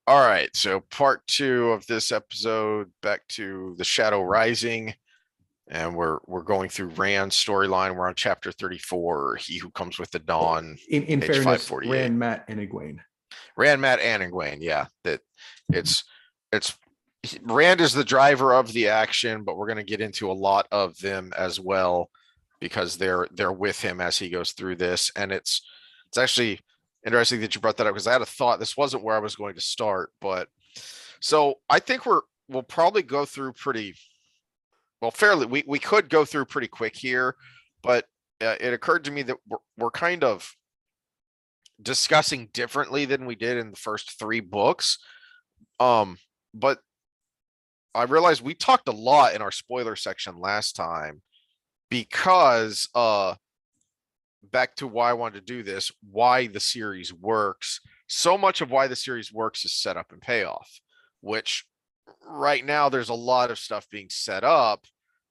All right, so part two of this episode, back to the Shadow Rising, and we're going through Rand's storyline. We're on chapter 34, He Who Comes with the Well, Dawn, in page fairness, 548. Rand, Matt, and Egwene. Rand, Matt, and Egwene, yeah. That it's it's Rand is the driver of the action, but we're gonna get into a lot of them as well because they're with him as he goes through this. And it's actually interesting that you brought that up because I had a thought. This wasn't where I was going to start, but so I think we'll probably go through pretty well, fairly. We could go through pretty quick here, but it occurred to me that we're kind of discussing differently than we did in the first three books. But I realized we talked a lot in our spoiler section last time because back to why I wanted to do this, why the series works. So much of why the series works is set up and payoff, which right now there's a lot of stuff being set up.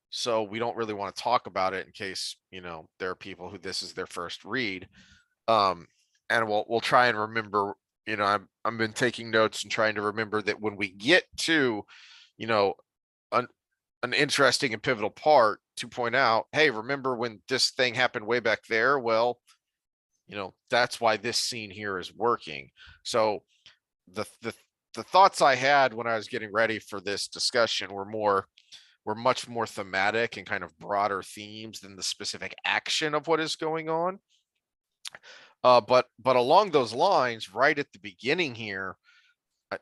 So we don't really want to talk about it in case, there are people who this is their first read. And we'll try and remember, I've been taking notes and trying to remember that when we get to, an, an interesting and pivotal part to point out, hey, remember when this thing happened way back there? Well, that's why this scene here is working. So the thoughts I had when I was getting ready for this discussion were much more thematic and kind of broader themes than the specific action of what is going on. But along those lines, right at the beginning here,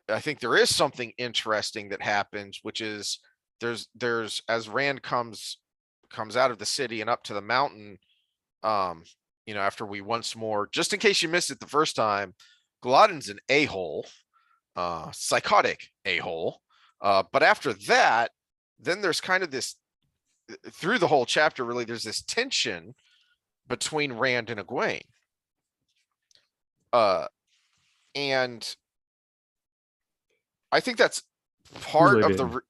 I think there is something interesting that happens, which is there's as Rand comes out of the city and up to the mountain, after we once more, just in case you missed it the first time, Glodden's an a-hole, psychotic a-hole. But after that, then there's kind of this, through the whole chapter, really, there's this tension between Rand and Egwene. And I think that's part of the,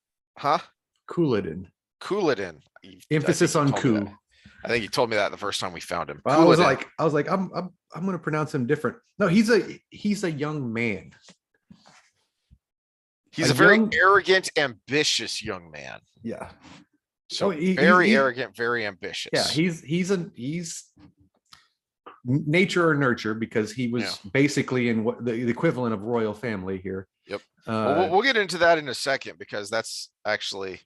Couladin. Couladin. Emphasis on coup. I think you told me that the first time we found him. Well, I was like, I'm going to pronounce him different. No, he's a young man. He's a very arrogant, ambitious young man. Yeah. So very arrogant, very ambitious. Yeah, he's nature or nurture, because he was basically in what the equivalent of royal family here. Yep. Well, we'll get into that in a second, because that's actually,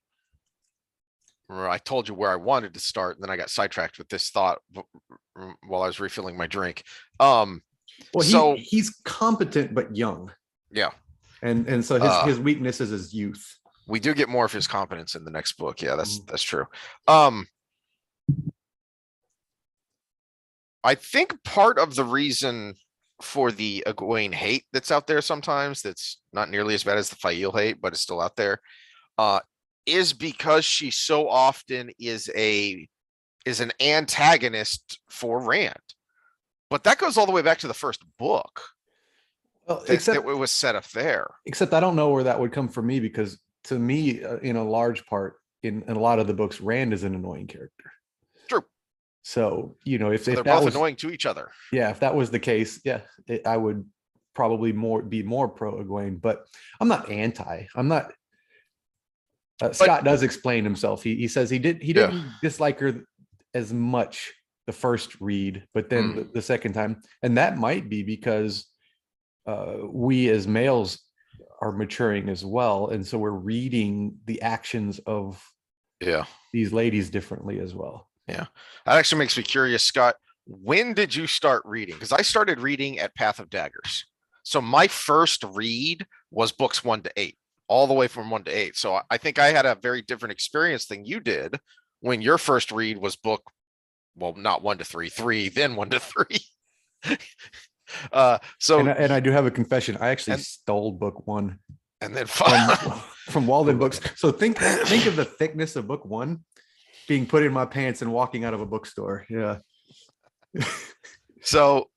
I told you where I wanted to start, and then I got sidetracked with this thought while I was refilling my drink. Well, he's competent but young. Yeah. And so his weakness is his youth. We do get more of his competence in the next book. Yeah, that's true. I think part of the reason for the Egwene hate that's out there sometimes, that's not nearly as bad as the Fail hate, but it's still out there, is because she so often is an antagonist for Rand. But that goes all the way back to the first book. Well, except it was set up there. Except I don't know where that would come from me, because to me, in a large part, in a lot of the books, Rand is an annoying character. True. So, if they're both annoying to each other. Yeah, if that was the case, I would probably be more pro Egwene, but I'm not anti. I'm not. Scott does explain himself. He says he didn't dislike her as much the first read, but then the second time, and that might be because we as males are maturing as well, and so we're reading the actions of these ladies differently as well. Yeah, that actually makes me curious, Scott. When did you start reading? Because I started reading at Path of Daggers, so my first read was books 1 to 8, all the way from 1 to 8. So I think I had a very different experience than you did when your first read was book, well, not 1 to 3, 3, then 1 to 3. And I do have a confession. I actually stole book 1 and then from Walden Books. So think of the thickness of book 1 being put in my pants and walking out of a bookstore. Yeah. So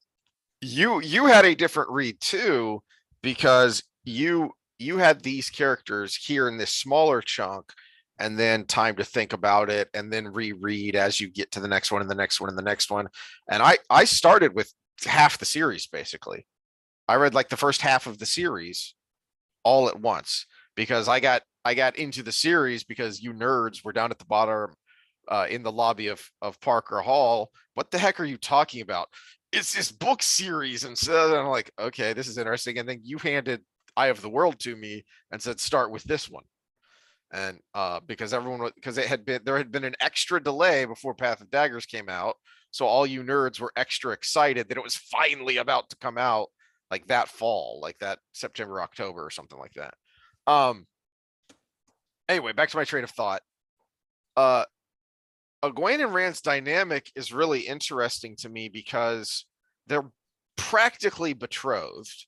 you had a different read too, because you had these characters here in this smaller chunk, and then time to think about it, and then reread as you get to the next one and the next one and the next one. And I started with half the series, basically. I read like the first half of the series all at once, because I got into the series because you nerds were down at the bottom in the lobby of Parker Hall. What the heck are you talking about? It's this book series. And so I'm like, okay, this is interesting. And then you handed Eye of the World to me and said, start with this one. And because because there had been an extra delay before Path of Daggers came out. So all you nerds were extra excited that it was finally about to come out like that fall, like that September, October or something like that. Anyway, back to my train of thought. Egwene and Rand's dynamic is really interesting to me because they're practically betrothed,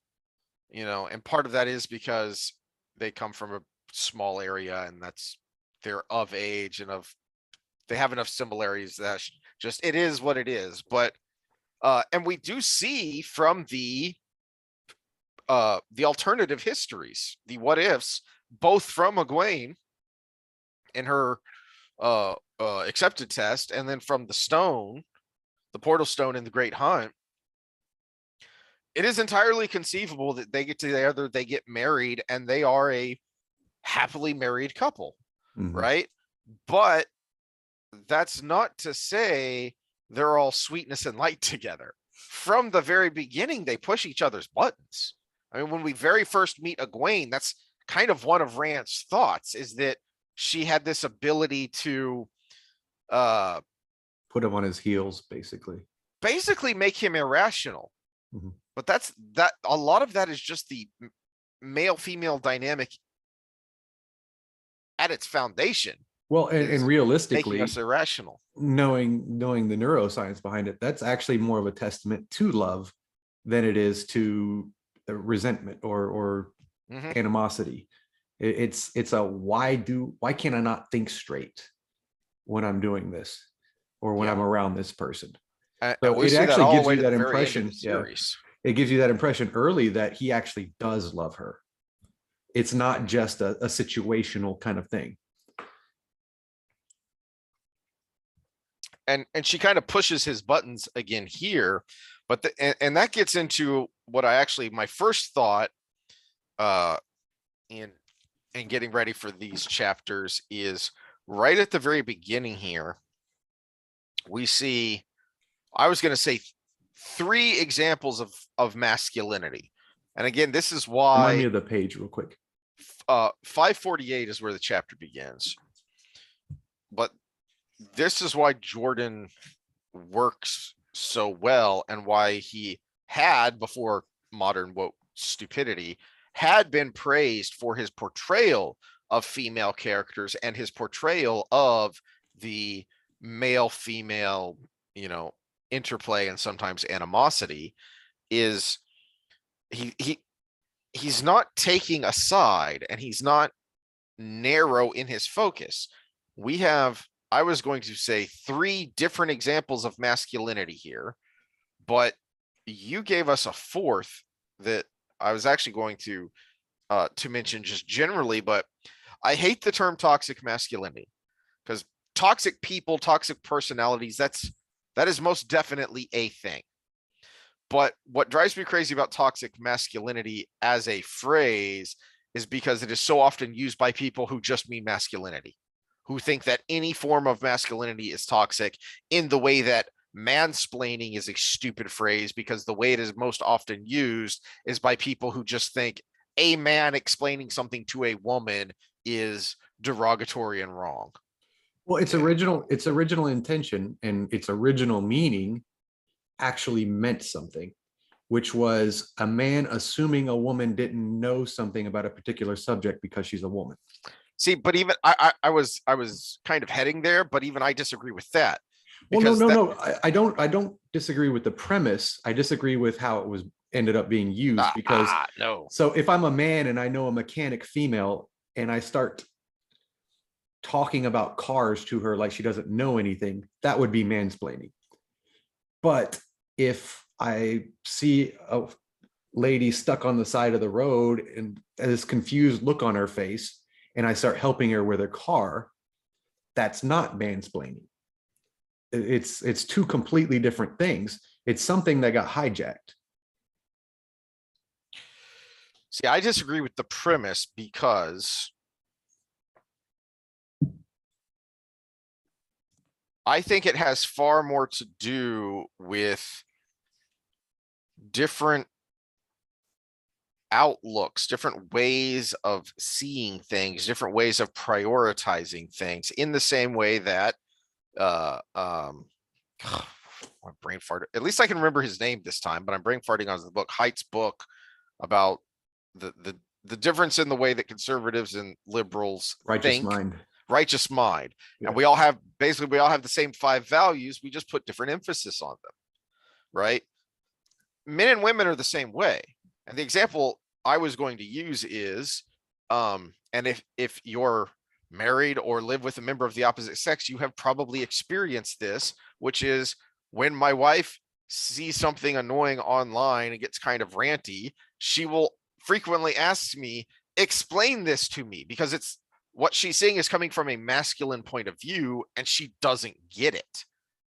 and part of that is because they come from a small area and they're of age and they have enough similarities that just it is what it is. But and we do see from the alternative histories, the what ifs, both from Egwene in her accepted test, and then from the portal stone in the Great Hunt, it is entirely conceivable that they get together, they get married, and they are a happily married couple, right? But that's not to say they're all sweetness and light together. From the very beginning, they push each other's buttons. I mean, when we very first meet Egwene, that's kind of one of Rand's thoughts, is that she had this ability to put him on his heels, basically make him irrational. But that a lot of that is just the male female dynamic at its foundation. Well, and realistically, making us irrational. Knowing the neuroscience behind it, that's actually more of a testament to love than it is to resentment or animosity. It's a why can't I not think straight when I'm doing this or when I'm around this person? So it actually gives you that impression. Yeah, it gives you that impression early that he actually does love her. It's not just a situational kind of thing. And she kind of pushes his buttons again here, but and that gets into what my first thought in getting ready for these chapters is right at the very beginning here. We see, I was going to say 3 examples of masculinity. And again, this is why. Remind me of the page real quick. 548 is where the chapter begins. But this is why Jordan works so well, and why he had, before modern woke stupidity, had been praised for his portrayal of female characters and his portrayal of the male female, interplay and sometimes animosity. Is he's not taking a side, and he's not narrow in his focus. We have, I was going to say, 3 different examples of masculinity here, but you gave us a 4th that I was actually going to mention just generally. But I hate the term toxic masculinity, because toxic people, toxic personalities, that is most definitely a thing. But what drives me crazy about toxic masculinity as a phrase is because it is so often used by people who just mean masculinity, who think that any form of masculinity is toxic, in the way that mansplaining is a stupid phrase, because the way it is most often used is by people who just think a man explaining something to a woman is derogatory and wrong. Well, its original intention and its original meaning actually meant something, which was a man assuming a woman didn't know something about a particular subject because she's a woman. See, but even I was kind of heading there, but even I disagree with that. Well, no. I don't disagree with the premise. I disagree with how it was ended up being used, because no. So if I'm a man and I know a mechanic female and I start talking about cars to her like she doesn't know anything, that would be mansplaining. But if I see a lady stuck on the side of the road and this confused look on her face, and I start helping her with her car, that's not mansplaining. It's 2 completely different things. It's something that got hijacked. See, I disagree with the premise because I think it has far more to do with different outlooks, different ways of seeing things, different ways of prioritizing things in the same way that my brain fart. At least I can remember his name this time, but I'm brain farting on the book, Haidt's book about the difference in the way that conservatives and liberals Righteous think. mind. Righteous mind. Yeah. And we all have the same 5 values. We just put different emphasis on them. Right? Men and women are the same way. And the example I was going to use is, and if you're married or live with a member of the opposite sex, you have probably experienced this, which is when my wife sees something annoying online and gets kind of ranty, she will frequently ask me, explain this to me, because it's what she's seeing is coming from a masculine point of view and she doesn't get it.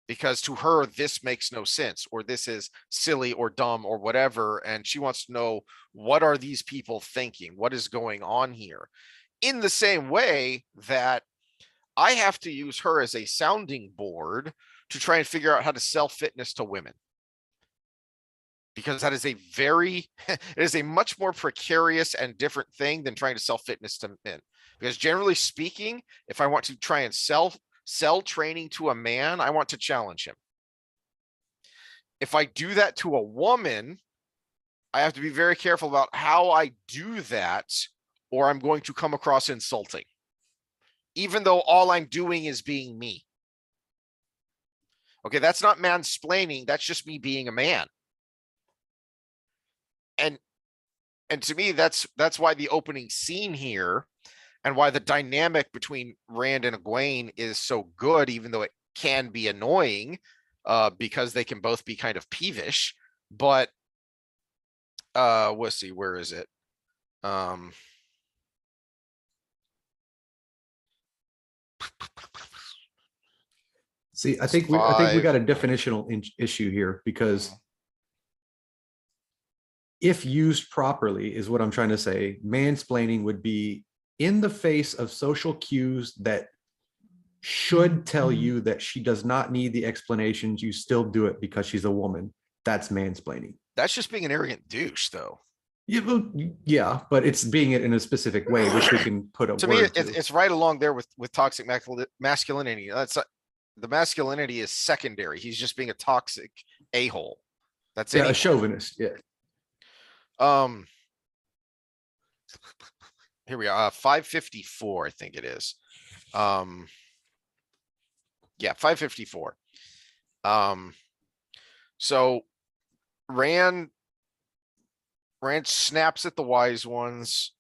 Because to her, this makes no sense, or this is silly or dumb or whatever. And she wants to know, what are these people thinking? What is going on here? In the same way that I have to use her as a sounding board to try and figure out how to sell fitness to women. Because that is it is a much more precarious and different thing than trying to sell fitness to men. Because generally speaking, if I want to try and sell training to a man, I want to challenge him. If I do that to a woman, I have to be very careful about how I do that, or I'm going to come across insulting, even though all I'm doing is being me. Okay, that's not mansplaining. That's just me being a man. And to me, that's why the opening scene here and why the dynamic between Rand and Egwene is so good, even though it can be annoying, because they can both be kind of peevish. But we'll see, where is it? See, I think we got a definitional issue here, because if used properly is what I'm trying to say. Mansplaining would be in the face of social cues that should tell you that she does not need the explanations. You still do it because she's a woman. That's mansplaining. That's just being an arrogant douche, though. Yeah, but it's being it in a specific way, which we can put a to word me, to. it's right along there with toxic masculinity. That's the masculinity is secondary. He's just being a toxic a-hole. That's a chauvinist. Yeah. Here we are. 554, I think it is. Yeah, 554. So Rand snaps at the wise ones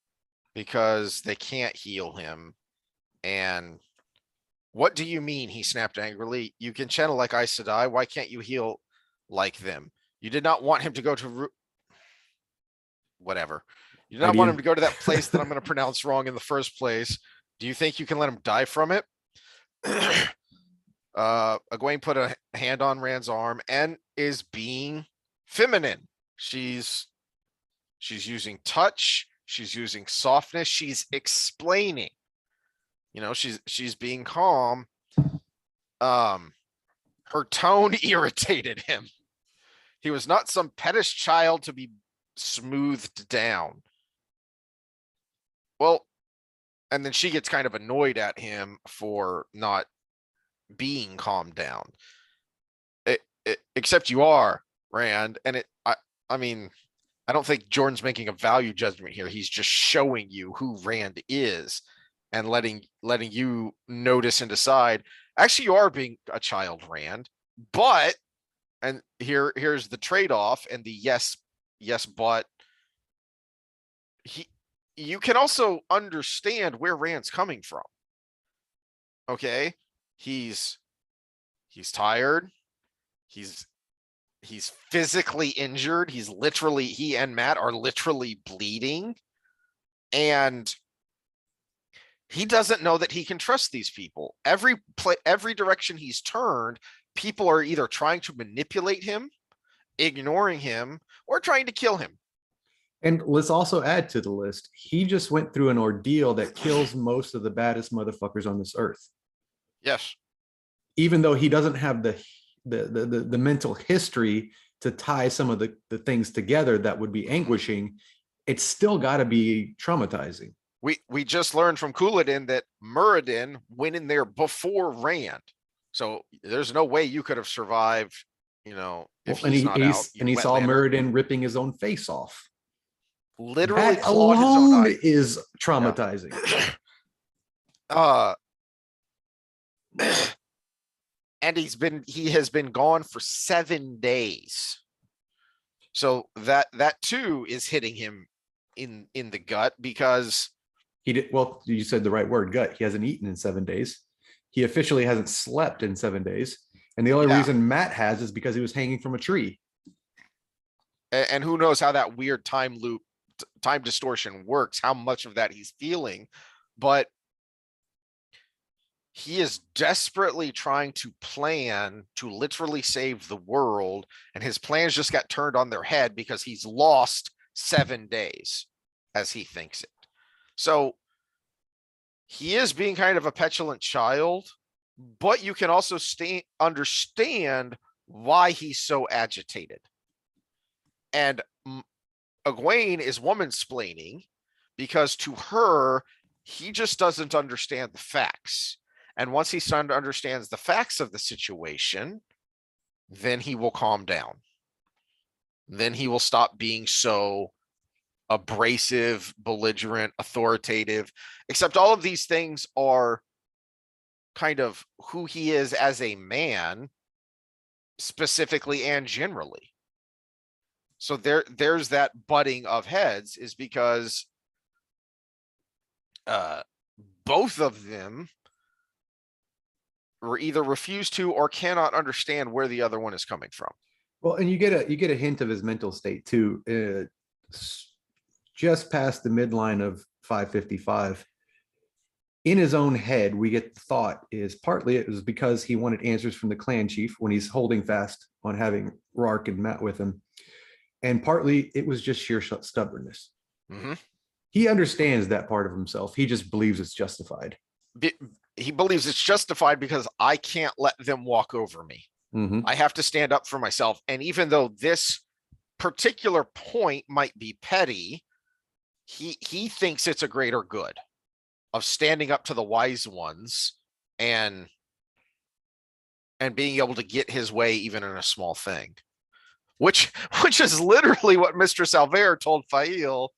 because they can't heal him. And what do you mean? He snapped angrily. You can channel like Aes Sedai. Why can't you heal like them? You did not want him to go to whatever. You did not want him to go to that place that I'm going to pronounce wrong in the first place. Do you think you can let him die from it? Egwene put a hand on Rand's arm and is being feminine. She's using touch. She's using softness. She's explaining. You know, she's being calm. Her tone irritated him. He was not some pettish child to be smoothed down. Well, and then she gets kind of annoyed at him for not being calmed down. Except you are, Rand, and I mean, I don't think Jordan's making a value judgment here. He's just showing you who Rand is and letting you notice and decide. Actually, you are being a child, Rand, but, and here's the trade-off and the yes, but you can also understand where Rand's coming from. Okay. He's tired. He's physically injured. He and Matt are literally bleeding. And he doesn't know that he can trust these people. Every direction he's turned, people are either trying to manipulate him, ignoring him, or trying to kill him. And let's also add to the list, he just went through an ordeal that kills most of the baddest motherfuckers on this earth. Yes. Even though he doesn't have the mental history to tie some of the things together that would be anguishing, it's still got to be traumatizing. We just learned from Couladin that Muradin went in there before Rand. So there's no way you could have survived, you know, if And he's not out. You he saw wetlander. Muradin ripping his own face off. Literally That clawed his own alone eye. is traumatizing. uh and he has been gone for 7 days. So that too is hitting him in the gut, because He did well, you said the right word, gut. He hasn't eaten in 7 days. He officially hasn't slept in 7 days. And the only reason Matt has is because he was hanging from a tree. And who knows how that weird time loop, time distortion works, how much of that he's feeling, but he is desperately trying to plan to literally save the world, and his plans just got turned on their head because he's lost 7 days as he thinks it. So he is being kind of a petulant child, but you can also understand why he's so agitated. And Egwene is woman-splaining because to her, he just doesn't understand the facts. And once he understands the facts of the situation, then he will calm down. Then he will stop being so abrasive, belligerent, authoritative, except all of these things are kind of who he is as a man, specifically and generally. So there's that butting of heads, is because both of them either refuse to or cannot understand where the other one is coming from. Well, and you get a hint of his mental state too. Just past the midline of 555. In his own head, we get the thought is partly it was because he wanted answers from the clan chief when he's holding fast on having Rark and Matt with him. And partly it was just sheer stubbornness. Mm-hmm. He understands that part of himself. He just believes it's justified. He believes it's justified because I can't let them walk over me. Mm-hmm. I have to stand up for myself. And even though this particular point might be petty, he thinks it's a greater good of standing up to the wise ones and being able to get his way even in a small thing, which is literally what Mistress Alvear told Fail,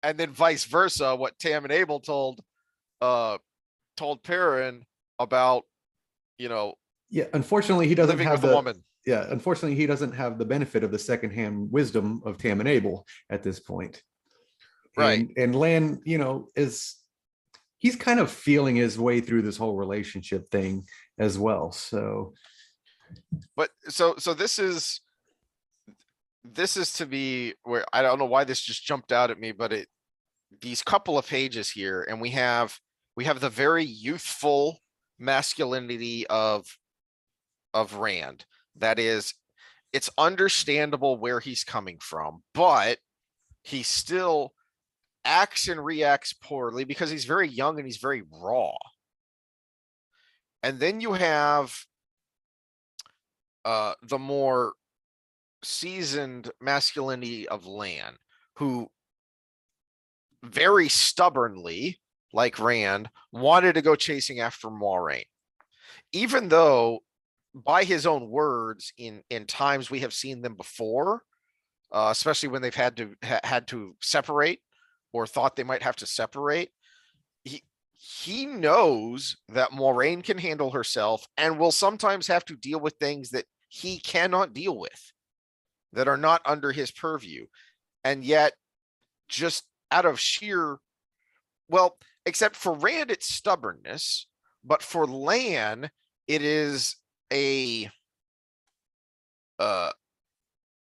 and then vice versa, what Tam and Abel told Perrin about, you know. Yeah, unfortunately he doesn't have the woman. Yeah, unfortunately he doesn't have the benefit of the secondhand wisdom of Tam and Abel at this point. Right. And Lan, he's kind of feeling his way through this whole relationship thing as well. So, but so this is to be where I don't know why this just jumped out at me, but these couple of pages here, and we have the very youthful masculinity of Rand. That is, it's understandable where he's coming from, but he still acts and reacts poorly because he's very young and he's very raw. And then you have the more seasoned masculinity of Lan, who very stubbornly, like Rand, wanted to go chasing after Moiraine, even though by his own words, in times we have seen them before, especially when they've had to separate or thought they might have to separate, he knows that Moiraine can handle herself and will sometimes have to deal with things that he cannot deal with, that are not under his purview. And yet, just out of sheer, well, except for Rand, it's stubbornness, but for Lan, it is a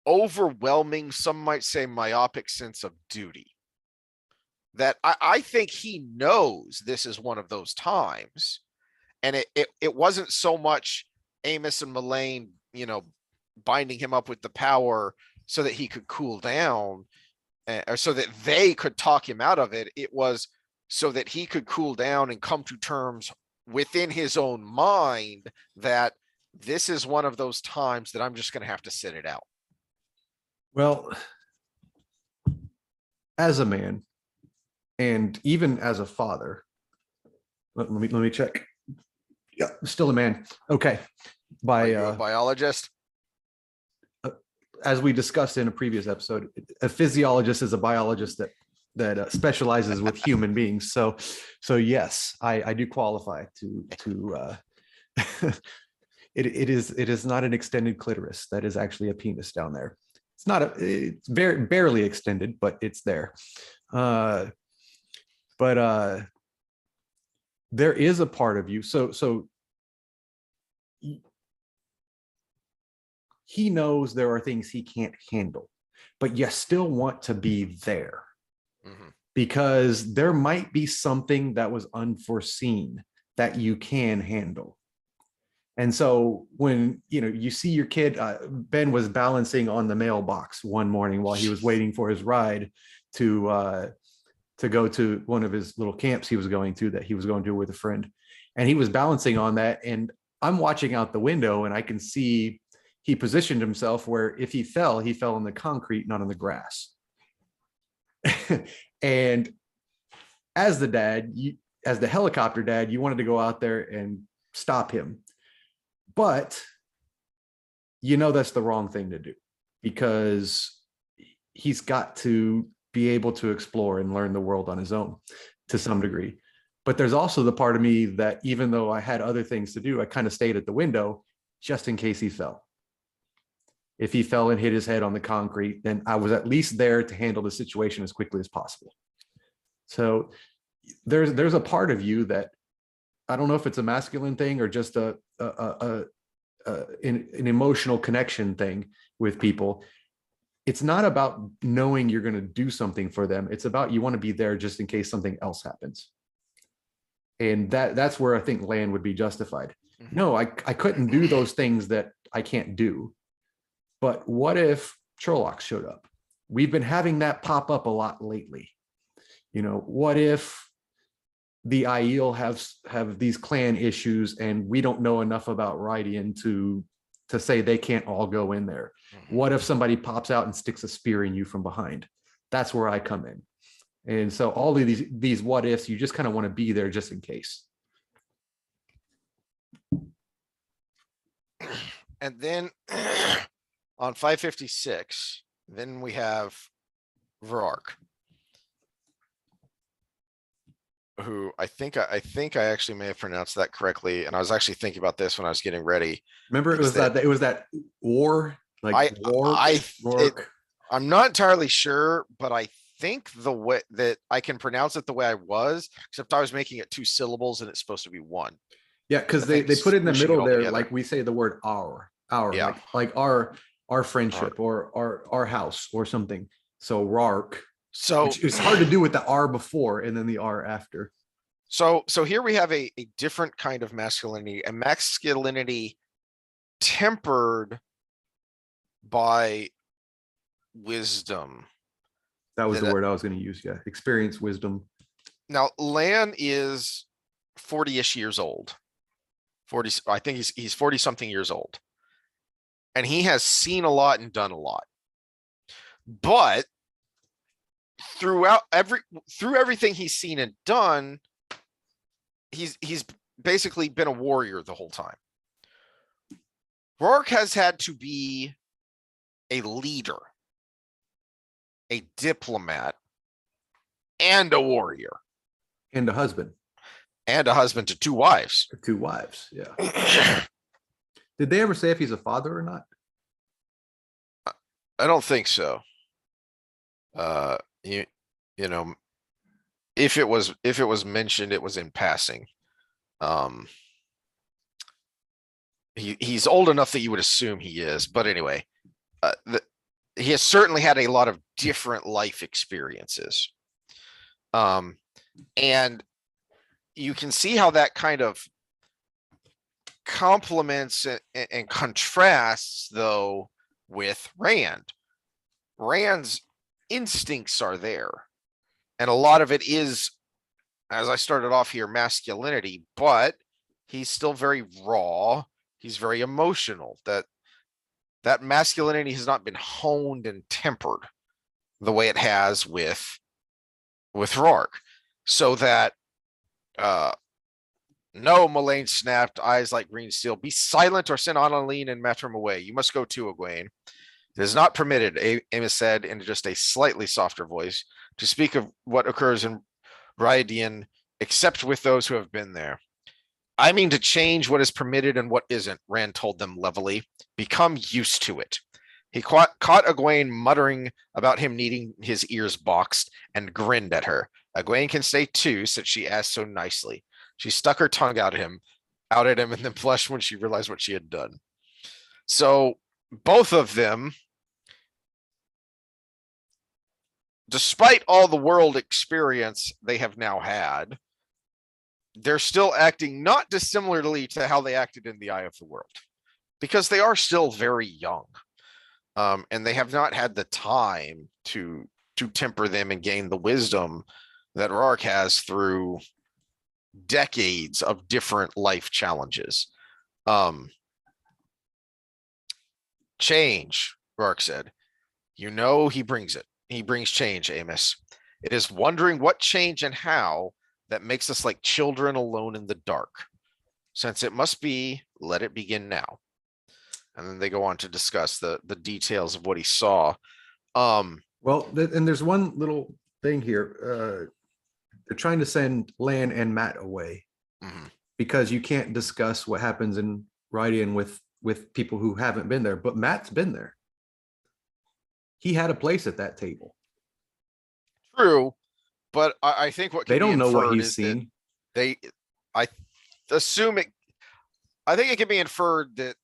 overwhelming, some might say myopic sense of duty. That I think he knows this is one of those times. And it wasn't so much Amos and Mullane, binding him up with the power so that he could cool down. or so that they could talk him out of it. It was so that he could cool down and come to terms within his own mind that this is one of those times that I'm just going to have to sit it out. Well, as a man, and even as a father, let me check. Yeah, still a man. Okay. Are you a biologist? As we discussed in a previous episode, a physiologist is a biologist that specializes with human beings. So yes, I do qualify to it is not an extended clitoris. That is actually a penis down there. It's very barely extended, but it's there. But there is a part of you. So he knows there are things he can't handle, but you still want to be there because there might be something that was unforeseen that you can handle. And so when you see your kid, Ben was balancing on the mailbox one morning while he was waiting for his ride to go to one of his little camps he was going to with a friend, and he was balancing on that, and I'm watching out the window and I can see he positioned himself where if he fell in the concrete, not on the grass. And as the dad, as the helicopter dad, you wanted to go out there and stop him. But that's the wrong thing to do, because he's got to be able to explore and learn the world on his own to some degree. But there's also the part of me that even though I had other things to do, I kind of stayed at the window just in case he fell. If he fell and hit his head on the concrete, then I was at least there to handle the situation as quickly as possible. So there's a part of you that, I don't know if it's a masculine thing or just an emotional connection thing with people. It's not about knowing you're going to do something for them. It's about you want to be there just in case something else happens. And that's where I think Land would be justified. No, I couldn't do those things that I can't do. But what if Sherlock showed up? We've been having that pop up a lot lately. What if the Aiel have these clan issues and we don't know enough about Rhuidean to say they can't all go in there? What if somebody pops out and sticks a spear in you from behind? That's where I come in. And so all of these what ifs, you just kind of want to be there just in case. And then on 556, then we have Varark, who I think I actually may have pronounced that correctly. And I was actually thinking about this when I was getting ready. Remember, it was that war, like I'm not entirely sure, but I think the way that I can pronounce it the way I was, except I was making it 2 syllables and it's supposed to be 1. Yeah, because they put it in the middle there, like we say the word our, yeah, like our friendship or our house or something. So Rark. So it's hard to do with the R before and then the R after. So here we have a different kind of masculinity, a masculinity tempered by wisdom. That was the word I was going to use. Yeah. Experience, wisdom. Now, Lan is 40-ish years old. 40. I think he's 40 something years old. And he has seen a lot and done a lot. But through everything he's seen and done, he's basically been a warrior the whole time. Rourke has had to be a leader, a diplomat, and a warrior. And a husband. And a husband to 2 wives. 2 wives, yeah. Did they ever say if he's a father or not? I don't think so. You know, if it was mentioned, it was in passing. He's old enough that you would assume he is, but anyway, he has certainly had a lot of different life experiences. And you can see how that kind of complements and contrasts though with Rand. Rand's instincts are there. And a lot of it is, as I started off here, masculinity, but he's still very raw. He's very emotional. That masculinity has not been honed and tempered the way it has with Rourke. So that no, Mullane snapped, eyes like green steel. Be silent or send Annalene and Matrim away. You must go too, Egwene. It is not permitted, Amos said in just a slightly softer voice, to speak of what occurs in Rhuidean, except with those who have been there. I mean to change what is permitted and what isn't, Rand told them levelly. Become used to it. He caught Egwene muttering about him needing his ears boxed and grinned at her. Egwene can stay too, said she asked so nicely. She stuck her tongue out at him, and then blushed when she realized what she had done. So both of them, despite all the world experience they have now had, they're still acting not dissimilarly to how they acted in the Eye of the World, because they are still very young, and they have not had the time to temper them and gain the wisdom that Rourke has through decades of different life challenges. Change, Rourke said. You know he brings it. He brings change, Amos. It is wondering what change and how that makes us like children alone in the dark. Since it must be, let it begin now. And then they go on to discuss the details of what he saw. Well, and there's one little thing here. They're trying to send Lan and Matt away because you can't discuss what happens in Rhuidean with people who haven't been there. But Matt's been there. He had a place at that table. True, but I think what they don't know what he's seen. I assume it. I think it can be inferred that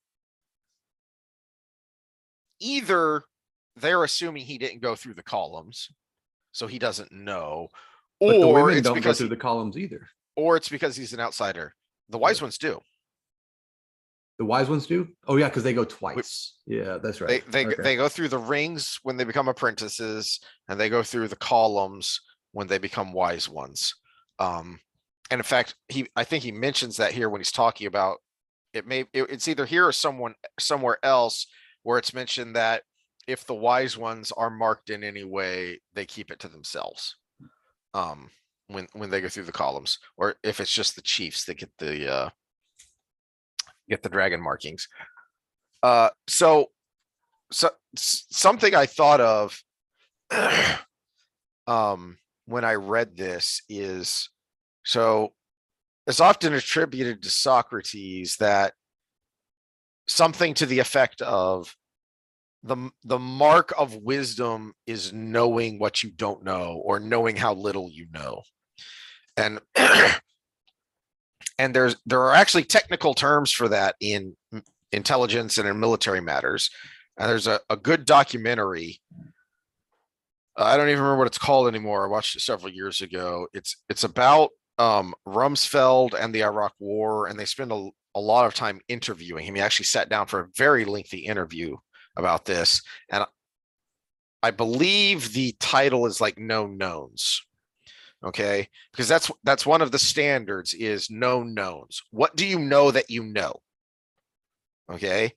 either they're assuming he didn't go through the columns, so he doesn't know, But the or women it's don't go because through the columns either. or it's because he's an outsider. The wise ones do. The wise ones do? Oh yeah, because they go twice. Yeah, that's right. They go through the rings when they become apprentices, and they go through the columns when they become wise ones. And in fact, I think he mentions that here when he's talking about it. It's either here or somewhere else where it's mentioned that if the wise ones are marked in any way, they keep it to themselves. When they go through the columns, or if it's just the chiefs that get the dragon markings. So something I thought of when I read this is, so it's often attributed to Socrates that something to the effect of the mark of wisdom is knowing what you don't know, or knowing how little you know. And and there are actually technical terms for that in intelligence and in military matters. And there's a good documentary. I don't even remember what it's called anymore. I watched it several years ago. It's about Rumsfeld and the Iraq War, and they spend a lot of time interviewing him. He actually sat down for a very lengthy interview about this, and I believe the title is like Known Knowns. Okay, because that's one of the standards is known knowns. What do you know that you know? Okay,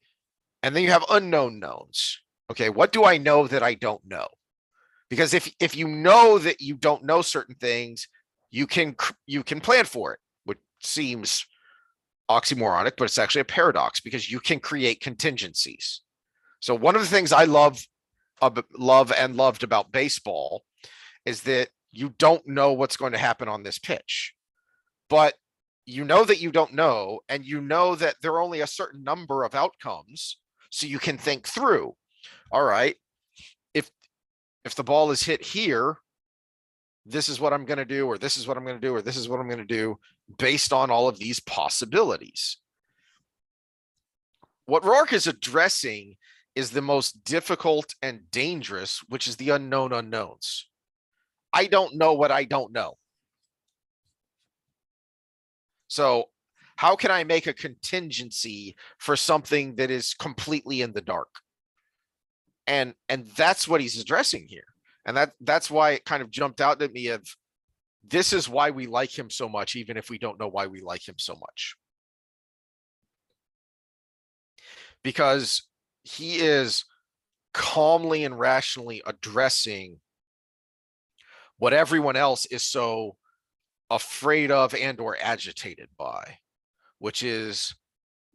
and then you have unknown knowns. Okay, what do I know that I don't know? Because if you know that you don't know certain things, you can plan for it, which seems oxymoronic, but it's actually a paradox, because you can create contingencies. So one of the things I loved about baseball is that you don't know what's going to happen on this pitch, but you know that you don't know, and you know that there are only a certain number of outcomes, so you can think through, all right, if the ball is hit here, this is what I'm going to do, or this is what I'm going to do, or this is what I'm going to do, based on all of these possibilities. What Rourke is addressing is the most difficult and dangerous, which is the unknown unknowns. I don't know what I don't know. So how can I make a contingency for something that is completely in the dark? And that's what he's addressing here. And that's why it kind of jumped out at me of this is why we like him so much, even if we don't know why we like him so much. Because he is calmly and rationally addressing what everyone else is so afraid of and or agitated by, which is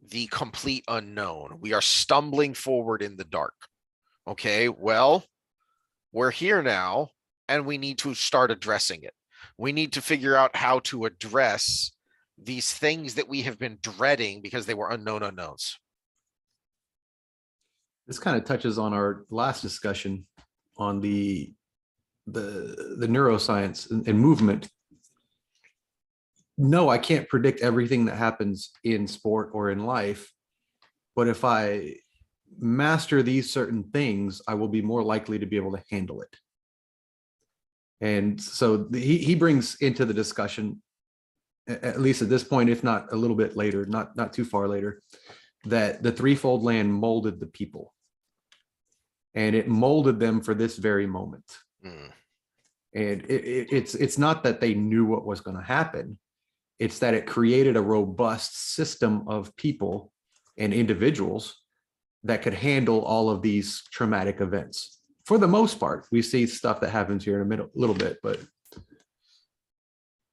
the complete unknown. We are stumbling forward in the dark. Okay, well, we're here now and we need to start addressing it. We need to figure out how to address these things that we have been dreading because they were unknown unknowns. This kind of touches on our last discussion on the neuroscience and movement. No, I can't predict everything that happens in sport or in life, but if I master these certain things, I will be more likely to be able to handle it. And so he brings into the discussion, at least at this point, if not a little bit later, not too far later, that the threefold land molded the people. And it molded them for this very moment. And it's not that they knew what was going to happen. It's that it created a robust system of people and individuals that could handle all of these traumatic events. For the most part, we see stuff that happens here in a little bit, but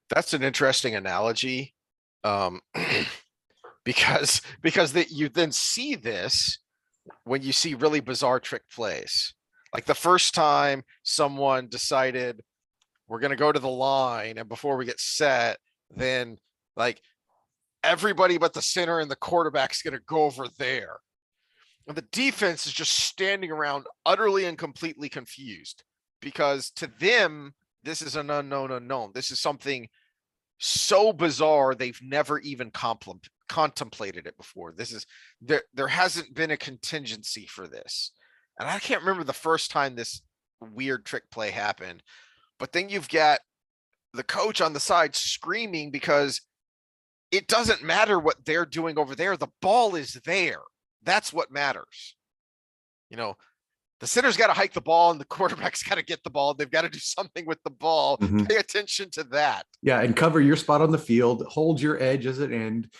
that's an interesting analogy. Because that you then see this when you see really bizarre trick plays. Like the first time someone decided we're going to go to the line, and before we get set, then like everybody but the center and the quarterback's going to go over there. And the defense is just standing around utterly and completely confused because to them, this is an unknown unknown. This is something so bizarre they've never even contemplated it before. This is there hasn't been a contingency for this. And I can't remember the first time this weird trick play happened, but then you've got the coach on the side screaming because it doesn't matter what they're doing over there. The ball is there. That's what matters. You know, the center's got to hike the ball and the quarterback's got to get the ball. They've got to do something with the ball. Pay attention to that. Yeah, and cover your spot on the field, hold your edge as an end,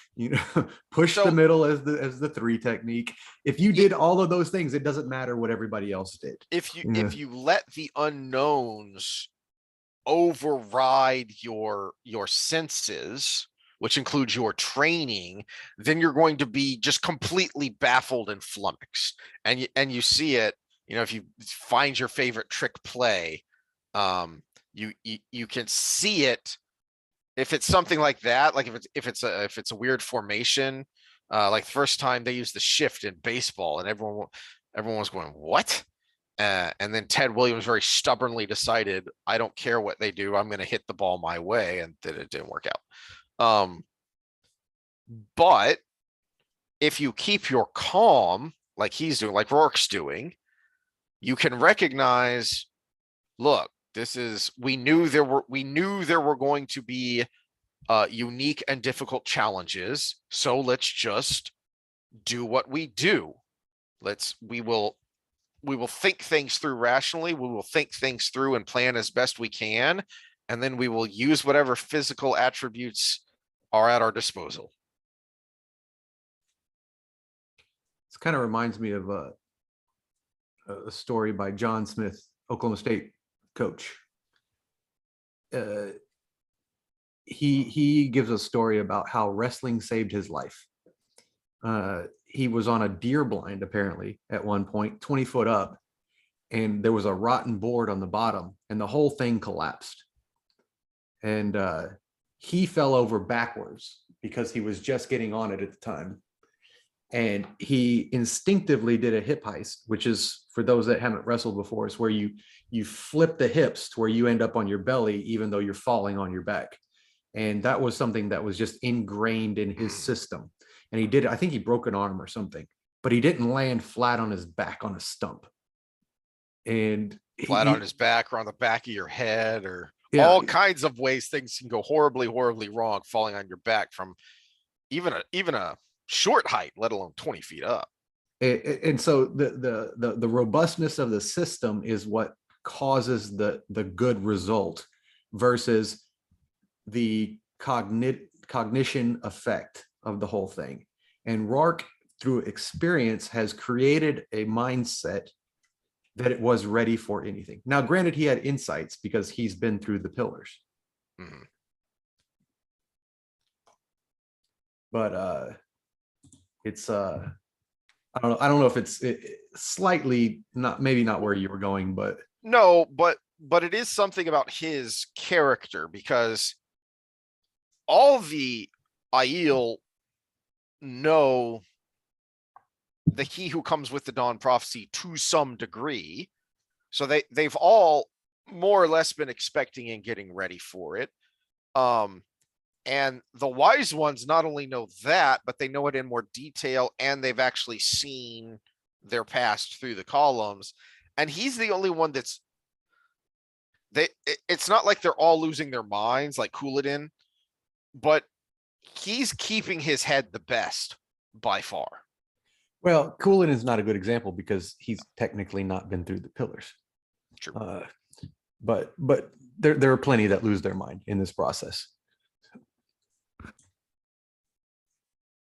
push the middle as the three technique. If you did all of those things, it doesn't matter what everybody else did. If you let the unknowns override your senses, which includes your training, then you're going to be just completely baffled and flummoxed. And you see it, if you find your favorite trick play, you can see it. If it's something like that, like if it's a weird formation, like the first time they used the shift in baseball, and everyone was going, what? And then Ted Williams very stubbornly decided, I don't care what they do, I'm going to hit the ball my way, and then it didn't work out. But if you keep your calm, like he's doing, like Rourke's doing, you can recognize, look, we knew there were going to be unique and difficult challenges. So let's just do what we do. We will think things through rationally. We will think things through and plan as best we can. And then we will use whatever physical attributes are at our disposal. This kind of reminds me of a story by John Smith, Oklahoma State coach. He gives a story about how wrestling saved his life. He was on a deer blind, apparently, at one point, 20 foot up, and there was a rotten board on the bottom, and the whole thing collapsed. And he fell over backwards because he was just getting on it at the time. And he instinctively did a hip heist, which is, for those that haven't wrestled before, is where you flip the hips to where you end up on your belly, even though you're falling on your back. And that was something that was just ingrained in his system. And he did it, I think he broke an arm or something, but he didn't land flat on his back on a stump. And flat on his back or on the back of your head, or all kinds of ways things can go horribly, horribly wrong falling on your back from even a short height, let alone 20 feet up. And so the robustness of the system is what causes the good result versus the cognition effect of the whole thing. And Rourke, through experience, has created a mindset that it was ready for anything. Now, granted, he had insights because he's been through the pillars. Mhm. But it's I don't know if it's slightly not, maybe not where you were going, but No, but it is something about his character because all the Aiel know the he who comes with the dawn prophecy to some degree. So they've all more or less been expecting and getting ready for it. And the wise ones not only know that, but they know it in more detail, and they've actually seen their past through the columns. And he's the only one that's it's not like they're all losing their minds like Couladin, but he's keeping his head the best by far. well, Coolin is not a good example because he's technically not been through the pillars. True. But there are plenty that lose their mind in this process.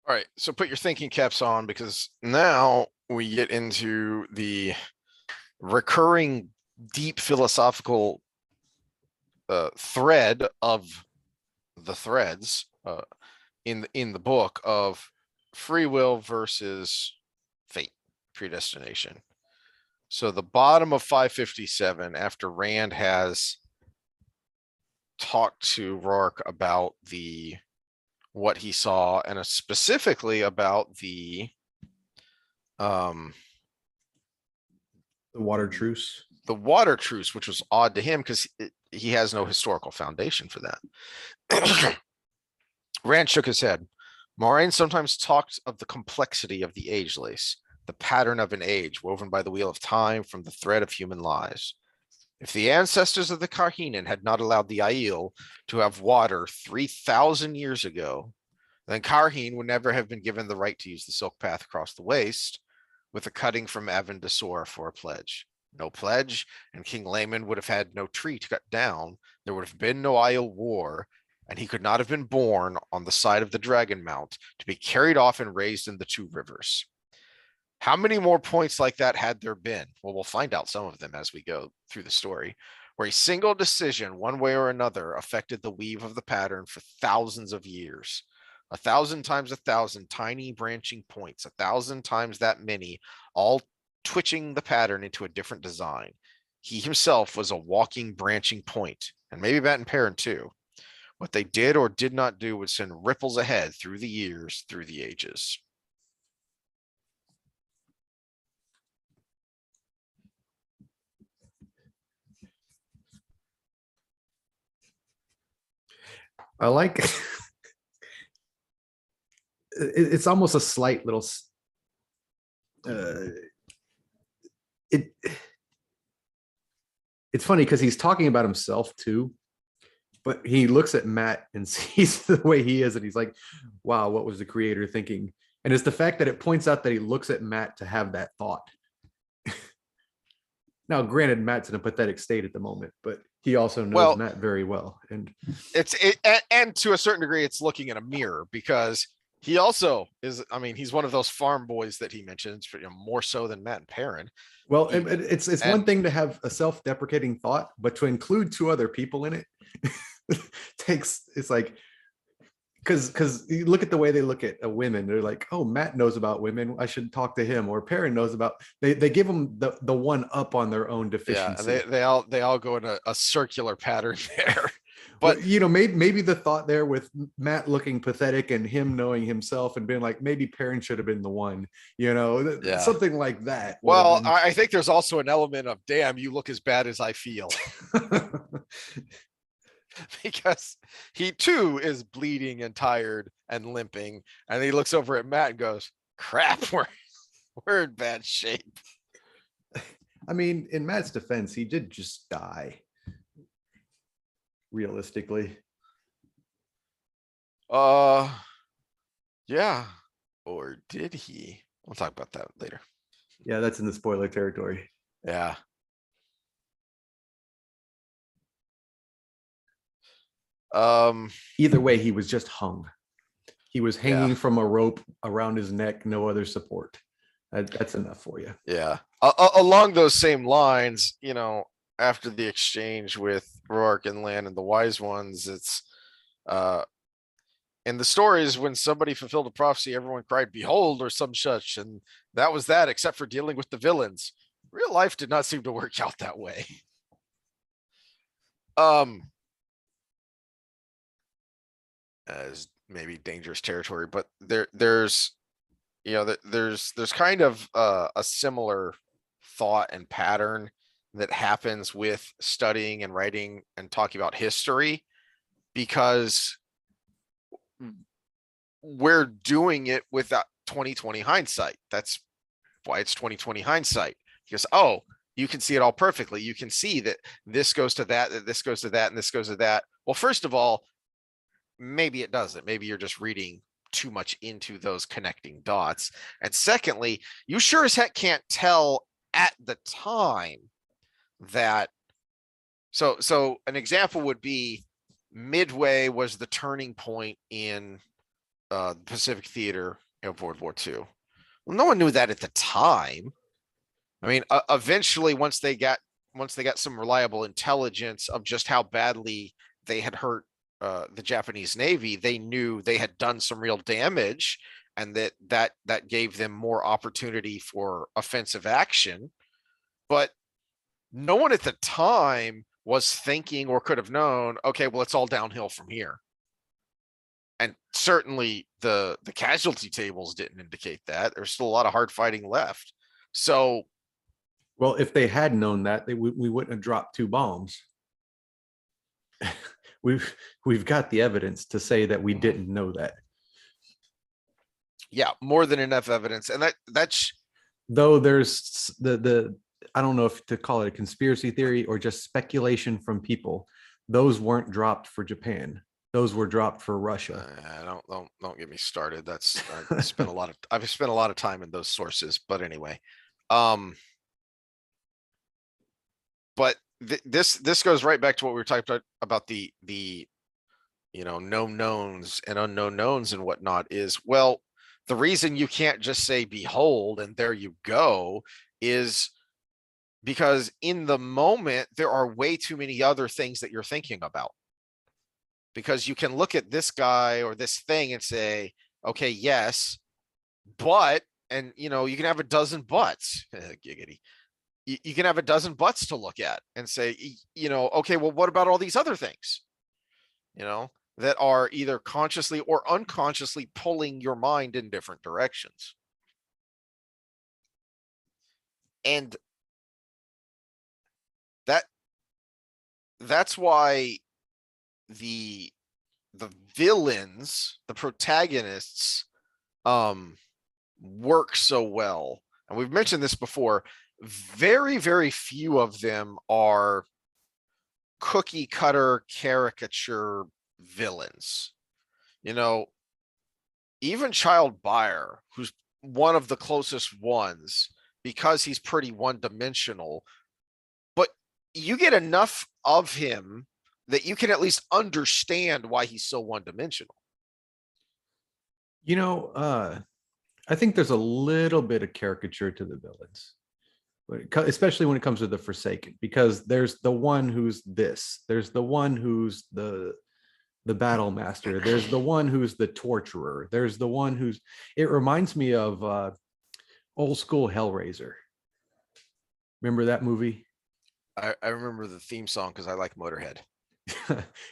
All right, so put your thinking caps on because now we get into the recurring deep philosophical thread of the threads in the book of free will versus fate, predestination. So the bottom of 557, after Rand has talked to Rourke about what he saw, and specifically about the water truce. The water truce, which was odd to him because he has no historical foundation for that. Rand shook his head. Moraine sometimes talked of the complexity of the age lace, the pattern of an age woven by the wheel of time from the thread of human lives. If the ancestors of the Karhinen had not allowed the Aiel to have water 3,000 years ago, then Karheen would never have been given the right to use the Silk Path across the waste, with a cutting from Evan to Sora for a pledge. No pledge, and King Layman would have had no tree to cut down. There would have been no Aiel war, and he could not have been born on the side of the Dragon Mount to be carried off and raised in the Two Rivers. How many more points like that had there been? Well, we'll find out some of them as we go through the story, where a single decision, one way or another, affected the weave of the pattern for thousands of years. 1,000 times 1,000 tiny branching points, 1,000 times that many, all twitching the pattern into a different design. He himself was a walking branching point, and maybe Matt and Perrin too. What they did or did not do would send ripples ahead through the years, through the ages. I like it's almost a slight little it's funny because he's talking about himself too, but he looks at Matt and sees the way he is, and he's like, wow, what was the creator thinking? And it's the fact that it points out that he looks at Matt to have that thought. Now, granted, Matt's in a pathetic state at the moment, but he also knows Matt very well. And and to a certain degree, it's looking in a mirror because he also is, I mean, he's one of those farm boys that he mentions, more so than Matt and Perrin. Well, it's one thing to have a self-deprecating thought, but to include two other people in it it's like, because you look at the way they look at women, they're like, oh, Matt knows about women, I should talk to him, or Perrin knows about, they give them the one up on their own deficiency. Yeah, they all go in a circular pattern there. But maybe the thought there with Matt looking pathetic and him knowing himself and being like, maybe Perrin should have been the one, something like that. Well, I think there's also an element of, damn, you look as bad as I feel. Because he too is bleeding and tired and limping, and he looks over at Matt and goes, crap, we're in bad shape. I mean, in Matt's defense, he did just die. Realistically. Yeah. Or did he? We'll talk about that later. Yeah, that's in the spoiler territory. Yeah. Either way, he was just hung. He was Yeah. hanging from a rope around his neck, no other support. That's enough for you. Yeah. Along those same lines, after the exchange with Rourke and Lan and the Wise Ones, it's in the stories when somebody fulfilled a prophecy, everyone cried, "Behold," or some such, and that was that, except for dealing with the villains. Real life did not seem to work out that way. As maybe dangerous territory, but there's kind of a similar thought and pattern that happens with studying and writing and talking about history, because we're doing it with that 2020 hindsight. That's why it's 2020 hindsight, because you can see it all perfectly. You can see that this goes to that this goes to that, and this goes to that. Well, first of all, maybe it doesn't. Maybe you're just reading too much into those connecting dots. And secondly, you sure as heck can't tell at the time that. So an example would be Midway was the turning point in the Pacific Theater of World War II. Well, no one knew that at the time. I mean, eventually, once they got some reliable intelligence of just how badly they had hurt the Japanese Navy, they knew they had done some real damage, and that gave them more opportunity for offensive action. But no one at the time was thinking or could have known, okay, well, it's all downhill from here. And certainly the casualty tables didn't indicate that. There's still a lot of hard fighting left. So, well, if they had known that, we wouldn't have dropped 2 bombs. We've got the evidence to say that we didn't know that. Yeah, more than enough evidence. And that's though there's the I don't know if to call it a conspiracy theory or just speculation from people. Those weren't dropped for Japan. Those were dropped for Russia. Don't get me started. I've spent a lot of time in those sources, but anyway. But this goes right back to what we were talking about the known knowns and unknown knowns and whatnot is, well, the reason you can't just say behold and there you go is because in the moment there are way too many other things that you're thinking about. Because you can look at this guy or this thing and say, okay, yes, but, and you can have a dozen buts. Giggity. You can have a dozen buts to look at and say, okay, well, what about all these other things? That are either consciously or unconsciously pulling your mind in different directions. And that's why the villains, the protagonists, work so well. And we've mentioned this before. Very, very few of them are cookie cutter caricature villains. Even Child Buyer, who's one of the closest ones, because he's pretty one-dimensional, but you get enough of him that you can at least understand why he's so one-dimensional. I think there's a little bit of caricature to the villains, especially when it comes to the Forsaken, because there's the one who's this, there's the one who's the battle master, there's the one who's the torturer, there's the one who's, it reminds me of old school Hellraiser. Remember that movie? I remember the theme song because I like Motorhead.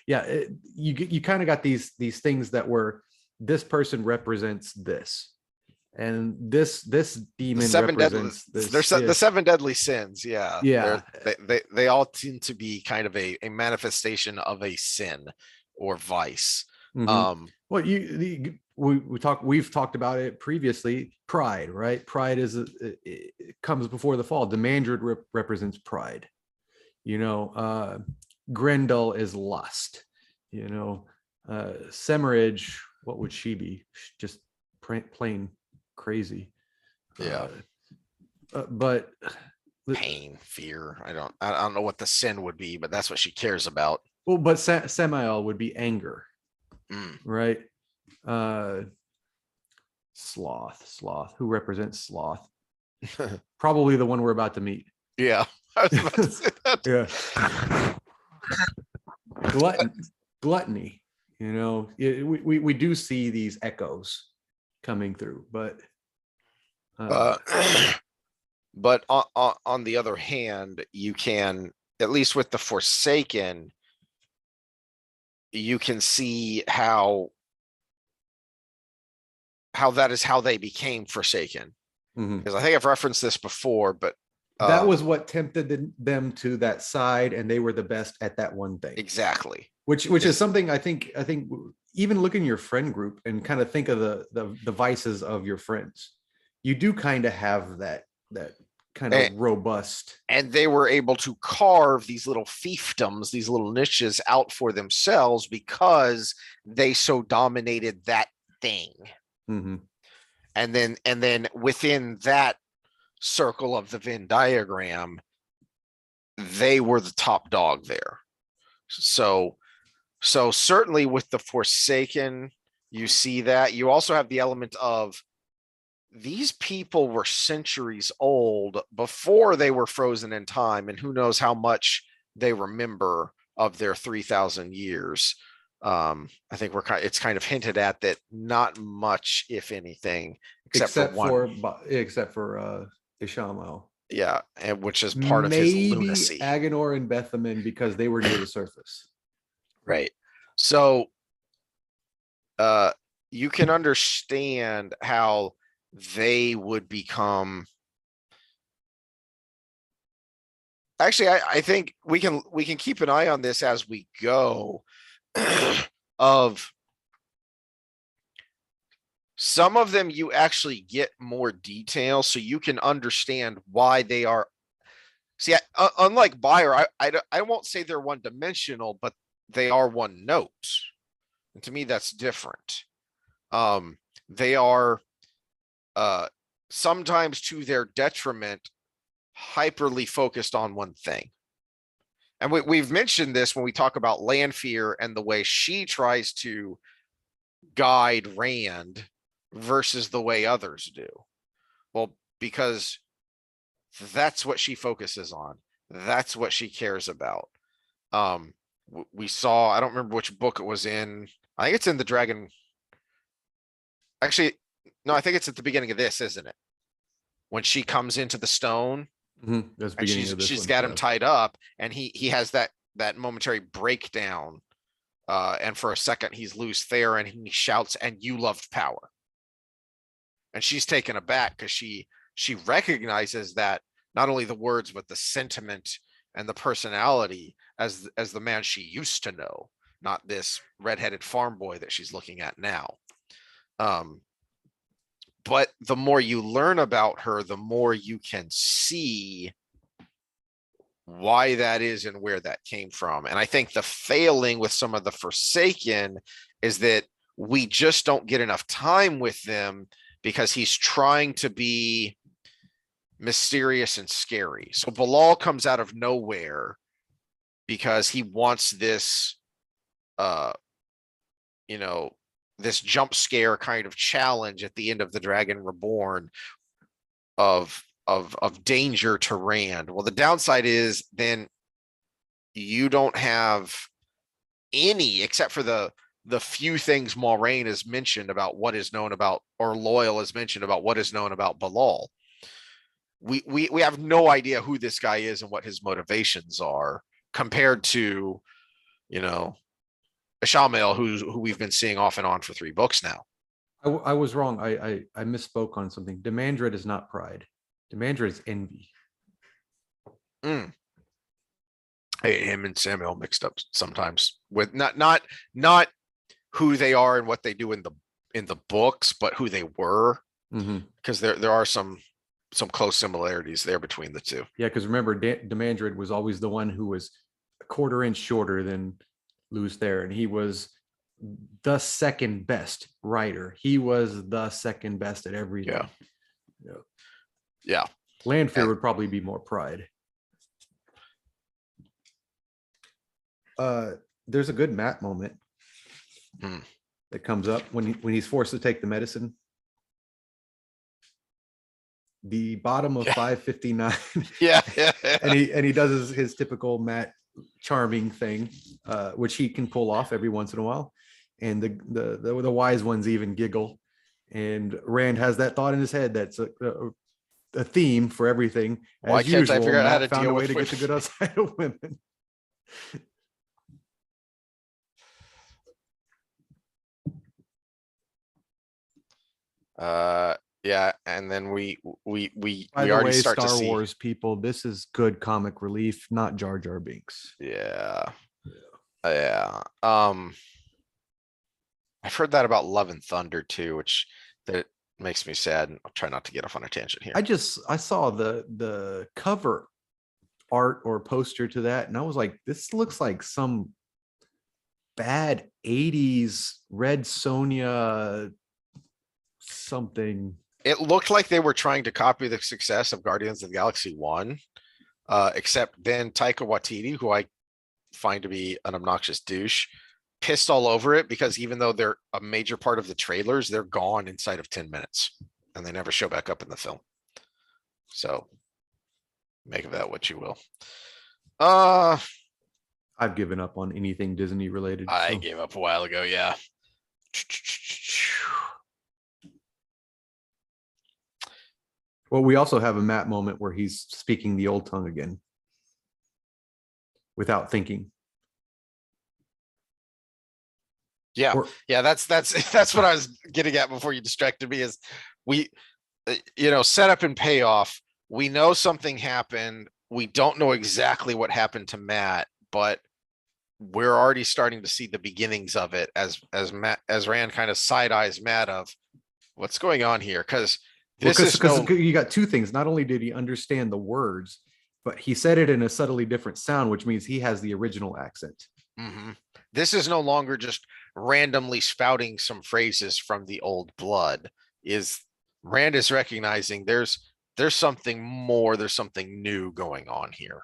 Yeah, you kind of got these things that were, this person represents this, and this demon represents this. The 7 deadly sins. Yeah. They all seem to be kind of a manifestation of a sin or vice. Mm-hmm. Well, we've talked about it previously. Pride, right? Pride it comes before the fall. Demandred represents pride. Grendel is lust. Semirage, what would she be? Just plain crazy. Yeah. But pain, fear. I don't know what the sin would be, but that's what she cares about. Well, but Samael would be anger, Mm. right? Sloth. Who represents sloth? Probably the one we're about to meet. Yeah. I was about to say that. Yeah. Gluttony. You know, we do see these echoes coming through, but Uh, but on the other hand, you can, at least with the Forsaken, you can see how that is how they became Forsaken. mhm. Because I think I've referenced this before, but That was what tempted them to that side, and they were the best at that one thing. exactly. Which is something I think even look in your friend group and kind of think of the vices of your friends. You do kind of have that kind of robust. And they were able to carve these little fiefdoms, these little niches out for themselves because they so dominated that thing. Mm-hmm. And then within that circle of the Venn diagram, they were the top dog there. So certainly with the Forsaken, you see that. You also have the element of these people were centuries old before they were frozen in time, and who knows how much they remember of their 3,000 years. I think it's kind of hinted at that not much, if anything, except for Ishamal. Yeah, and which is part of his lunacy. Agenor and Bethamin, because they were near the surface. Right. So you can understand how they would become. Actually, I think we can keep an eye on this as we go. Of some of them, you actually get more detail, so you can understand why they are. See, unlike Bayer, I won't say they're one dimensional, but they are one note, and to me that's different. They are sometimes to their detriment hyperly focused on one thing. And we've mentioned this when we talk about Lanfear and the way she tries to guide Rand versus the way others do. Well, because that's what she focuses on. That's what she cares about. We saw, I don't remember which book it was in. I think it's in the Dragon. Actually, no, I think it's at the beginning of this, isn't it? When she comes into the stone, That's and she's got him tied up, and he has that momentary breakdown, and for a second he's loose there, and he shouts, "And you loved power," and she's taken aback because she recognizes that not only the words but the sentiment and the personality as the man she used to know, not this redheaded farm boy that she's looking at now. But the more you learn about her, the more you can see why that is and where that came from. And I think the failing with some of the Forsaken is that we just don't get enough time with them because he's trying to be mysterious and scary. So Bilal comes out of nowhere because he wants this, this jump scare kind of challenge at the end of the Dragon Reborn of danger to Rand. Well, the downside is then you don't have any, except for the few things Moraine has mentioned about what is known about, or Loyal has mentioned about what is known about Bilal. We have no idea who this guy is and what his motivations are compared to, Ishamal, who we've been seeing off and on for 3 books now. I was wrong. I misspoke on something. Demandred is not pride. Demandred is envy. Him and Samuel mixed up sometimes with not who they are and what they do in the books, but who they were, because there are some close similarities there between the two. Yeah, because remember, Demandred was always the one who was a quarter inch shorter than Lews Therin, and he was the second best writer. He was the second best at everything. Yeah. Lanfear would probably be more pride. there's a good Matt moment Hmm. that comes up when he's forced to take the medicine. The bottom of Yeah. 559. Yeah. and he does his typical Matt charming thing, which he can pull off every once in a while. And the wise ones even giggle. And Rand has that thought in his head that's a theme for everything. Why As can't I usual, figure out how Matt to found deal a way with to get the good outside of women. Yeah, and then we By the already way, start to Star see. Wars people, this is good comic relief, not Jar Jar Binks. Yeah. Yeah. I've heard that about Love and Thunder too, which that makes me sad. And I'll try not to get off on a tangent here. I saw the cover art or poster to that, and I was like, this looks like some bad 80s Red Sonja something. It looked like they were trying to copy the success of Guardians of the Galaxy 1, except then Taika Waititi, who I find to be an obnoxious douche, pissed all over it because even though they're a major part of the trailers, they're gone inside of 10 minutes and they never show back up in the film. So make of that what you will. I've given up on anything Disney related. I gave up a while ago. Yeah. Well, we also have a Matt moment where he's speaking the old tongue again without thinking. Yeah. Yeah. That's what I was getting at before you distracted me is we, setup and payoff. We know something happened. We don't know exactly what happened to Matt, but we're already starting to see the beginnings of it as Rand kind of side eyes Matt of what's going on here. Cause because you got two things. Not only did he understand the words, but he said it in a subtly different sound, which means he has the original accent. Mm-hmm. This is no longer just randomly spouting some phrases from the old blood. Rand is recognizing there's something more, there's something new going on here.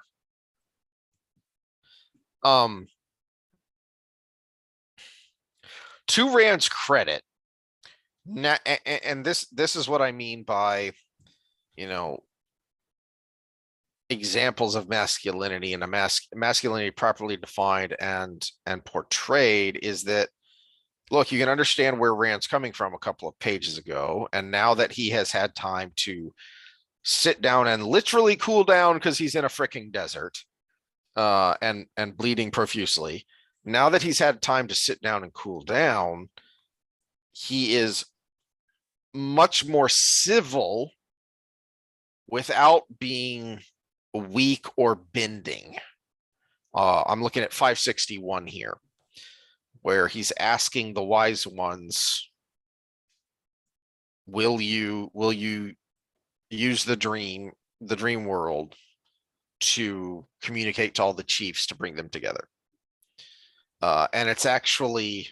To Rand's credit, and this is what I mean by, examples of masculinity and masculinity properly defined and portrayed is that, look, you can understand where Rand's coming from a couple of pages ago. And now that he has had time to sit down and literally cool down because he's in a freaking desert and bleeding profusely. Now that he's had time to sit down and cool down, he is much more civil without being weak or bending. I'm looking at 561 here, where he's asking the wise ones, will you use the dream world to communicate to all the chiefs to bring them together? And it's actually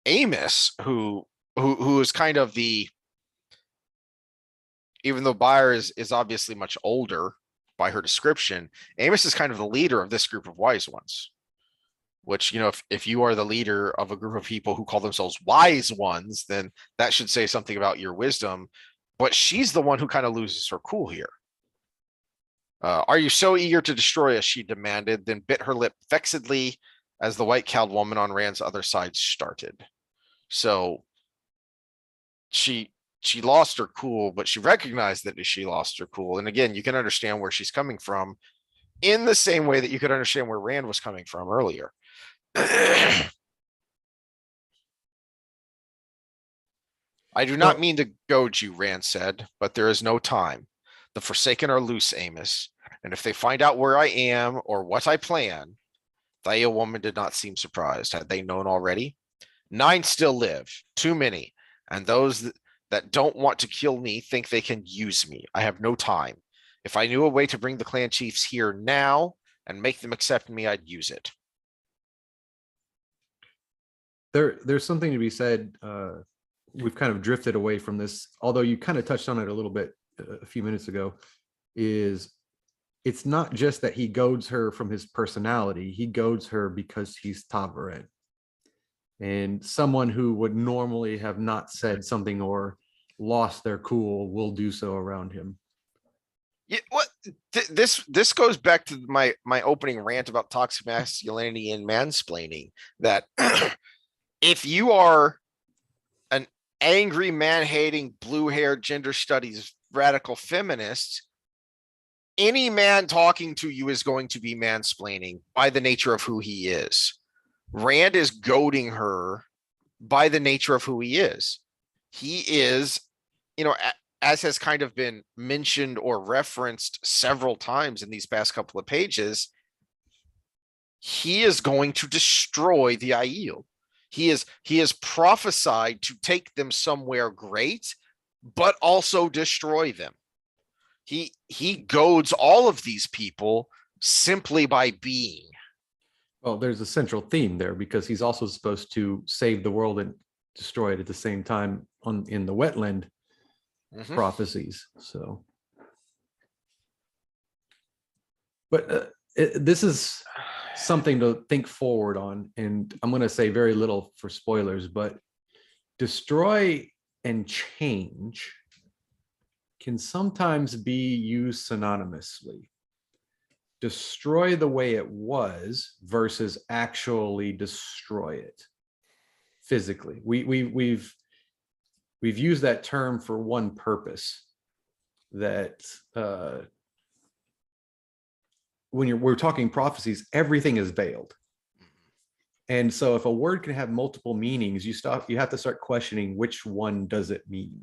Amos who is kind of the, even though Bayer is obviously much older by her description, Amos is kind of the leader of this group of wise ones. Which, if you are the leader of a group of people who call themselves wise ones, then that should say something about your wisdom. But she's the one who kind of loses her cool here. Are you so eager to destroy us? She demanded, then bit her lip vexedly as the white-cowled woman on Rand's other side started. So she lost her cool, but she recognized that she lost her cool. And again, you can understand where she's coming from in the same way that you could understand where Rand was coming from earlier. I do not mean to goad you, Rand said, but there is no time. The Forsaken are loose, Amos, and if they find out where I am or what I plan, the woman did not seem surprised. Had they known already? 9 still live, too many, and those that don't want to kill me think they can use me. I have no time. If I knew a way to bring the clan chiefs here now and make them accept me, I'd use it. There's something to be said we've kind of drifted away from this, although you kind of touched on it a little bit a few minutes ago, is it's not just that he goads her from his personality, he goads her because he's Tavaren. And someone who would normally have not said something or lost their cool will do so around him. Yeah, what this goes back to my opening rant about toxic masculinity and mansplaining, that if you are an angry, man-hating, blue-haired, gender studies radical feminist, any man talking to you is going to be mansplaining by the nature of who he is. Rand is goading her by the nature of who he is. He is, you know, as has kind of been mentioned or referenced several times in these past couple of pages, he is going to destroy the Aiel. He is prophesied to take them somewhere great, but also destroy them. He goads all of these people simply by being. Well, there's a central theme there because he's also supposed to save the world and destroy it at the same time in the wetland prophecies. So, but this is something to think forward on, and I'm going to say very little for spoilers, but destroy and change can sometimes be used synonymously. Destroy the way it was versus actually destroy it physically. We've used that term for one purpose, that when we're talking prophecies, everything is veiled. And so if a word can have multiple meanings, you have to start questioning which one does it mean.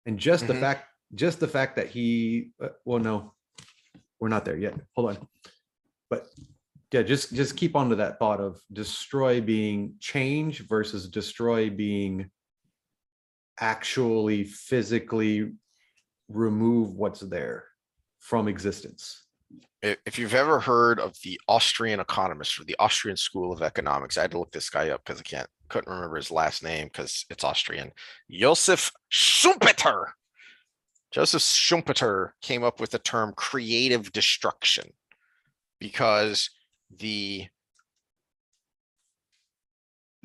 And just the fact that he, well, no, we're not there yet. Hold on. But yeah, just keep on to that thought of destroy being change versus destroy being actually physically remove what's there from existence. If you've ever heard of the Austrian economist or the Austrian School of Economics, I had to look this guy up because couldn't remember his last name because it's Austrian. Joseph Schumpeter. Joseph Schumpeter came up with the term creative destruction because the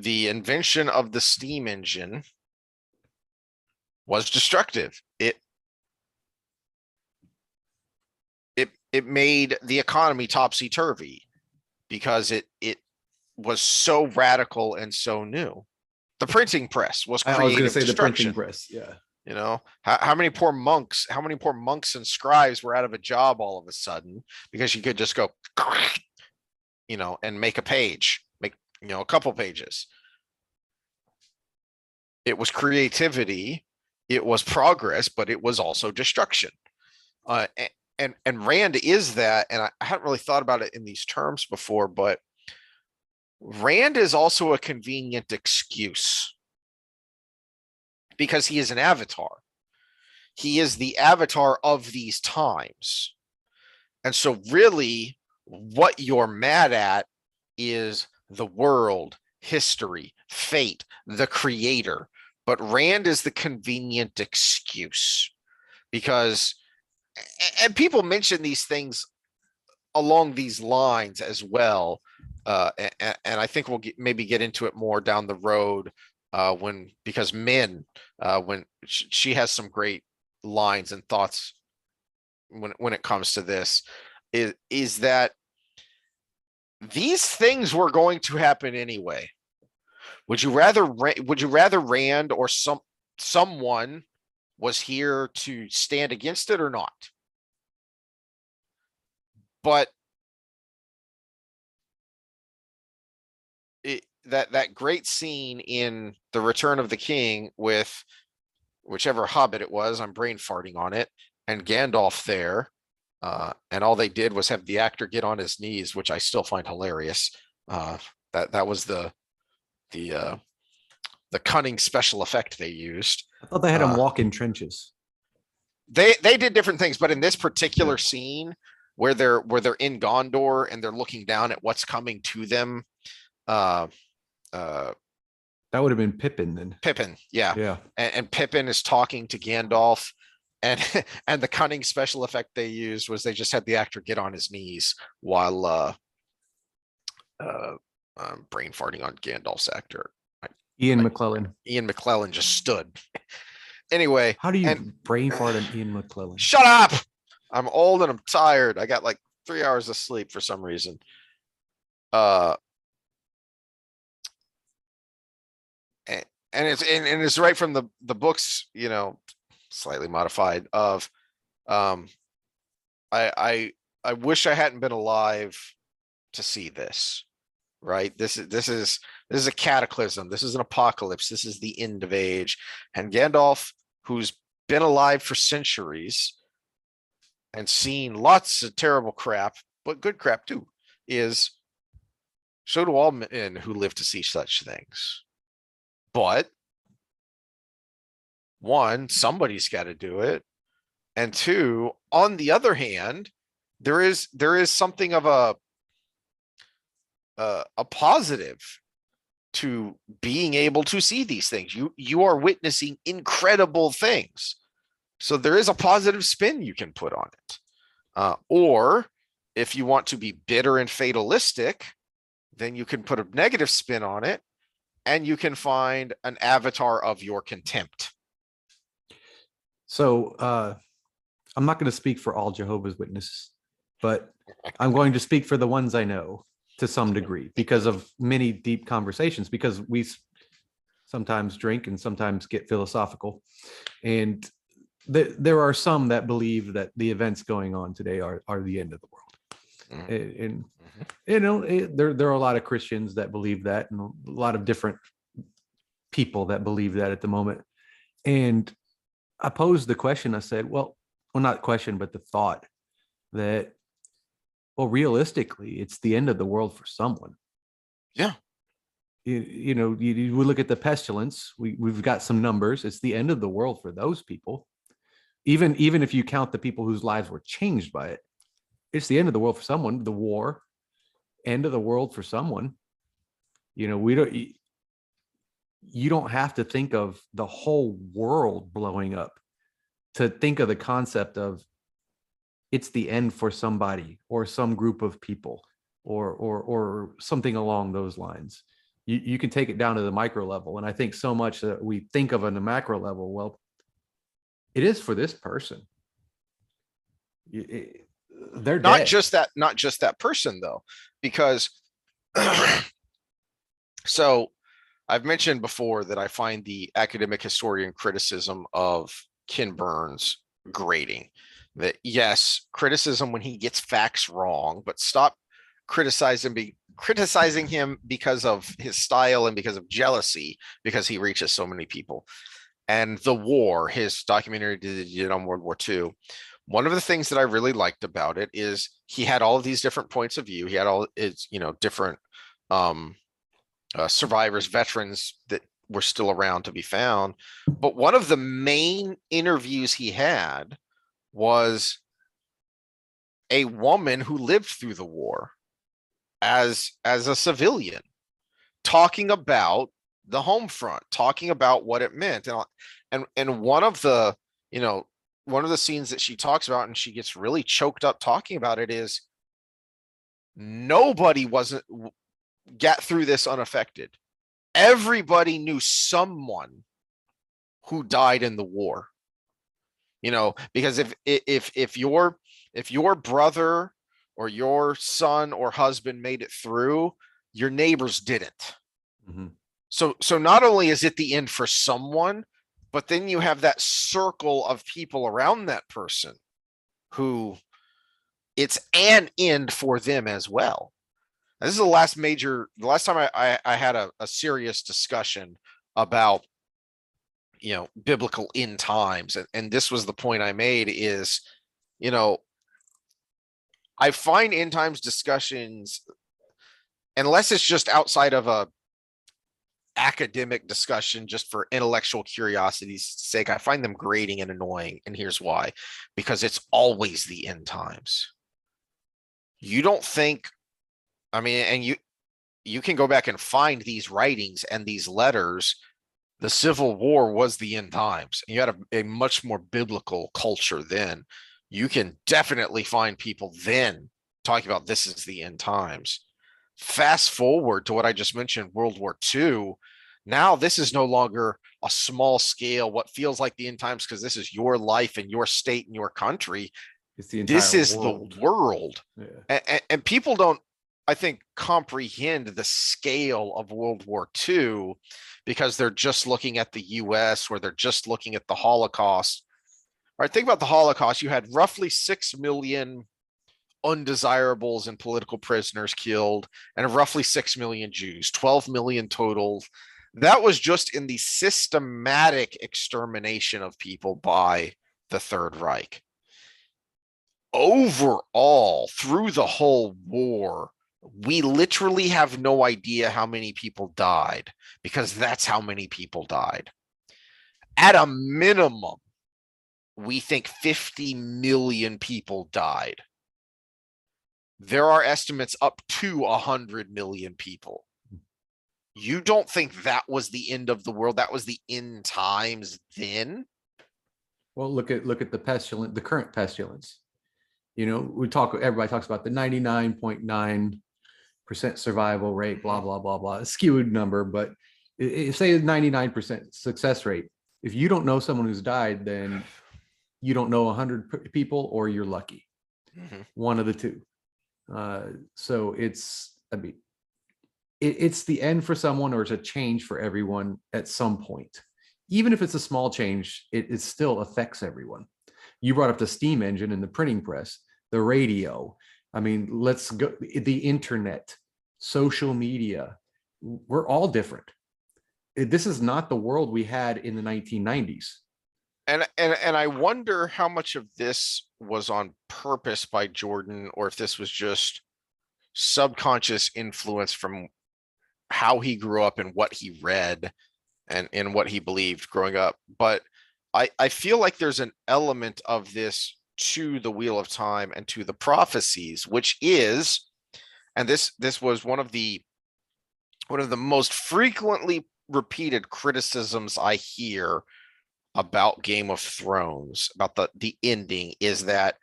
invention of the steam engine was destructive. It made the economy topsy-turvy because it was so radical and so new. The printing press was creative I was going to say destruction. The printing press, yeah. You know, how many poor monks and scribes were out of a job all of a sudden because you could just go, you know, and make a page, make, you know, a couple pages. It was creativity, it was progress, but it was also destruction. And Rand is that, and I hadn't really thought about it in these terms before, but Rand is also a convenient excuse because he is an avatar. He is the avatar of these times. And so really what you're mad at is the world, history, fate, the creator. But Rand is the convenient excuse because, and people mention these things along these lines as well. And I think we'll maybe get into it more down the road because Min, when she has some great lines and thoughts when it comes to this, is that these things were going to happen anyway. Would you rather Rand or someone was here to stand against it or not? But that great scene in The Return of the King with whichever hobbit it was, I'm brain farting on it, and Gandalf there, and all they did was have the actor get on his knees, which I still find hilarious. That was the cunning special effect they used. I thought they had him walk in trenches. They did different things, but in this particular scene where they're in Gondor and they're looking down at what's coming to them, That would have been Pippin then. Pippin, yeah. Yeah. And Pippin is talking to Gandalf, and and the cunning special effect they used was they just had the actor get on his knees while brain farting on Gandalf's actor. Ian McClellan. Ian McClellan just stood. Anyway, How do you and brain fart on Ian McClellan? shut up. I'm old and I'm tired. I got like 3 hours of sleep for some reason. And it's right from the books, you know, slightly modified of I wish I hadn't been alive to see this. Right. This is a cataclysm. This is an apocalypse. This is the end of age. And Gandalf, who's been alive for centuries and seen lots of terrible crap, but good crap too, is so do all men who live to see such things. But one, somebody's got to do it. And two, on the other hand, there is something of a positive to being able to see these things. You are witnessing incredible things. So there is a positive spin you can put on it. Or if you want to be bitter and fatalistic, then you can put a negative spin on it, and you can find an avatar of your contempt. So I'm not going to speak for all Jehovah's Witnesses, but I'm going to speak for the ones I know to some degree because of many deep conversations, because we sometimes drink and sometimes get philosophical. And there are some that believe that the events going on today are the end of the world. And you know, there are a lot of Christians that believe that, and a lot of different people that believe that at the moment. And I posed the question, I said, well, not question, but the thought that, well, realistically, it's the end of the world for someone. Yeah. You know, we look at the pestilence, we've got some numbers. It's the end of the world for those people. Even if you count the people whose lives were changed by it, it's the end of the world for someone. The war, end of the world for someone. You know, you don't have to think of the whole world blowing up to think of the concept of it's the end for somebody or some group of people or something along those lines. You can take it down to the micro level. And I think so much that we think of on the macro level, well, it is for this person. They're not dead. Not just that person though, because so I've mentioned before that I find the academic historian criticism of Ken Burns grating. That yes, criticism when he gets facts wrong, but stop criticizing him because of his style and because of jealousy, because he reaches so many people. And the war, his documentary did on World War II. One of the things that I really liked about it is he had all of these different points of view. He had all its, you know, different survivors, veterans that were still around to be found. But one of the main interviews he had was a woman who lived through the war as a civilian, talking about the home front, talking about what it meant. And one of the, you know, one of the scenes that she talks about and she gets really choked up talking about it is nobody got through this unaffected. Everybody knew someone who died in the war. You know, because if your brother or your son or husband made it through, your neighbors didn't. Mm-hmm. So not only is it the end for someone, but then you have that circle of people around that person who it's an end for them as well. This is the last time I had a serious discussion about, you know, biblical end times. And this was the point I made is, you know, I find end times discussions, unless it's just outside of a academic discussion just for intellectual curiosity's sake, I find them grating and annoying. And here's why: because it's always the end times. You don't think, I mean, and you can go back and find these writings and these letters. The Civil War was the end times. You had a much more biblical culture then. You can definitely find people then talking about this is the end times. Fast forward to what I just mentioned, World War II. Now this is no longer a small scale, what feels like the end times, because this is your life and your state and your country. It's the entire This is world. the world. Yeah. And people don't, I think, comprehend the scale of World War II because they're just looking at the US or they're just looking at the Holocaust. All right, think about the Holocaust. You had roughly 6 million undesirables and political prisoners killed, and roughly 6 million Jews, 12 million total. That was just in the systematic extermination of people by the Third Reich. Overall, through the whole war, we literally have no idea how many people died because that's how many people died. At a minimum, we think 50 million people died. There are estimates up to 100 million people. You don't think that was the end of the world? That was the end times then? Well, look at the pestilence, the current pestilence. You know, everybody talks about the 99.9% survival rate, blah, blah, blah, blah. A skewed number, but say 99% success rate. If you don't know someone who's died, then you don't know 100 people or you're lucky. One of the two. So it's, I mean, it's the end for someone or it's a change for everyone at some point. Even if it's a small change, it still affects everyone. You brought up the steam engine and the printing press, the radio. I mean, let's go, the internet, social media. We're all different. This is not the world we had in the 1990s. And I wonder how much of this was on purpose by Jordan, or if this was just subconscious influence from how he grew up and what he read and what he believed growing up. But I feel like there's an element of this to the Wheel of Time and to the prophecies, which is, and this was one of the most frequently repeated criticisms I hear about Game of Thrones, about the ending, is that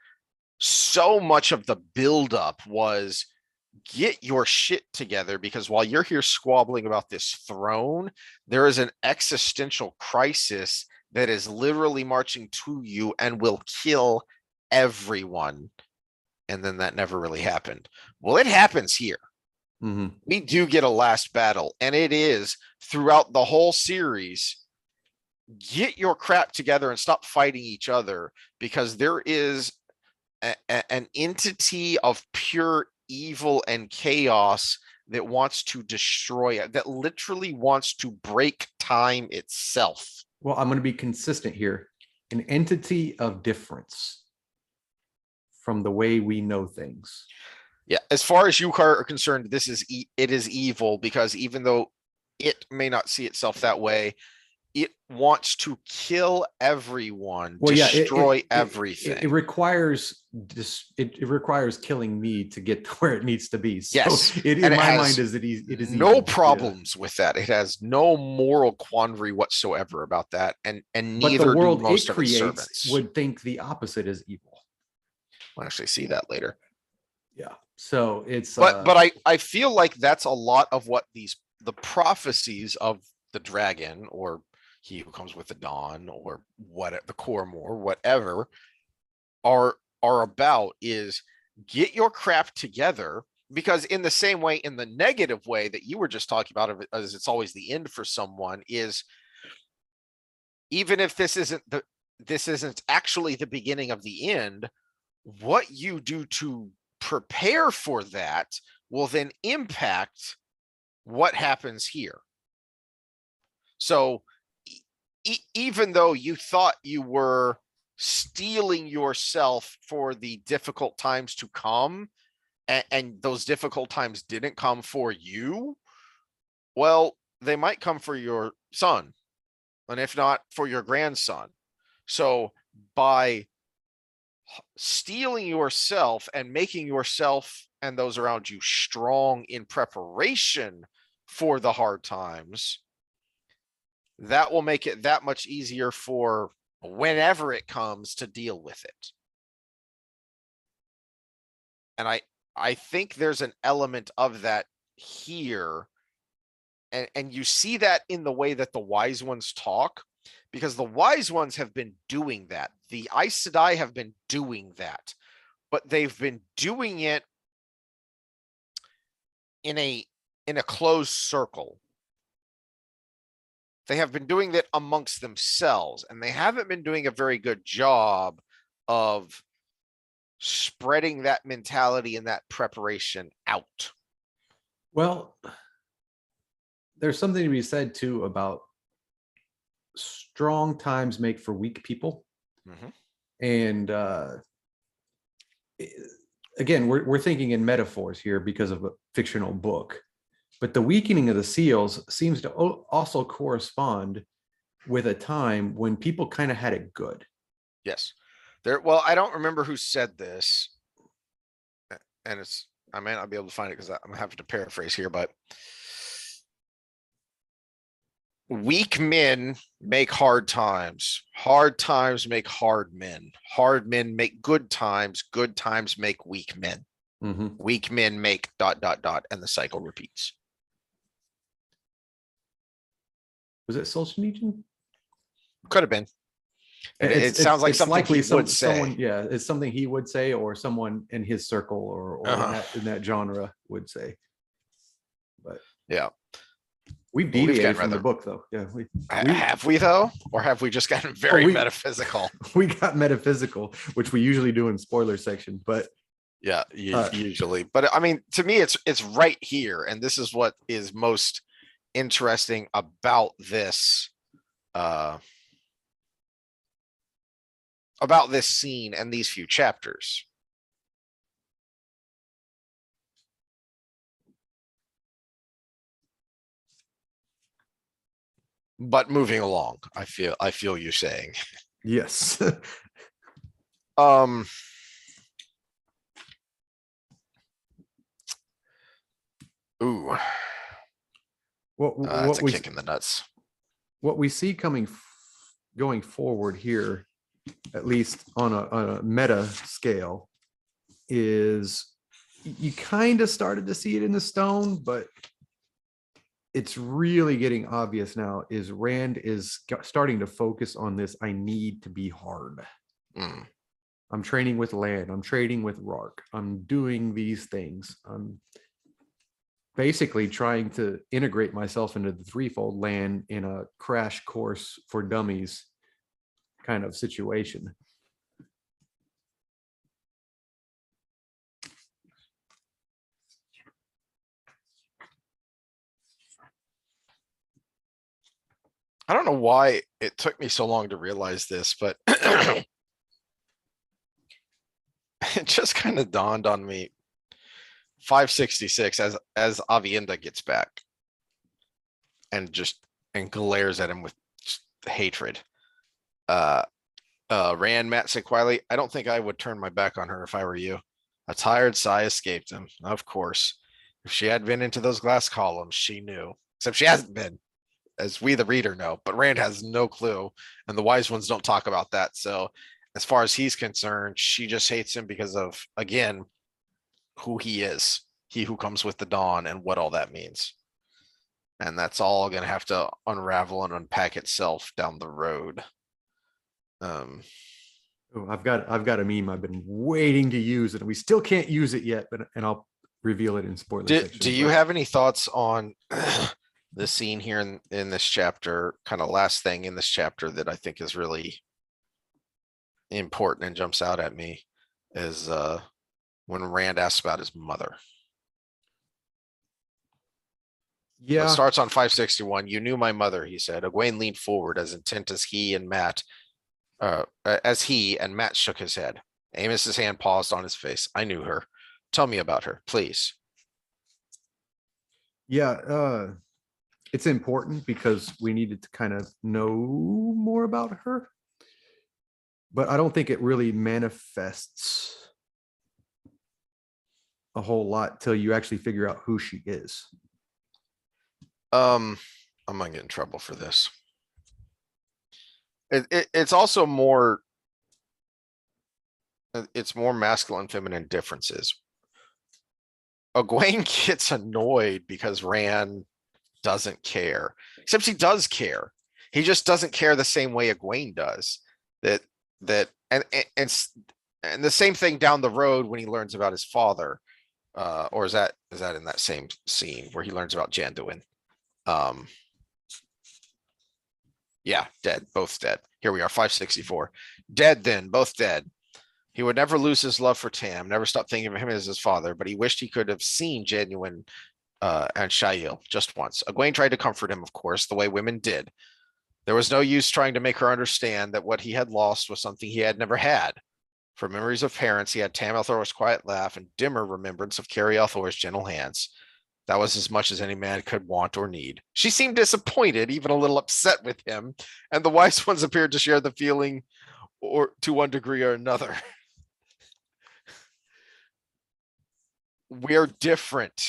so much of the buildup was get your shit together, because while you're here squabbling about this throne, there is an existential crisis that is literally marching to you and will kill everyone. And then that never really happened. Well, it happens here. We do get a last battle, and it is throughout the whole series. Get your crap together and stop fighting each other, because there is an entity of pure evil and chaos that wants to destroy it, that literally wants to break time itself. Well, I'm going to be consistent here. An entity of difference from the way we know things. Yeah, as far as you are concerned, it is evil, because even though it may not see itself that way, it wants to kill everyone, destroy everything. It requires it requires killing me to get to where it needs to be. So yes, in my mind is that it is no evil. problems with that. It has no moral quandary whatsoever about that, and neither but the world do most it of its creates servants. would think the opposite is evil. We'll actually see that later. Yeah. So it's but I feel like that's a lot of what the prophecies of the dragon, or he who comes with the dawn, or what the Cormor, whatever, are about, is get your crap together. Because in the same way, in the negative way that you were just talking about, as it's always the end for someone, is even if this isn't actually the beginning of the end, what you do to prepare for that will then impact what happens here. So even though you thought you were steeling yourself for the difficult times to come, and those difficult times didn't come for you, well, they might come for your son, and if not, for your grandson. So by stealing yourself and making yourself and those around you strong in preparation for the hard times, that will make it that much easier for whenever it comes to deal with it. And I think there's an element of that here. And you see that in the way that the wise ones talk, because the wise ones have been doing that. The Aes Sedai have been doing that, but they've been doing it in a closed circle. They have been doing that amongst themselves, and they haven't been doing a very good job of spreading that mentality and that preparation out. Well, there's something to be said too about strong times make for weak people. And again, we're thinking in metaphors here because of a fictional book, but the weakening of the seals seems to also correspond with a time when people kind of had it good. Yes. Well, I don't remember who said this, and I may not be able to find it because I'm having to paraphrase here, but weak men make hard times make hard men make good times make weak men. Weak men make ... and the cycle repeats. Was it Solzhenitsyn? Could have been. It sounds like something likely he would say. Someone, yeah, it's something he would say, or someone in his circle, or in that genre would say. But yeah, we've deviated from the book, though. Yeah, have we though, or have we just gotten very metaphysical? We got metaphysical, which we usually do in spoiler section, but yeah, usually. But I mean, to me, it's right here, and this is what is most interesting about this. About this scene and these few chapters. But moving along, I feel you saying. Yes. Ooh. That's a kick in the nuts. What we see going forward here, at least on a meta scale, is you kind of started to see it in the stone, but it's really getting obvious now, is Rand is starting to focus on this. I need to be hard. I'm training with Lan. I'm trading with Rark. I'm doing these things. I'm basically trying to integrate myself into the threefold Lan in a crash course for dummies kind of situation. I don't know why it took me so long to realize this, but it just kind of dawned on me. 566 as Avienda gets back and glares at him with hatred. Rand, Matt said quietly, I don't think I would turn my back on her if I were you. A tired sigh escaped him. Of course, if she had been into those glass columns, she knew. Except she hasn't been, as we the reader know, but Rand has no clue, and the wise ones don't talk about that. So as far as he's concerned, she just hates him because of, again, who he is, he who comes with the dawn, and what all that means. And that's all going to have to unravel and unpack itself down the road. I've got a meme I've been waiting to use, and we still can't use it yet, and I'll reveal it in spoiler section. Do you have any thoughts on the scene here in this chapter, kind of last thing in this chapter that I think is really important and jumps out at me, is when Rand asks about his mother? Yeah. It starts on 561. You knew my mother, he said. Egwene leaned forward as intent as he and Matt shook his head. Amos's hand paused on his face. I knew her. Tell me about her, please. Yeah, it's important because we needed to kind of know more about her, but I don't think it really manifests a whole lot till you actually figure out who she is. I'm gonna get in trouble for this. It's also more. It's more masculine, feminine differences. Egwene gets annoyed because Rand doesn't care, except he does care. He just doesn't care the same way Egwene does. And the same thing down the road when he learns about his father. Or is that in that same scene where he learns about Janduin? Yeah, dead, both dead. Here we are, 564. Dead then, both dead. He would never lose his love for Tam, never stop thinking of him as his father, but he wished he could have seen Janduin and Shail just once. Egwene tried to comfort him, of course, the way women did. There was no use trying to make her understand that what he had lost was something he had never had. For memories of parents, he had Tam Althor's quiet laugh and dimmer remembrance of Carrie Althor's gentle hands. That was as much as any man could want or need. She seemed disappointed, even a little upset with him, and the wise ones appeared to share the feeling, or to one degree or another. We're different.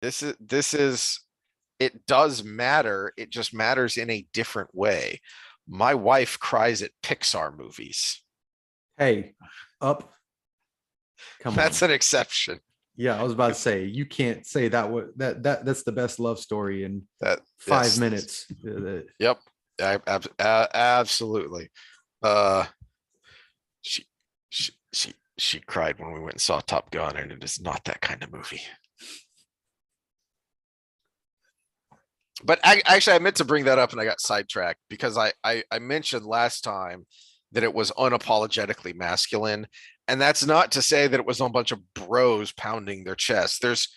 This is it does matter. It just matters in a different way. My wife cries at Pixar movies. Hey, up. Come That's on. an exception. Yeah, I was about to say you can't say that's the best love story in That 5 minutes. Yep. Absolutely. She cried when we went and saw Top Gun, and it is not that kind of movie. But actually, I meant to bring that up and I got sidetracked because I mentioned last time that it was unapologetically masculine. And that's not to say that it was a bunch of bros pounding their chests. There's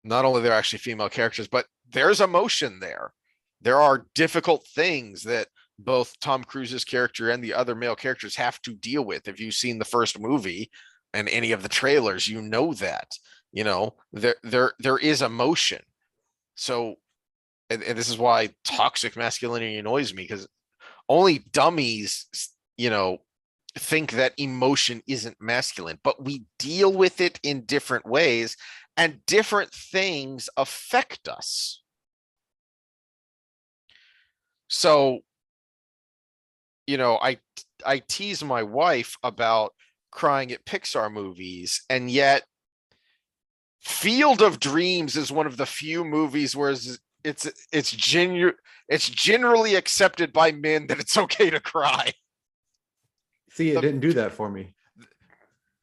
not only there are actually female characters, but there's emotion there. There are difficult things that both Tom Cruise's character and the other male characters have to deal with. If you've seen the first movie and any of the trailers, you know that, there is emotion. So, and this is why toxic masculinity annoys me, because only dummies, think that emotion isn't masculine, but we deal with it in different ways and different things affect us. So, I tease my wife about crying at Pixar movies, and yet Field of Dreams is one of the few movies where it's generally accepted by men that it's okay to cry. See, it didn't do that for me.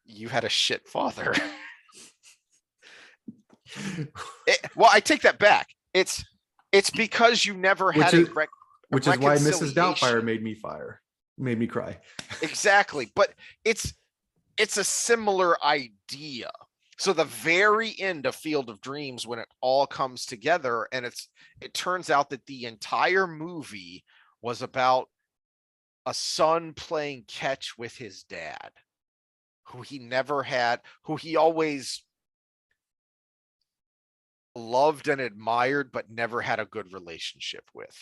You had a shit father. Well, I take that back. It's because you never had which is why Mrs. Doubtfire made me cry. Exactly, but it's a similar idea. So the very end of Field of Dreams, when it all comes together, and it turns out that the entire movie was about a son playing catch with his dad, who he never had, who he always loved and admired, but never had a good relationship with.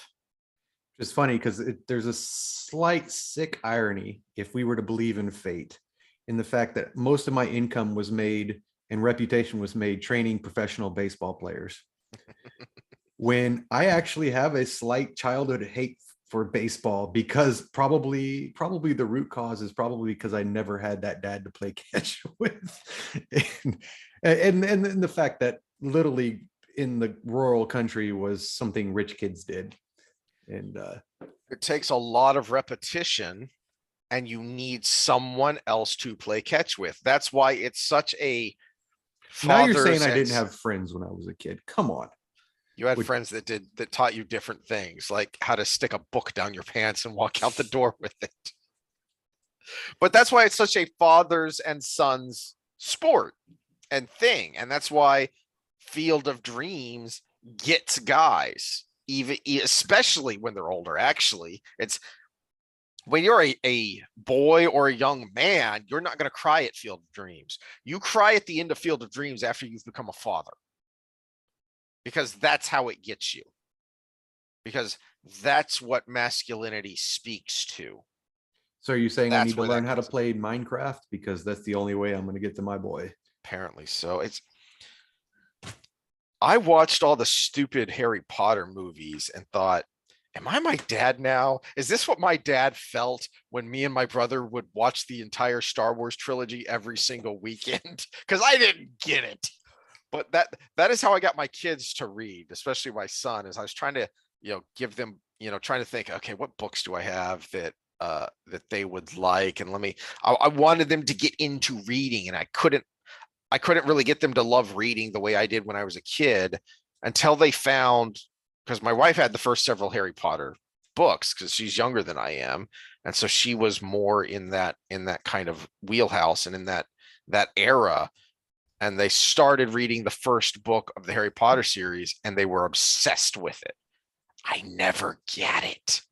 It's funny because there's a slight sick irony, if we were to believe in fate, in the fact that most of my income was made and reputation was made training professional baseball players. When I actually have a slight childhood hate for baseball, because probably the root cause is probably because I never had that dad to play catch with. and the fact that Little League in the rural country was something rich kids did. And it takes a lot of repetition, and you need someone else to play catch with. That's why it's such a now you're saying I didn't have friends when I was a kid. Come on. You had friends that taught you different things, like how to stick a book down your pants and walk out the door with it. But that's why it's such a fathers and sons sport and thing. And that's why Field of Dreams gets guys, especially when they're older. Actually, it's when you're a boy or a young man, you're not going to cry at Field of Dreams. You cry at the end of Field of Dreams after you've become a father, because that's how it gets you. Because that's what masculinity speaks to. So are you saying I need to learn how to play Minecraft? Because that's the only way I'm going to get to my boy. Apparently so. I watched all the stupid Harry Potter movies and thought, am I my dad now? Is this what my dad felt when me and my brother would watch the entire Star Wars trilogy every single weekend? Because I didn't get it. But that is how I got my kids to read, especially my son, is I was trying to, give them, trying to think, okay, what books do I have that they would like? And I wanted them to get into reading, and I couldn't really get them to love reading the way I did when I was a kid until they found, because my wife had the first several Harry Potter books because she's younger than I am. And so she was more in that kind of wheelhouse and in that era. And they started reading the first book of the Harry Potter series and they were obsessed with it. I never get it.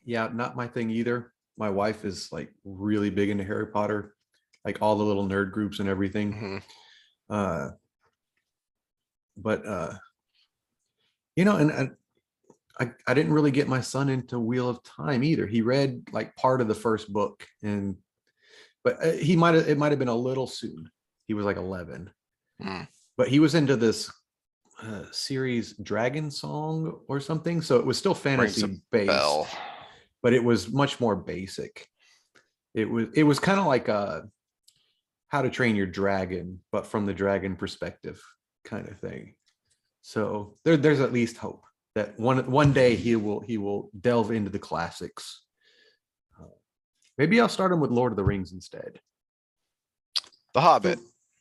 Yeah, not my thing either. My wife is like really big into Harry Potter, like all the little nerd groups and everything. Mm-hmm. But and I didn't really get my son into Wheel of Time either. He read like part of the first book, but it might have been a little soon. He was like 11, but he was into this series Dragon Song or something. So it was still fantasy based, but it was much more basic. It was kind of like How to Train Your Dragon, but from the dragon perspective kind of thing. So there's at least hope that one day he will delve into the classics. Maybe I'll start him with Lord of the Rings instead. The Hobbit.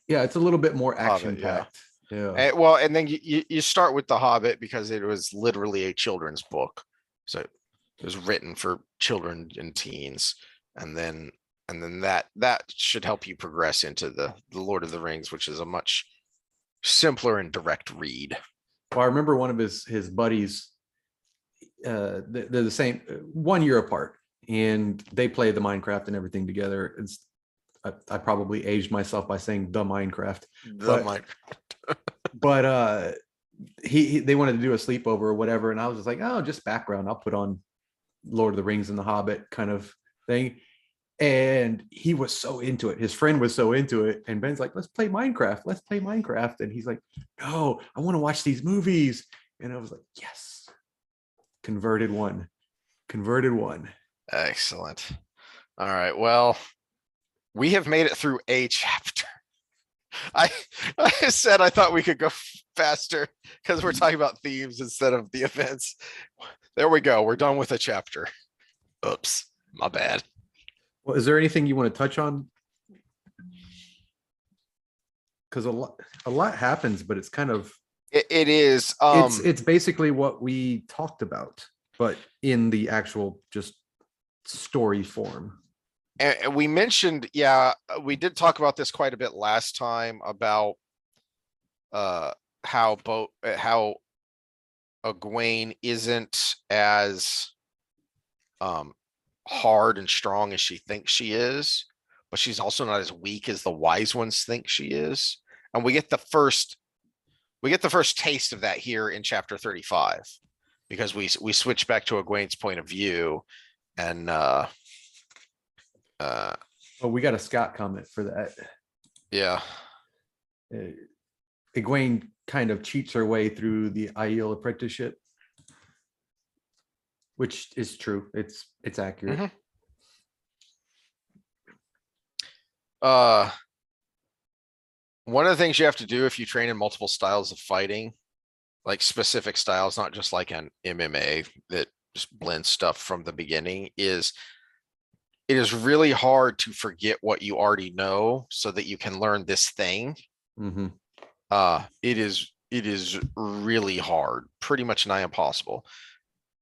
Yeah, it's a little bit more action packed. Yeah. And then you start with The Hobbit because it was literally a children's book, so it was written for children and teens, and then that should help you progress into the Lord of the Rings, which is a much simpler and direct read. Well, I remember one of his buddies. They're the same 1 year apart, and they play the Minecraft and everything together. I probably aged myself by saying the Minecraft. But they wanted to do a sleepover or whatever, and I was just like, oh, just background. I'll put on Lord of the Rings and the Hobbit kind of thing. And he was so into it. His friend was so into it. And Ben's like, let's play Minecraft. Let's play Minecraft. And he's like, no, I want to watch these movies. And I was like, yes. Converted one. Excellent. All right. Well, we have made it through a chapter. I said I thought we could go faster because we're talking about themes instead of the events. There we go. We're done with a chapter. Oops, my bad. Well, is there anything you want to touch on? Because a lot happens, but it's kind of it is. It's basically what we talked about, but in the actual just story form. And we mentioned, we did talk about this quite a bit last time about how Egwene isn't as hard and strong as she thinks she is, but she's also not as weak as the wise ones think she is. And we get the first taste of that here in chapter 35, because we switch back to Egwene's point of view. And we got a Scott comment for that. Yeah. Egwene kind of cheats her way through the Aiel apprenticeship, which is true. It's accurate. Mm-hmm. One of the things you have to do if you train in multiple styles of fighting, like specific styles, not just like an MMA that just blends stuff from the beginning, is it is really hard to forget what you already know so that you can learn this thing. Mm-hmm. It is really hard, pretty much nigh impossible.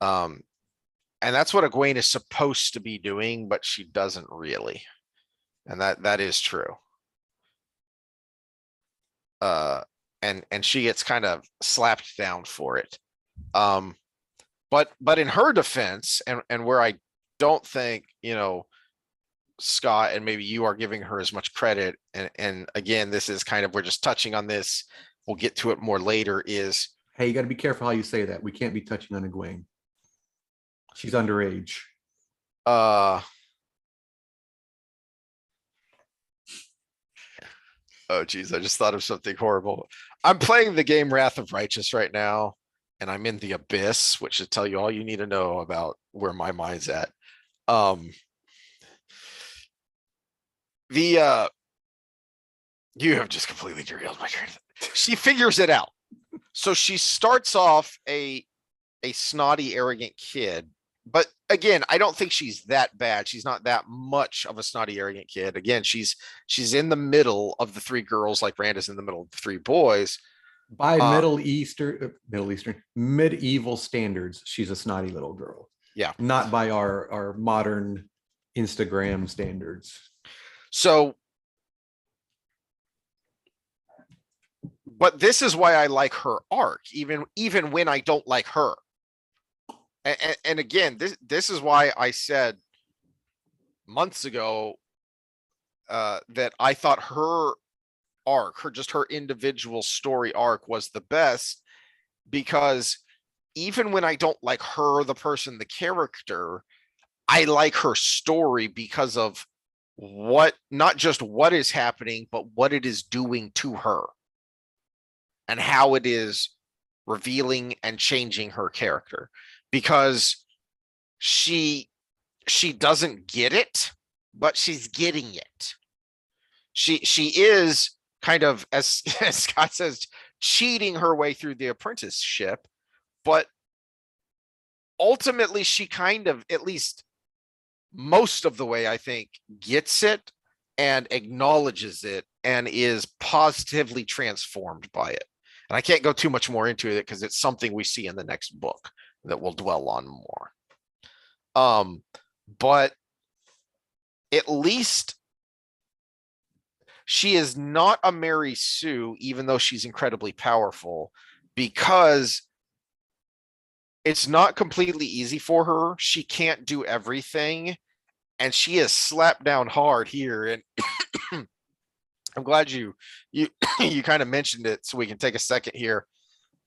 And that's what Egwene is supposed to be doing, but she doesn't really. And that is true. And she gets kind of slapped down for it. But in her defense, and where I don't think, Scott, and maybe you are giving her as much credit, and again, this is kind of, we're just touching on this, we'll get to it more later, is, hey, you got to be careful how you say that. We can't be touching on Egwene. She's underage. Oh geez, I just thought of something horrible. I'm playing the game Wrath of Righteous right now, and I'm in the abyss, which should tell you all you need to know about where my mind's at. Um the you have just completely derailed my train of thought. She figures it out. So she starts off a snotty, arrogant kid. But again, I don't think she's that bad. She's not that much of a snotty, arrogant kid. Again, she's in the middle of the three girls, like Rand is in the middle of the three boys. By medieval standards, she's a snotty little girl. Yeah. Not by our modern Instagram standards. So, but this is why I like her arc, even when I don't like her. And again, this is why I said months ago that I thought her arc, her individual story arc was the best, because even when I don't like her, the person, the character, I like her story because of not just what is happening, but what it is doing to her and how it is revealing and changing her character, because she doesn't get it, but she's getting it. She is kind of, as Scott says, cheating her way through the apprenticeship, but ultimately she kind of, at least most of the way, I think, gets it and acknowledges it and is positively transformed by it. And I can't go too much more into it because it's something we see in the next book that we'll dwell on more. But at least she is not a Mary Sue, even though she's incredibly powerful, because it's not completely easy for her. She can't do everything, and she is slapped down hard here. And I'm glad you you kind of mentioned it, so we can take a second here.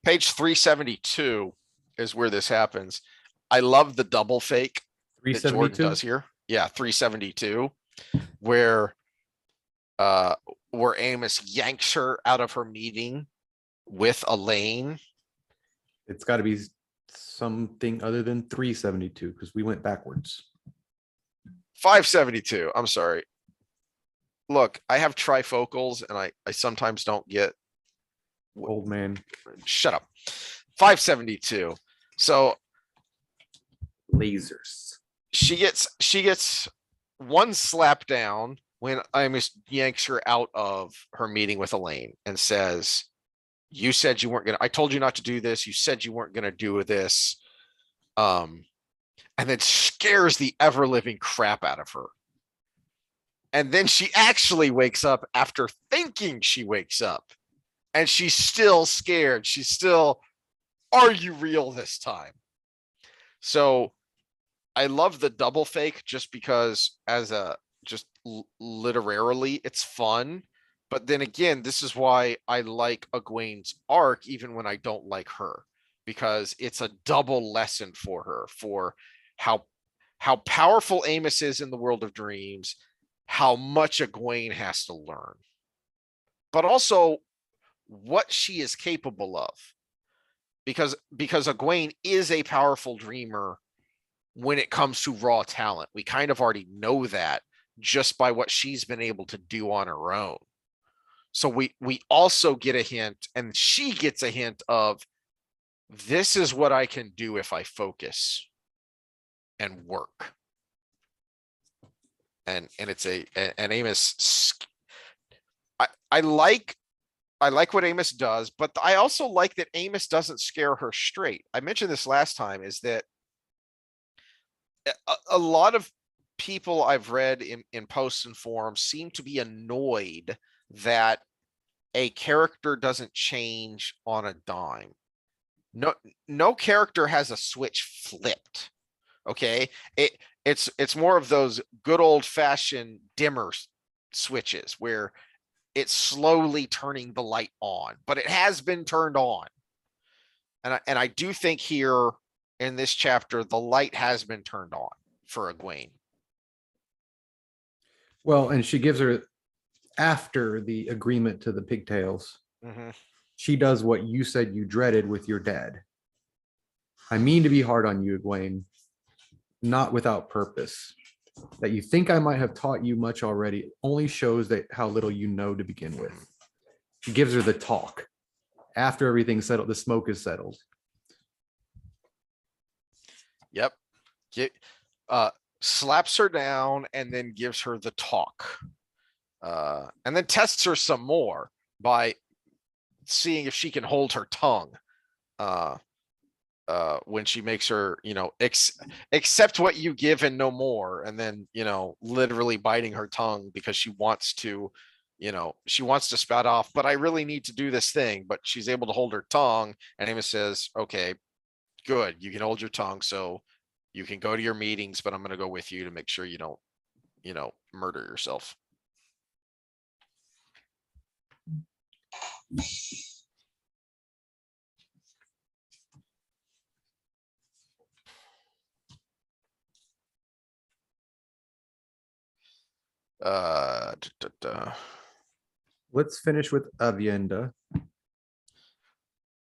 Page 372 is where this happens. I love the double fake that Jordan 372. does here. Yeah, 372, where Amos yanks her out of her meeting with Elaine. It's got to be something other than 372 because we went backwards. 572. I'm sorry. Look, I have trifocals and I sometimes don't get. Old man. Shut up. 572. So lasers. She gets one slap down when Amos yanks her out of her meeting with Elaine and says, "You said you weren't gonna. I told you not to do this. You said you weren't gonna do this." And then scares the ever living crap out of her. And then she actually wakes up after thinking she wakes up, and she's still scared. She's still, "Are you real this time?" So I love the double fake just because just literarily it's fun. But then again, this is why I like Egwene's arc, even when I don't like her, because it's a double lesson for her, for how powerful Amos is in the world of dreams, how much Egwene has to learn, but also what she is capable of. Because Egwene is a powerful dreamer when it comes to raw talent. We kind of already know that just by what she's been able to do on her own. So we also get a hint, and she gets a hint of, this is what I can do if I focus and work. And it's an Amos. I like what Amos does, but I also like that Amos doesn't scare her straight. I mentioned this last time, is that a lot of people I've read in posts and forums seem to be annoyed that a character doesn't change on a dime. No character has a switch flipped. Okay. It's more of those good old fashioned dimmer switches where it's slowly turning the light on, but it has been turned on. And I do think here in this chapter, the light has been turned on for Egwene. Well, and she gives her after the agreement to the pigtails, Mhm. she does what you said you dreaded with your dad. I mean to be hard on you, Egwene, not without purpose. That you think I might have taught you much already only shows that how little you know to begin with. She gives her the talk after everything's settled, the smoke is settled. Yep. Get, slaps her down and then gives her the talk. And then tests her some more by seeing if she can hold her tongue. When she makes her, accept what you give and no more. And then, literally biting her tongue because she wants to spout off, but I really need to do this thing. But she's able to hold her tongue. And Amos says, okay, good. You can hold your tongue. So you can go to your meetings, but I'm going to go with you to make sure you don't, murder yourself. Let's finish with Avienda.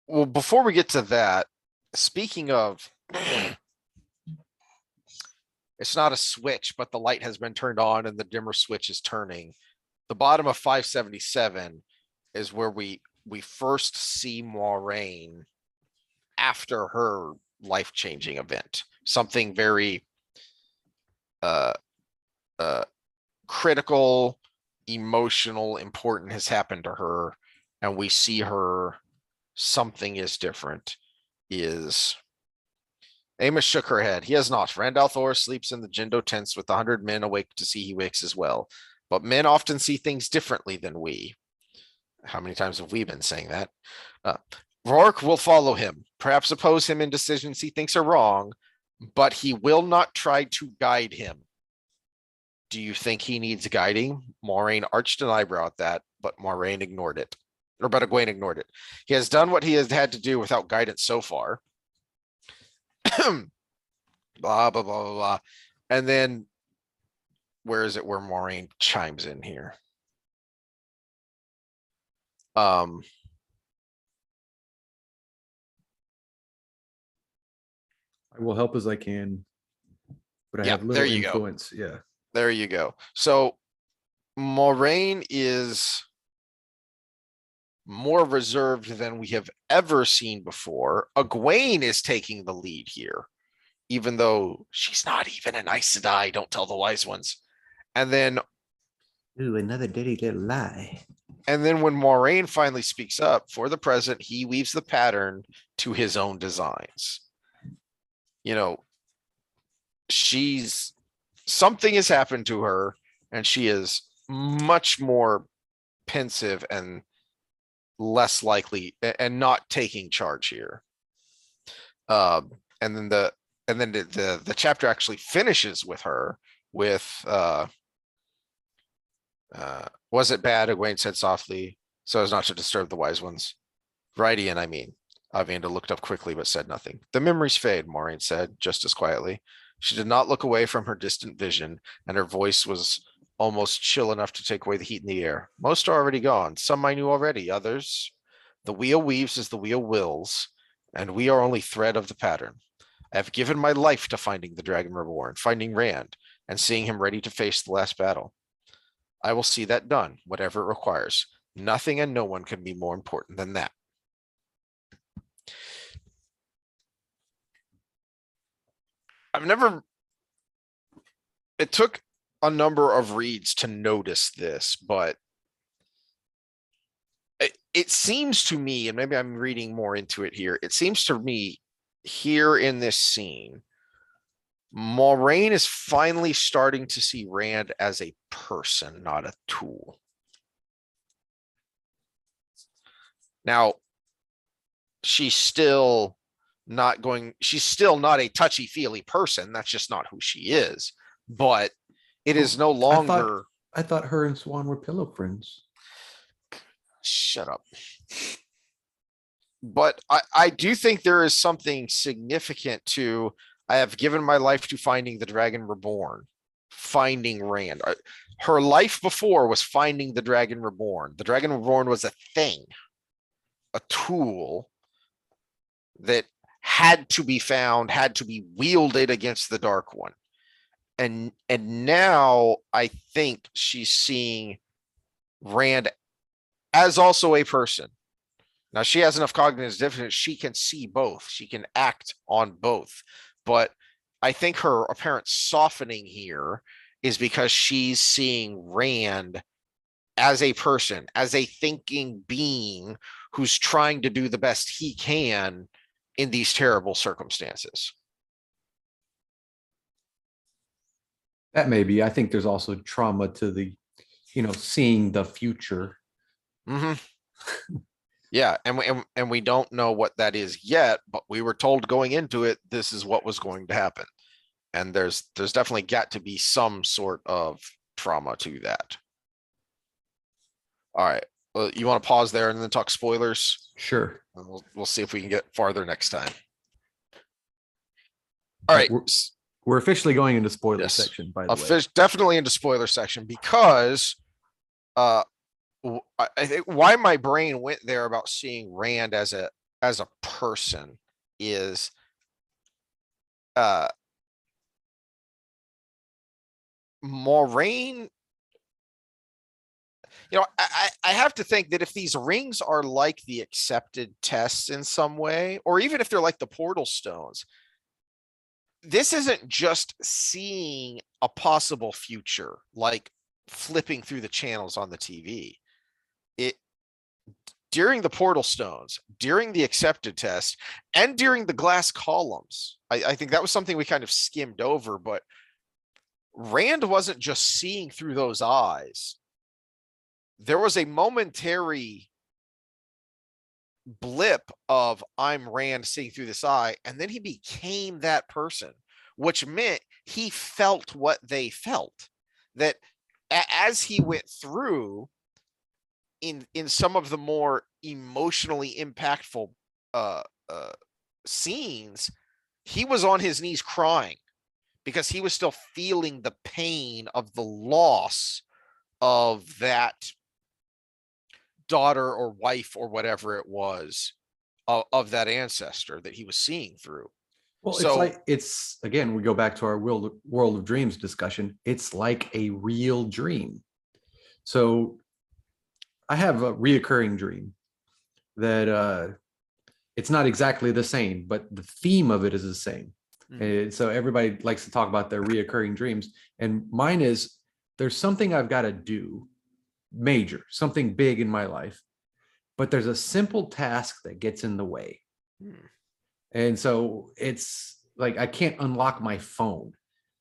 Well, before we get to that, speaking of, it's not a switch, but the light has been turned on and the dimmer switch is turning. The bottom of 577 is where we first see Moraine after her life-changing event. Something very critical, emotional, important has happened to her, and we see her. Something is different. Amos shook her head. He has not. Randall Thor sleeps in the Jindo tents with 100 men awake to see he wakes as well. But men often see things differently than we. How many times have we been saying that? Rourke will follow him, perhaps oppose him in decisions he thinks are wrong, but he will not try to guide him. Do you think he needs guiding? Moraine arched an eyebrow at that, but Moraine ignored it. But Egwene ignored it. He has done what he has had to do without guidance so far. Blah, blah, blah, blah, blah. And then, where is it where Moraine chimes in here? I will help as I can, but I have little influence. Yeah. There you go. So Moraine is more reserved than we have ever seen before. Egwene is taking the lead here, even though she's not even an Aes Sedai, don't tell the wise ones. And then, ooh, another dirty little lie. And then when Moraine finally speaks up, for the present, he weaves the pattern to his own designs. Something has happened to her, and she is much more pensive and less likely and not taking charge here. And then the chapter actually finishes with her with was it bad? Egwene said softly, so as not to disturb the wise ones. Rhuidean, I mean. Avienda looked up quickly but said nothing. The memories fade, Moraine said, just as quietly. She did not look away from her distant vision, and her voice was almost chill enough to take away the heat in the air. Most are already gone. Some I knew already, others. The wheel weaves as the wheel wills, and we are only thread of the pattern. I have given my life to finding the Dragon Reborn, finding Rand, and seeing him ready to face the last battle. I will see that done, whatever it requires. Nothing and no one can be more important than that. It took a number of reads to notice this, but it seems to me, and maybe I'm reading more into it here, it seems to me here in this scene, Moraine is finally starting to see Rand as a person, not a tool. Now, she's still not a touchy-feely person. That's just not who she is. But it is no longer. I thought her and Swan were pillow friends. Shut up. But I do think there is something significant to I have given my life to finding the Dragon Reborn. finding Rand. Her life before was finding the Dragon Reborn. The Dragon Reborn was a thing, a tool that had to be found, had to be wielded against the Dark One. And now I think she's seeing Rand as also a person. Now she has enough cognitive dissonance, she can see both, she can act on both. But I think her apparent softening here is because she's seeing Rand as a person, as a thinking being who's trying to do the best he can in these terrible circumstances. That may be. I think there's also trauma to the, seeing the future. Yeah, and we don't know what that is yet, but we were told going into it, this is what was going to happen. And there's definitely got to be some sort of trauma to that. All right. Well, you want to pause there and then talk spoilers? Sure. And we'll see if we can get farther next time. All right. We're officially going into spoiler section, by the way. Definitely into spoiler section because I think why my brain went there about seeing Rand as a person is Moraine. I have to think that if these rings are like the accepted tests in some way, or even if they're like the portal stones, this isn't just seeing a possible future, like flipping through the channels on the TV. During the portal stones, during the accepted test, and during the glass columns, I think that was something we kind of skimmed over, but Rand wasn't just seeing through those eyes. There was a momentary blip of I'm Rand seeing through this eye, and then he became that person, which meant he felt what they felt. That as he went through in some of the more emotionally impactful scenes, he was on his knees crying because he was still feeling the pain of the loss of that daughter or wife or whatever it was of that ancestor that he was seeing through. Well, so, it's again, we go back to our world of dreams discussion. It's like a real dream. So I have a reoccurring dream that it's not exactly the same, but the theme of it is the same. And so everybody likes to talk about their reoccurring dreams. And mine is, there's something I've got to do, major, something big in my life, but there's a simple task that gets in the way. And so it's like, I can't unlock my phone,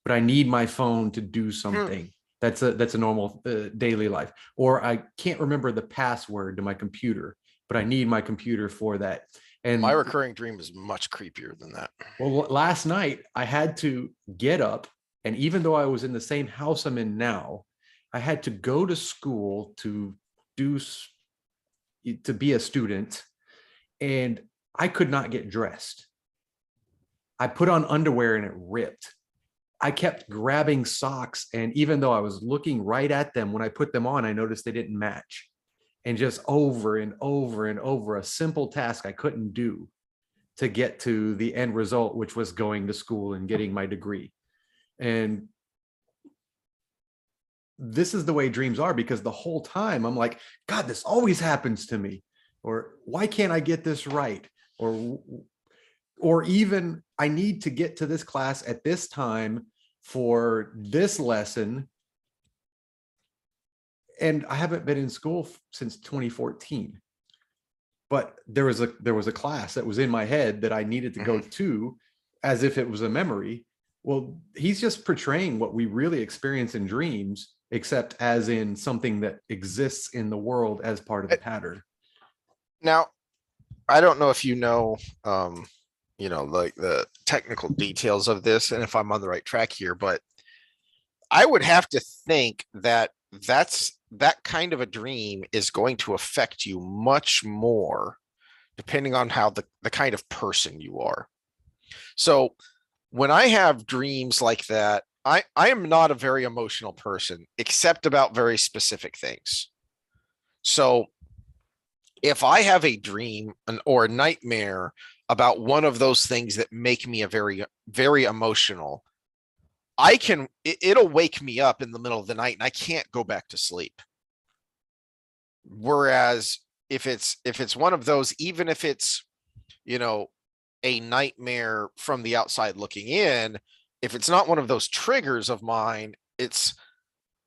but I need my phone to do something. That's a normal daily life. Or I can't remember the password to my computer, but I need my computer for that. And my recurring dream is much creepier than that. Well, last night I had to get up, and even though I was in the same house I'm in now, I had to go to school to be a student, and I could not get dressed. I put on underwear and it ripped. I kept grabbing socks, and even though I was looking right at them, when I put them on, I noticed they didn't match. And just over and over and over, a simple task I couldn't do to get to the end result, which was going to school and getting my degree. And this is the way dreams are, because the whole time I'm like, God, this always happens to me. Or why can't I get this right? Or even I need to get to this class at this time for this lesson. And I haven't been in school since 2014. But there was a class that was in my head that I needed to go to as if it was a memory. Well, he's just portraying what we really experience in dreams, except as in something that exists in the world as part of the pattern. Now, I don't know if like the technical details of this and if I'm on the right track here, but I would have to think that that kind of a dream is going to affect you much more depending on how the kind of person you are. So when I have dreams like that, I am not a very emotional person, except about very specific things. So if I have a dream or a nightmare about one of those things that make me a very emotional, it'll wake me up in the middle of the night and I can't go back to sleep. Whereas if it's one of those, even if it's, you know, a nightmare from the outside looking in, if it's not one of those triggers of mine,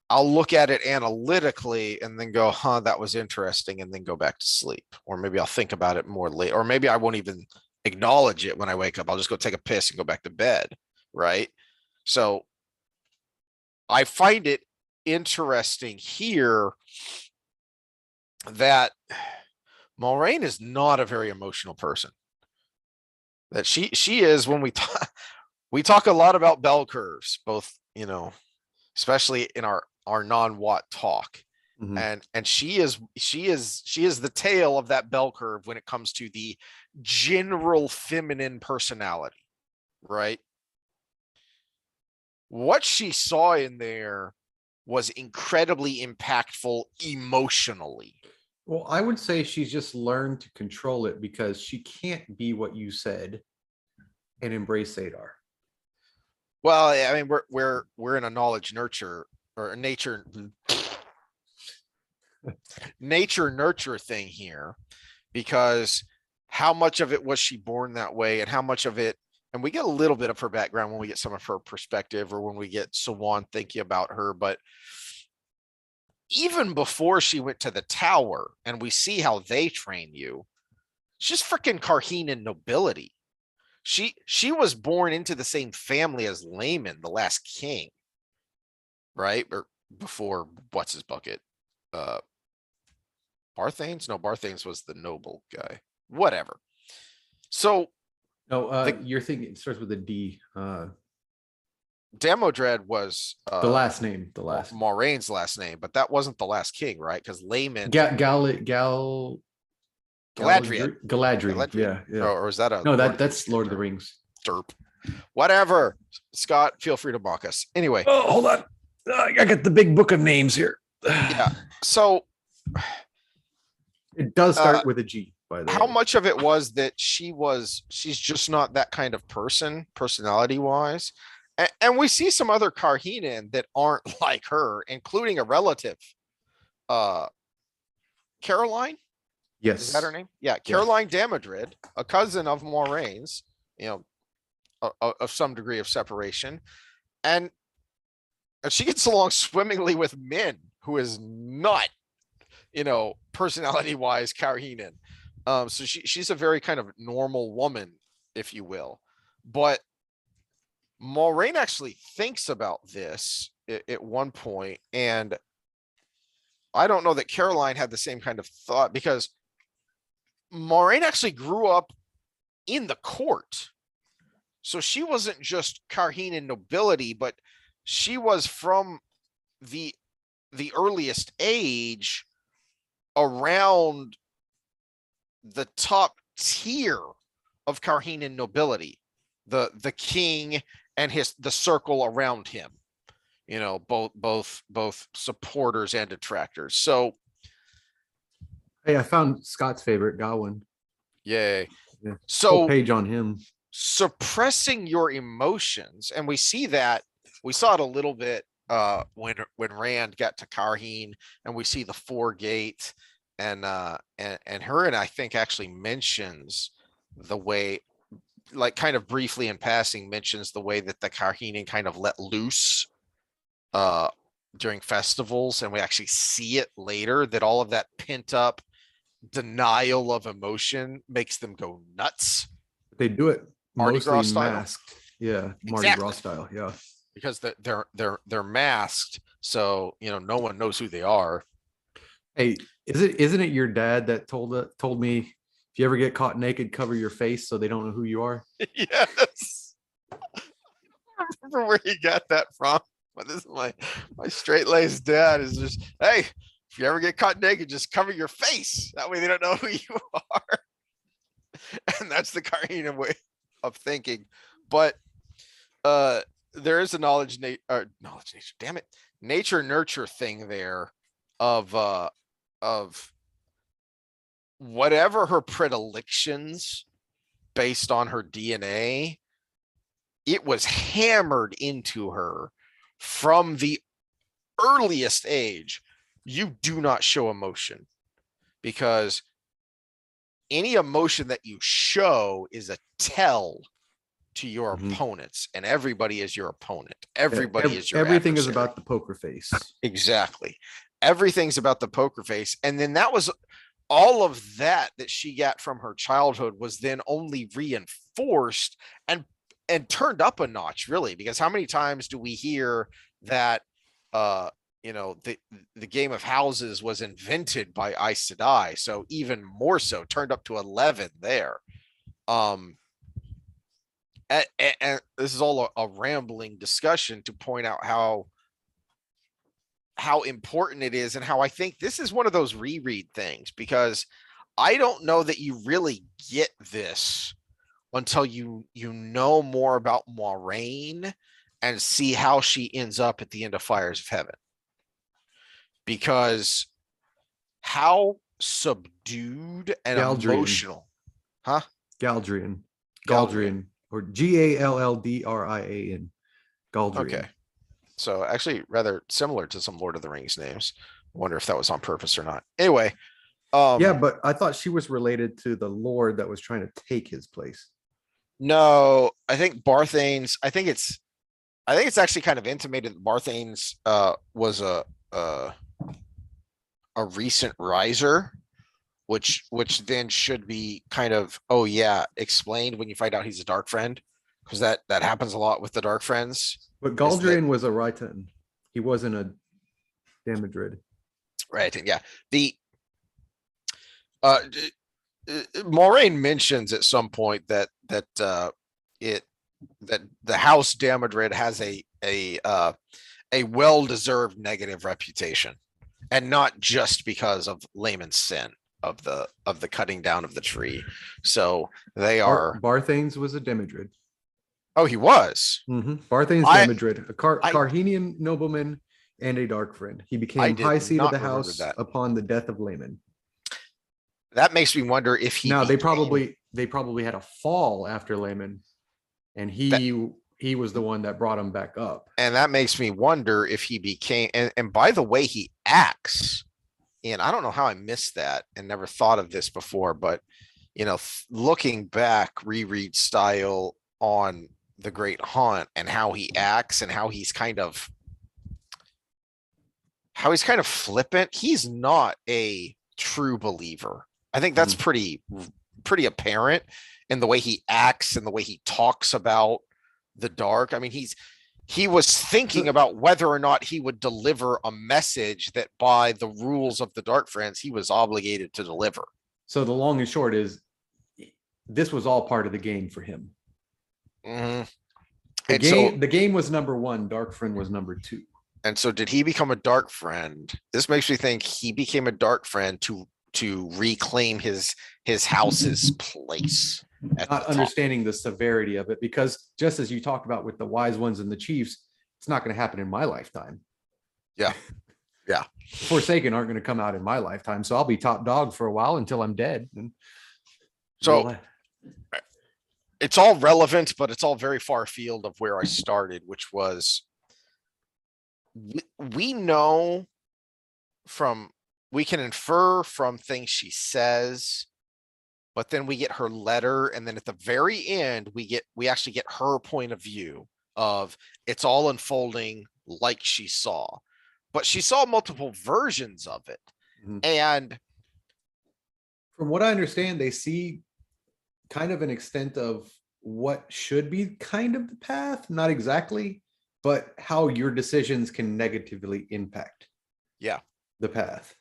I'll look at it analytically and then go, huh, that was interesting, and then go back to sleep. Or maybe I'll think about it more late, or maybe I won't even acknowledge it when I wake up. I'll just go take a piss and go back to bed. Right. So I find it interesting here that Moraine is not a very emotional person. That she is, when we talk a lot about bell curves, both, especially in our non-Watt talk. Mhm. And she is the tail of that bell curve when it comes to the general feminine personality, right? What she saw in there was incredibly impactful emotionally. Well, I would say she's just learned to control it because she can't be what you said and embrace Sadar. Well, I mean, we're in a knowledge nurture or a nature nurture thing here, because how much of it was she born that way, and how much of it, and we get a little bit of her background when we get some of her perspective, or when we get Sawan thinking about her, but even before she went to the tower and we see how they train you, it's just freaking Karhinen nobility. She was born into the same family as Layman, the last king, right? Or before, what's his bucket? Uh Barthanes? No, Barthanes was the noble guy. Whatever. So No, the you're thinking it starts with a D. Damodred was The last name, the last Moraine's last name, but that wasn't the last king, right? Because Layman, Galadriel, Galadriel. Galadriel, Yeah, yeah. or is that a No, Lord that's Lord of the Rings. Derp? Whatever. Scott, feel free to mock us. Anyway, Oh, hold on. I got the big book of names here. yeah. So It does start with a G, by the how way. much of it was that she's just not that kind of person, personality wise? And we see some other Karhinen that aren't like her, including a relative, uh, Caroline. Is that her Yes. name? Yeah, Yeah. Caroline Damodred, a cousin of Moraine's, of some degree of separation. And she gets along swimmingly with Min, who is not, personality wise, Karhinen. So she's a very kind of normal woman, if you will. But Moraine actually thinks about this at one point, and I don't know that Caroline had the same kind of thought, because Moraine actually grew up in the court. So she wasn't just Karhinen nobility, but she was from the earliest age around the top tier of Karhinen nobility, the king and the circle around him. Both supporters and detractors. So, Hey, I found Scott's favorite, Gawain. yay. Yeah. Whole So page on him. suppressing your emotions, and we saw it a little bit when Rand got to Karheen, and we see the four gate, and her, and I think actually mentions the way, like kind of briefly in passing, mentions the way that the Karheenan kind of let loose uh during festivals, and we actually see it later, that all of that pent up denial of emotion makes them go nuts. They do it Mardi mostly Gras style. masked. Yeah, Mardi Exactly. Gras style. Yeah. Because they're masked, so no one knows who they are. Hey, isn't it your dad that told me if you ever get caught naked, cover your face so they don't know who you are? Yes. I remember where he got that from, but this is my straight laced dad is just, hey, if you ever get caught naked, just cover your face. That way they don't know who you are. And that's the Karina way of thinking. But there is a knowledge nature, damn it, nature nurture thing there of whatever her predilections based on her DNA, it was hammered into her from the earliest age. You do not show emotion, because any emotion that you show is a tell to your Mhm. opponents, and everybody is your opponent. Everybody is your Everything is adversary. about the poker face. Exactly. Everything's about the poker face. And then that was all of that she got from her childhood was then only reinforced and turned up a notch, really, because how many times do we hear that the game of houses was invented by Aes Sedai, so even more so turned up to 11 there. And this is all a rambling discussion to point out how important it is, and how I think this is one of those reread things, because I don't know that you really get this until you know more about Moiraine and see how she ends up at the end of Fires of Heaven, because how subdued and Galdrian. emotional, huh? Galdrian. Galdrian. Galdrian. Or Galldrian. Galdrian. Okay. So actually rather similar to some Lord of the Rings names. I wonder if that was on purpose or not. Anyway, Yeah, but I thought she was related to the lord that was trying to take his place. no, I think Barthane's, I think it's actually kind of intimated that Barthane's was a recent riser, which then should be kind of, oh yeah, explained when you find out he's a dark friend, because that happens a lot with the dark friends. But Is that Galdrian was a Rhuidean. He wasn't a Damodred. right? Yeah. The uh Moraine mentions at some point that it that the House Damodred has a well-deserved negative reputation, and not just because of Layman's sin of the cutting down of the tree. So they are. Barthanes was a Damodred. Oh, he was. Barthanes I Damodred, a Carhenian nobleman and a dark friend. He became did high seat of not the remember house that. upon the death of Layman. That makes me wonder if he. Now they probably had a fall after Layman, and he was the one that brought him back up. And that makes me wonder if he became. And by the way, he acts. And I don't know how I missed that and never thought of this before, but looking back, reread style on the Great Hunt and how he acts and how he's kind of flippant. He's not a true believer. I think that's pretty apparent in the way he acts and the way he talks about the dark. I mean, he was thinking about whether or not he would deliver a message that by the rules of the Dark Friends, he was obligated to deliver. So the long and short is this was all part of the game for him. Mm-hmm. The game was number one. Dark Friend was number two. And so did he become a Dark Friend? This makes me think he became a Dark Friend to reclaim his house's place. Not understanding the severity of it, because just as you talked about with the wise ones and the chiefs, it's not going to happen in my lifetime. Yeah. Yeah. Forsaken aren't going to come out in my lifetime. So I'll be top dog for a while until I'm dead. And so it's all relevant, but it's all very far field of where I started, which was we know we can infer from things she says, but then we get her letter, and then at the very end we actually get her point of view of it's all unfolding like she saw, but she saw multiple versions of it. And from what I understand, they see kind of an extent of what should be kind of the path, not exactly, but how your decisions can negatively impact the path.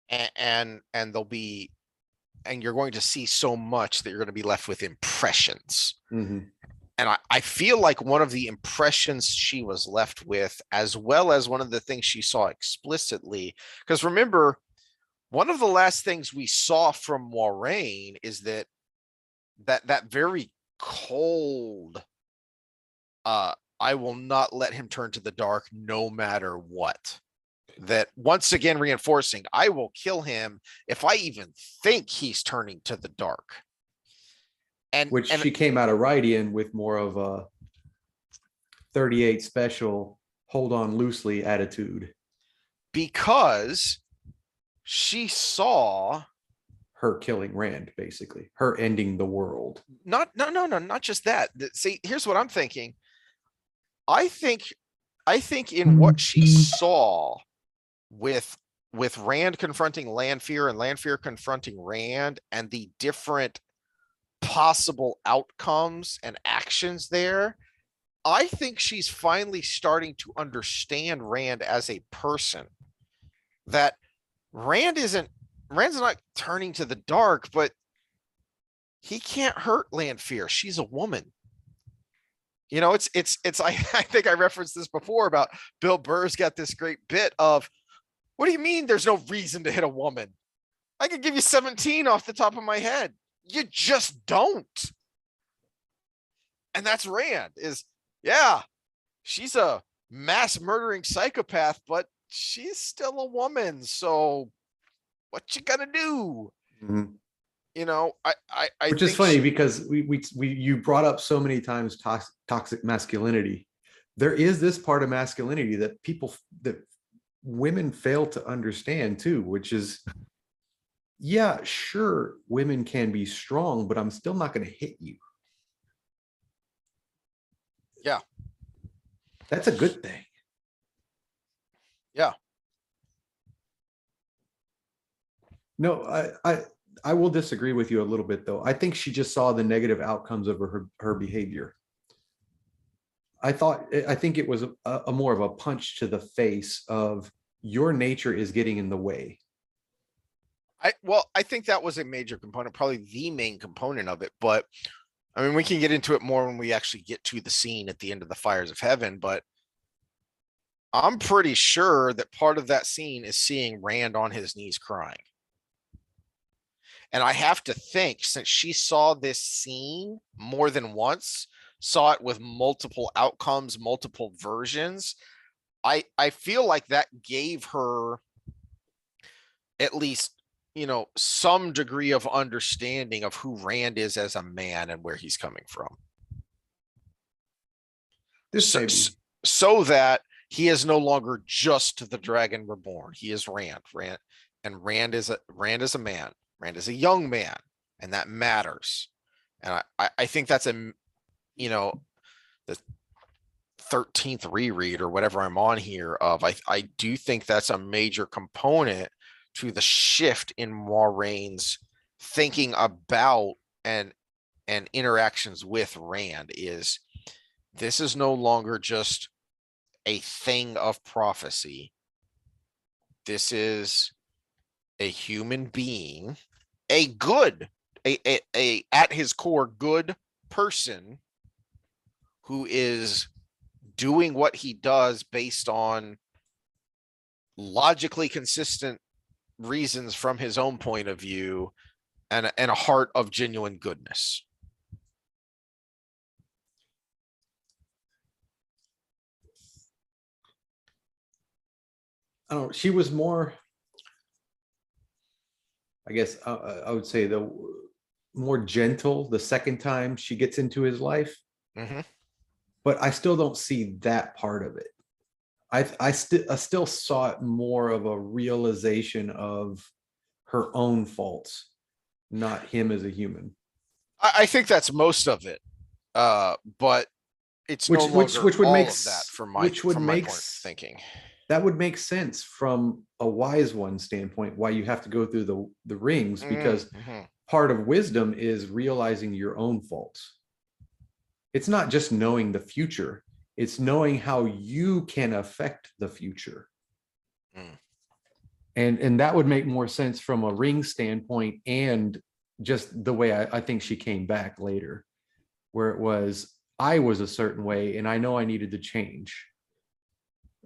And they'll be, and you're going to see so much that you're going to be left with impressions. And I feel like one of the impressions she was left with, as well as one of the things she saw explicitly, because remember, one of the last things we saw from Moiraine is that very cold I will not let him turn to the dark no matter what. That once again reinforcing, I will kill him if I even think he's turning to the dark. Which And she came out of Rhuidean with more of a 38 special, hold on loosely attitude. because she saw Her killing Rand, basically, her ending the world. not just that. See, here's what I'm thinking. I think in what she saw with Rand confronting Lanfear and Lanfear confronting Rand and the different possible outcomes and actions there, I think she's finally starting to understand Rand as a person. That Rand's not turning to the dark, but he can't hurt Lanfear. She's a woman. You know, it's I think I referenced this before about Bill Burr's got this great bit of, what do you mean there's no reason to hit a woman? I could give you 17 off the top of my head. You just don't. And that's Rand is, yeah, she's a mass murdering psychopath, but she's still a woman. So what you gonna do? Mm-hmm. You know, which is funny because we you brought up so many times toxic masculinity. There is this part of masculinity that women fail to understand too, which is, yeah, sure, women can be strong, but I'm still not going to hit you. Yeah, that's a good thing. Yeah. No, I will disagree with you a little bit, though. I think she just saw the negative outcomes of her behavior. I think it was a more of a punch to the face of, your nature is getting in the way. I think that was a major component, probably the main component of it. But I mean, we can get into it more when we actually get to the scene at the end of the Fires of Heaven. But I'm pretty sure that part of that scene is seeing Rand on his knees crying. And I have to think, since she saw this scene more than once, saw it with multiple outcomes, multiple versions, I feel like that gave her at least, you know, some degree of understanding of who Rand is as a man and where he's coming from. So that he is no longer just the Dragon Reborn. He is Rand. Rand is a man. Rand is a young man, and that matters. And I think that's the 13th reread or whatever I'm on here of. I do think that's a major component to the shift in Moiraine's thinking about and interactions with Rand. Is this is no longer just a thing of prophecy. This is a human being, a at his core good person who is doing what he does based on logically consistent reasons from his own point of view and a heart of genuine goodness. Oh, she was more, I guess I would say, the more gentle the second time she gets into his life. Mm-hmm. But I still don't see that part of it. I still saw it more of a realization of her own faults, not him as a human. I think that's most of it. But it's which would all make of that from my point of thinking. That would make sense from a wise one standpoint, why you have to go through the rings, because part of wisdom is realizing your own faults. It's not just knowing the future, it's knowing how you can affect the future. And that would make more sense from a ring standpoint, and just the way I think she came back later, where it was, I was a certain way and I know I needed to change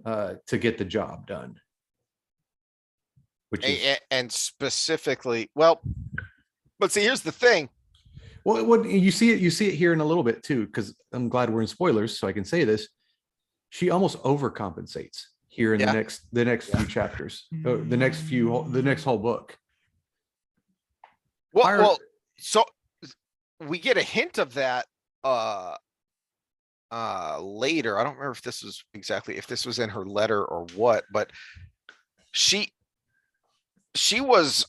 to get the job done. Which is, and specifically, well, but see, here's the thing. Well, you see it here in a little bit too, because I'm glad we're in spoilers, so I can say this. she almost overcompensates here in Yeah. the next few chapters, the next whole book. Well, Fire- well, so we get a hint of that later. I don't remember if this was exactly if this was in her letter or what, but she was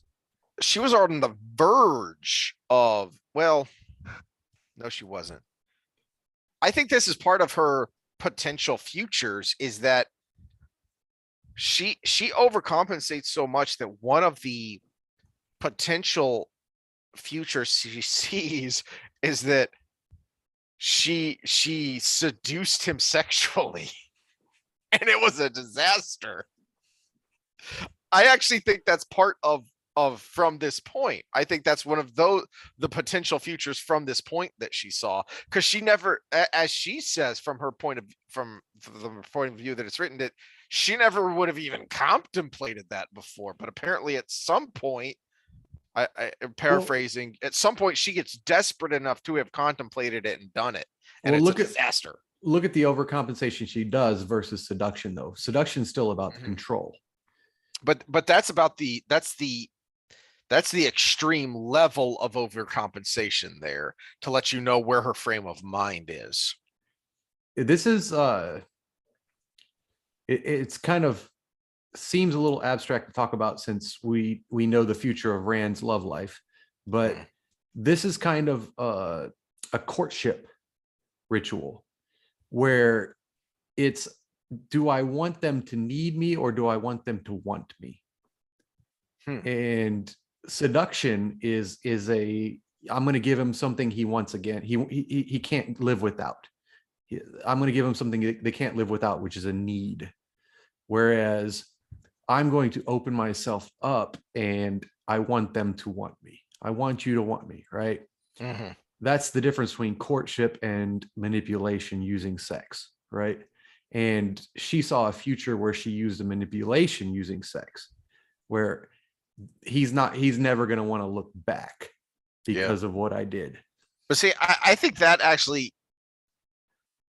on the verge of, well, no, she wasn't. I think this is part of her potential futures, is that she overcompensates so much that one of the potential futures she sees is that she seduced him sexually and it was a disaster. I actually think that's part of from this point. I think that's one of the potential futures from this point that she saw, because she never, as she says from her point of from the point of view that it's written, that she never would have even contemplated that before. But apparently at some point, I'm paraphrasing, at some point she gets desperate enough to have contemplated it and done it, and it's a disaster. Look at the overcompensation she does versus seduction, though. Seduction's still about the control. But that's about that's the extreme level of overcompensation there, to let you know where her frame of mind is. This is it's kind of seems a little abstract to talk about, since we know the future of Rand's love life, but this is kind of a courtship ritual where it's, do I want them to need me or do I want them to want me? And seduction is a, I'm going to give him something he wants again. He can't live without. I'm going to give him something they can't live without, which is a need. Whereas I'm going to open myself up and I want them to want me. I want you to want me, right? That's the difference between courtship and manipulation using sex, right? And she saw a future where she used a manipulation using sex, where he's never going to want to look back because of what I did. But see, I think that actually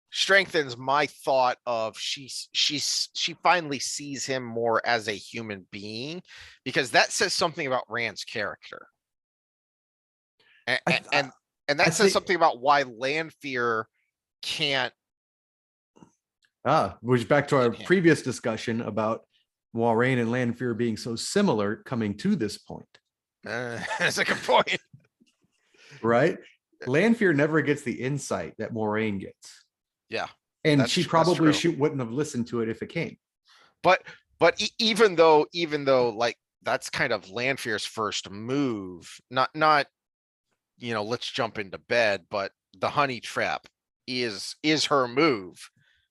strengthens my thought of she finally sees him more as a human being, because that says something about Rand's character. And that says something about why Lanfear can't. Which back to our previous discussion about Moiraine and Lanfear being so similar coming to this point. That's a good point. Right? Lanfear never gets the insight that Moiraine gets. Yeah. And she probably wouldn't have listened to it if it came. But even though like that's kind of Lanfear's first move, not let's jump into bed, but the honey trap is her move,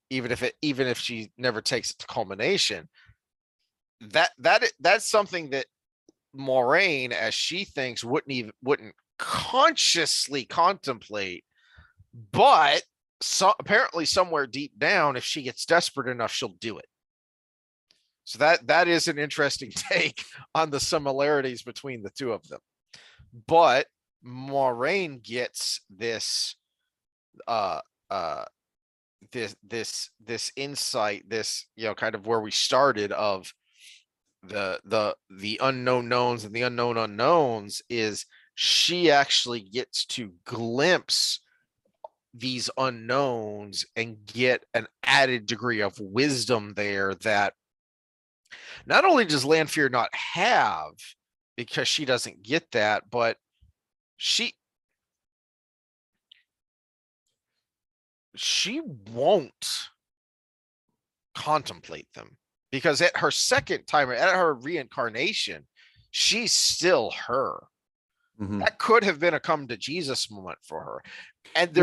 even if she never takes it to culmination. That's something that Moiraine, as she thinks, wouldn't consciously contemplate, but apparently somewhere deep down, if she gets desperate enough, she'll do it. So that is an interesting take on the similarities between the two of them. But Moiraine gets this this insight, this kind of where we started, of the unknown knowns and the unknown unknowns, is she actually gets to glimpse these unknowns and get an added degree of wisdom there that not only does Lanfear not have, because she doesn't get that, but she won't contemplate them, because at her second time, at her reincarnation, she's still her. That could have been a come to Jesus moment for her. And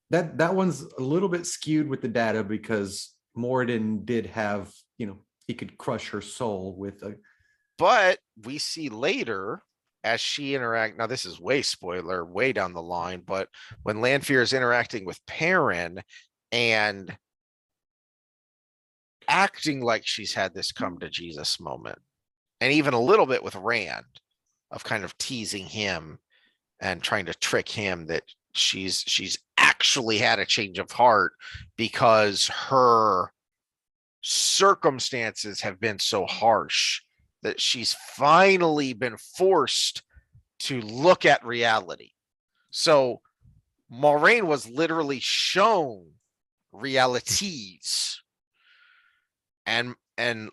that one's a little bit skewed with the data, because Moradin did have, he could crush her soul with a. But we see later, as she interact, now this is way spoiler, way down the line, but when Lanfear is interacting with Perrin and acting like she's had this come to Jesus moment, and even a little bit with Rand, of kind of teasing him and trying to trick him that she's actually had a change of heart because her circumstances have been so harsh that she's finally been forced to look at reality. So Moraine was literally shown realities, and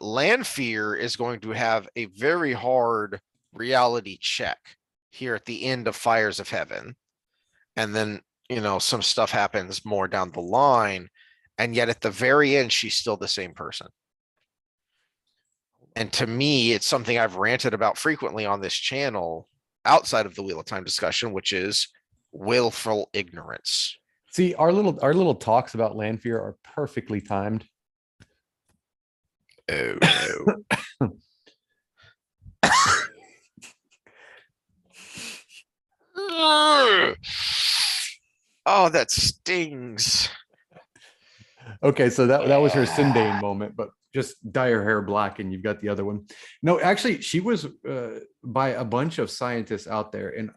Lanfear is going to have a very hard reality check here at the end of Fires of Heaven. And then, some stuff happens more down the line. And yet at the very end, she's still the same person. And to me, it's something I've ranted about frequently on this channel outside of the Wheel of Time discussion, which is willful ignorance. See, our little talks about Lanfear are perfectly timed. Oh no. Oh, that stings. Okay, so that was her Sindane moment, but just dye her hair black and you've got the other one. No, actually, she was by a bunch of scientists out there, and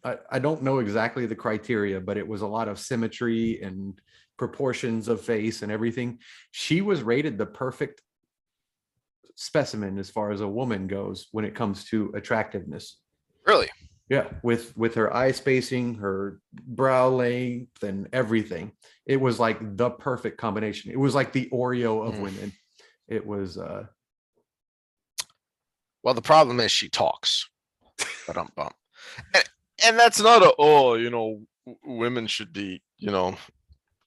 I don't know exactly the criteria, but it was a lot of symmetry and proportions of face and everything. She was rated the perfect specimen as far as a woman goes when it comes to attractiveness. Really? Yeah, with her eye spacing, her brow length, and everything. It was like the perfect combination. It was like the Oreo of women. It was well, the problem is she talks. But and that's not women should be,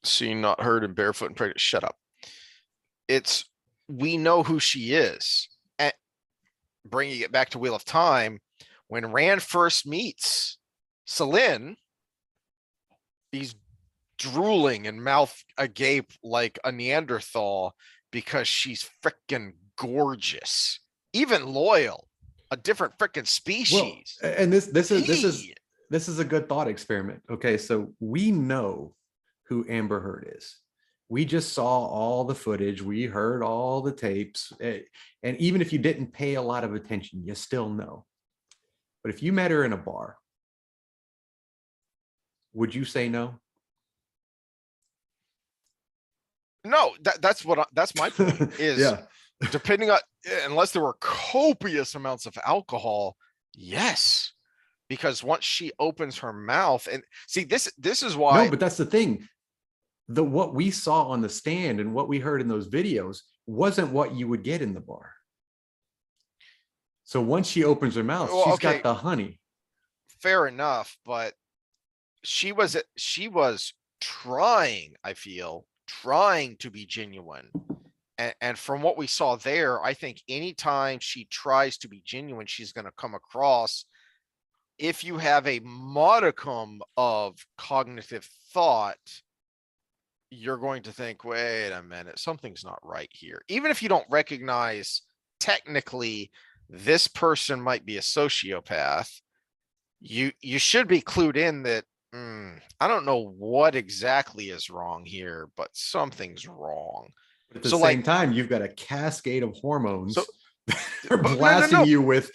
seen, not heard, and barefoot and pregnant. Shut up. It's, we know who she is. And bringing it back to Wheel of Time, when Rand first meets Selene, he's drooling and mouth agape like a Neanderthal because she's freaking gorgeous, even loyal, a different freaking species. Well, and this is a good thought experiment. Okay, so we know who Amber Heard is. We just saw all the footage. We heard all the tapes. And even if you didn't pay a lot of attention, you still know. But if you met her in a bar, would you say no? No, that's my point is, yeah. Depending on, unless there were copious amounts of alcohol, yes. Because once she opens her mouth, and see, this is why. No, but that's the thing. What we saw on the stand and what we heard in those videos wasn't what you would get in the bar. So once she opens her mouth, she's got the honey. Fair enough, but she was trying, I feel, trying to be genuine. And from what we saw there, I think anytime she tries to be genuine, she's going to come across, if you have a modicum of cognitive thought, you're going to think, wait a minute, something's not right here. Even if you don't recognize technically this person might be a sociopath, you should be clued in that, I don't know what exactly is wrong here, but something's wrong. But at the same time, you've got a cascade of hormones they're but blasting you with,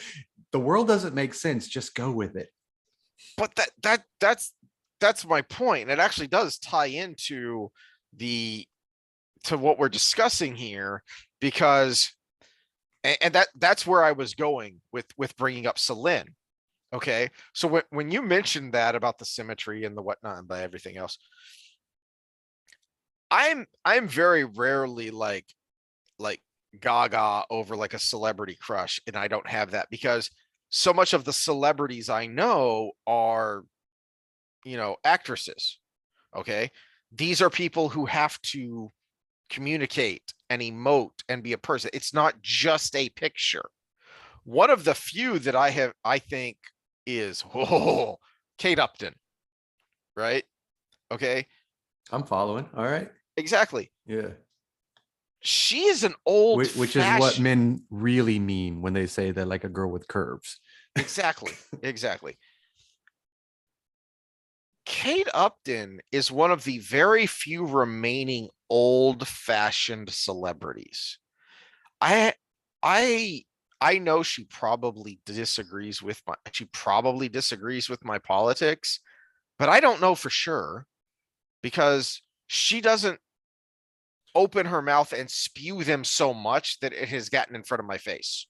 the world doesn't make sense, just go with it. But that's my point. It actually does tie into what we're discussing here, because and that's where I was going with bringing up Selene. Okay, so when you mentioned that about the symmetry and the whatnot and by everything else, I'm very rarely like gaga over like a celebrity crush, and I don't have that because so much of the celebrities I know are, actresses. Okay, these are people who have to communicate and emote and be a person. It's not just a picture. One of the few that I think is Kate Upton, right? Okay, I'm following. All right. exactly. Yeah. She is an old, which is what men really mean when they say that, like a girl with curves. Exactly. Kate Upton is one of the very few remaining old-fashioned celebrities. I know she probably disagrees with my politics, but I don't know for sure. because she doesn't open her mouth and spew them so much that it has gotten in front of my face.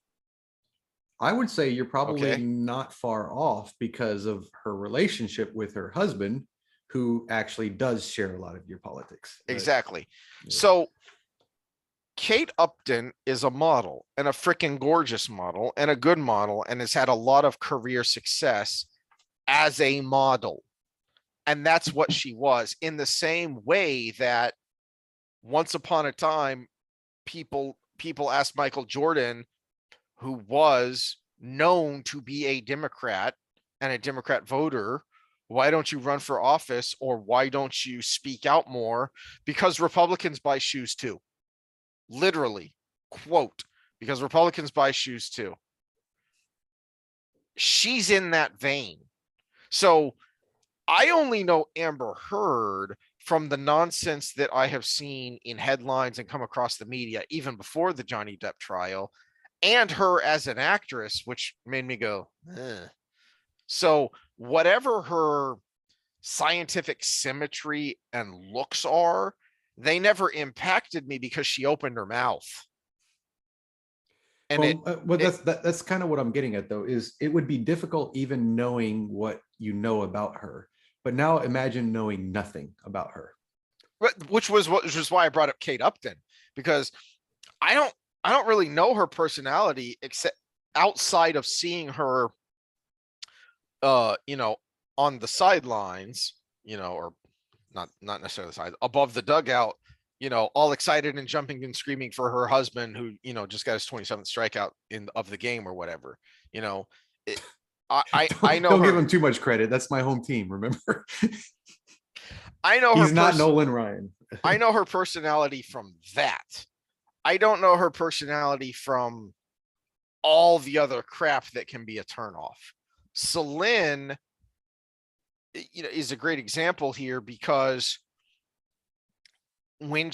I would say you're probably Okay. not far off because of her relationship with her husband, who actually does share a lot of your politics. Exactly. Yeah. So Kate Upton is a model, and a freaking gorgeous model, and a good model, and has had a lot of career success as a model. And that's what she was, in the same way that once upon a time, people asked Michael Jordan, who was known to be a Democrat and a Democrat voter, why don't you run for office, or why don't you speak out more? Because Republicans buy shoes too. Literally, quote, because Republicans buy shoes too. She's in that vein. So I only know Amber Heard from the nonsense that I have seen in headlines and come across the media, even before the Johnny Depp trial, and her as an actress, which made me go, eh. So whatever her scientific symmetry and looks are, they never impacted me because she opened her mouth. And that's kind of what I'm getting at, though, is it would be difficult even knowing what you know about her. But now imagine knowing nothing about her. which was why I brought up Kate Upton, because I don't really know her personality except outside of seeing her on the sidelines, or not necessarily the sides, above the dugout, all excited and jumping and screaming for her husband, who, just got his 27th strikeout of the game or whatever. It, I know don't her. give him too much credit. That's my home team, remember? I know he's her not Nolan Ryan. I know her personality from that. I don't know her personality from all the other crap that can be a turnoff. Celine, is a great example here, because when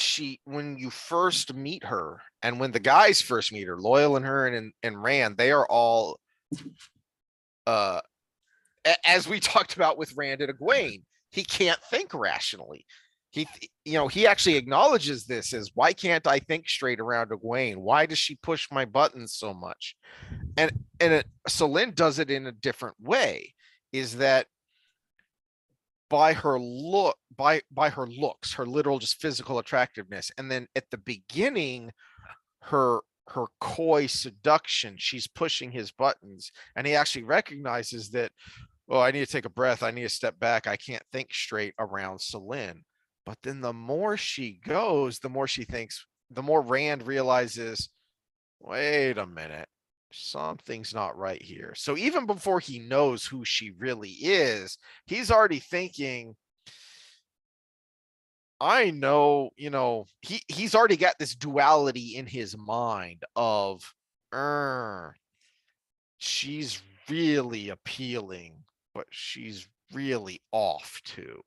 you first meet her, and when the guys first meet her, Loyal and her and Rand, they are all, as we talked about with Rand and Egwene, he can't think rationally. He actually acknowledges this as, why can't I think straight around Egwene? Why does she push my buttons so much? And Celine does it in a different way, is that by her her looks, her literal just physical attractiveness, and then at the beginning, her coy seduction, she's pushing his buttons, and he actually recognizes that, oh, I need to take a breath, I need to step back, I can't think straight around Celine. But then the more she goes, the more she thinks, the more Rand realizes, wait a minute, something's not right here. So even before he knows who she really is, he's already thinking, I know, he's already got this duality in his mind of, she's really appealing, but she's really off too.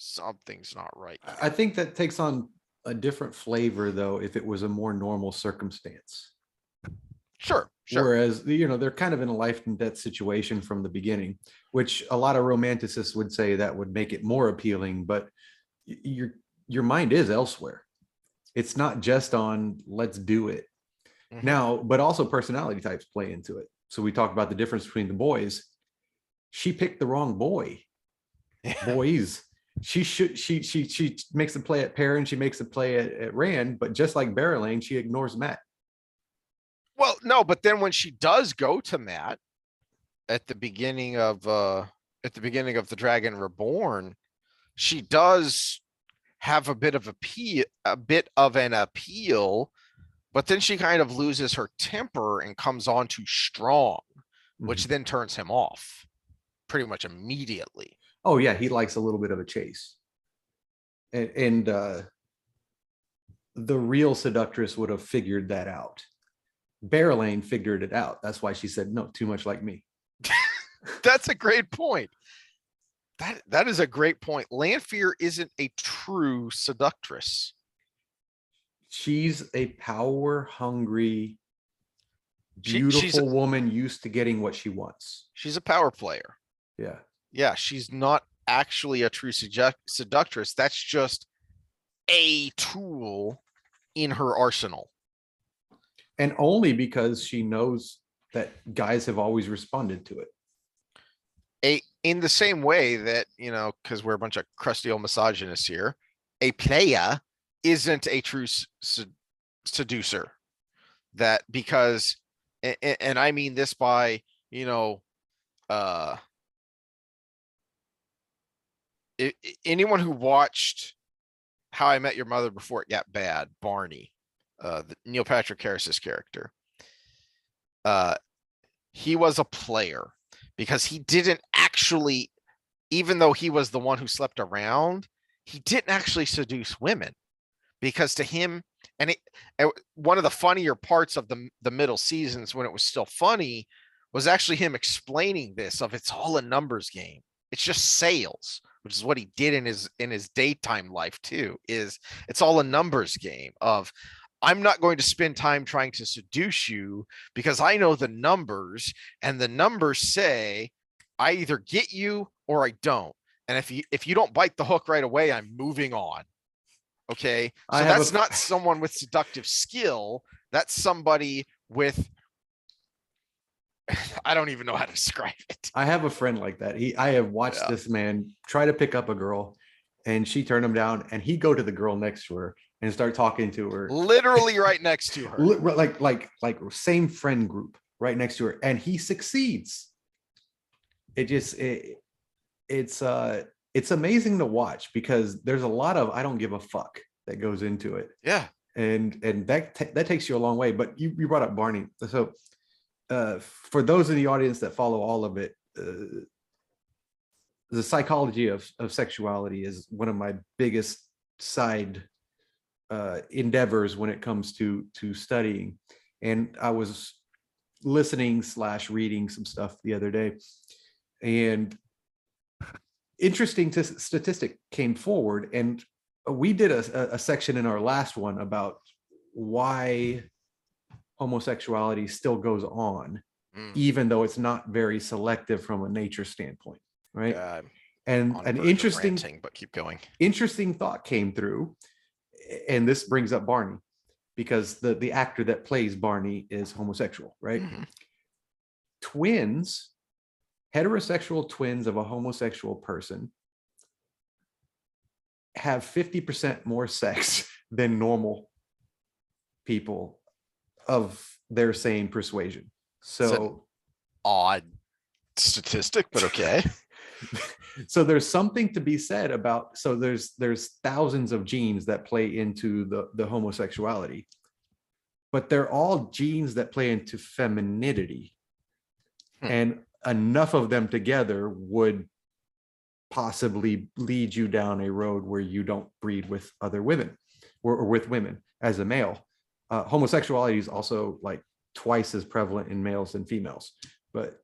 Something's not right here. I think that takes on a different flavor, though, if it was a more normal circumstance. Sure. Whereas, they're kind of in a life and death situation from the beginning, which a lot of romanticists would say that would make it more appealing, but your mind is elsewhere. It's not just on let's do it. Mm-hmm. Now, but also personality types play into it. So we talked about the difference between the boys. She picked the wrong boy. Boys. She makes a play at Perrin, she makes a play at Rand, but just like Barrelane, she ignores Matt. Well, no, but then when she does go to Matt at the beginning of the Dragon Reborn, she does have a bit of an appeal, but then she kind of loses her temper and comes on too strong, which then turns him off pretty much immediately. Oh yeah, he likes a little bit of a chase, and the real seductress would have figured that out. Barrelane figured it out. That's why she said, no, too much like me. That's a great point. That is a great point. Lanfear isn't a true seductress. She's a power hungry, beautiful woman used to getting what she wants. She's a power player. Yeah. Yeah, she's not actually a true seductress. That's just a tool in her arsenal. And only because she knows that guys have always responded to it. In the same way that, because we're a bunch of crusty old misogynists here, a playa isn't a true seducer. That because, and I mean this by, anyone who watched How I Met Your Mother before it got bad, Barney, Neil Patrick Harris's character, he was a player because he didn't actually, even though he was the one who slept around, he didn't actually seduce women, because to him, and one of the funnier parts of the middle seasons when it was still funny was actually him explaining this of it's all a numbers game. It's just sales, which is what he did in his daytime life too, is it's all a numbers game of I'm not going to spend time trying to seduce you because I know the numbers, and the numbers say I either get you or I don't. And if you don't bite the hook right away, I'm moving on. Okay. So that's not someone with seductive skill. That's somebody with, I don't even know how to describe it. I have a friend like that. I have watched this man try to pick up a girl and she turned him down, and he'd go to the girl next to her and start talking to her. Literally right next to her. Like same friend group right next to her. And he succeeds. It's amazing to watch because there's a lot of I don't give a fuck that goes into it. Yeah. And that takes you a long way. But you brought up Barney. So for those in the audience that follow all of it, the psychology of sexuality is one of my biggest side endeavors when it comes to studying. And I was listening / reading some stuff the other day, and interesting statistic came forward, and we did a section in our last one about why homosexuality still goes on, even though it's not very selective from a nature standpoint, right? And an interesting ranting, but keep going. Interesting thought came through, and this brings up Barney because the actor that plays Barney is homosexual, right? Heterosexual twins of a homosexual person have 50% more sex than normal people of their same persuasion. So odd statistic, but okay. So there's something to be said about, so there's thousands of genes that play into the homosexuality, but they're all genes that play into femininity. And enough of them together would possibly lead you down a road where you don't breed with other women or with women as a male. Homosexuality is also like twice as prevalent in males than females, but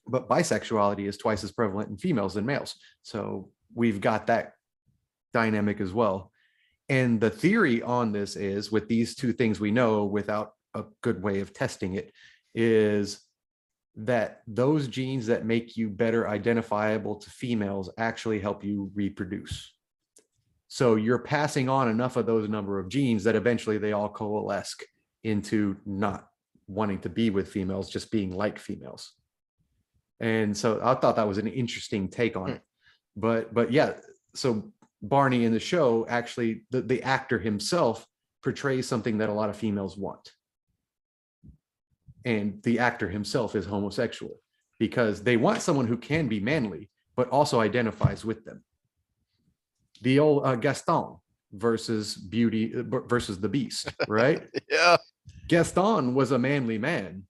bisexuality is twice as prevalent in females than males. So we've got that dynamic as well. And the theory on this is, with these two things we know without a good way of testing it, is that those genes that make you better identifiable to females actually help you reproduce. So you're passing on enough of those number of genes that eventually they all coalesce into not wanting to be with females, just being like females. And so I thought that was an interesting take on it. But yeah, so Barney in the show, actually the actor himself portrays something that a lot of females want. And the actor himself is homosexual because they want someone who can be manly, but also identifies with them. The old Gaston versus the Beast, right? Yeah. Gaston was a manly man,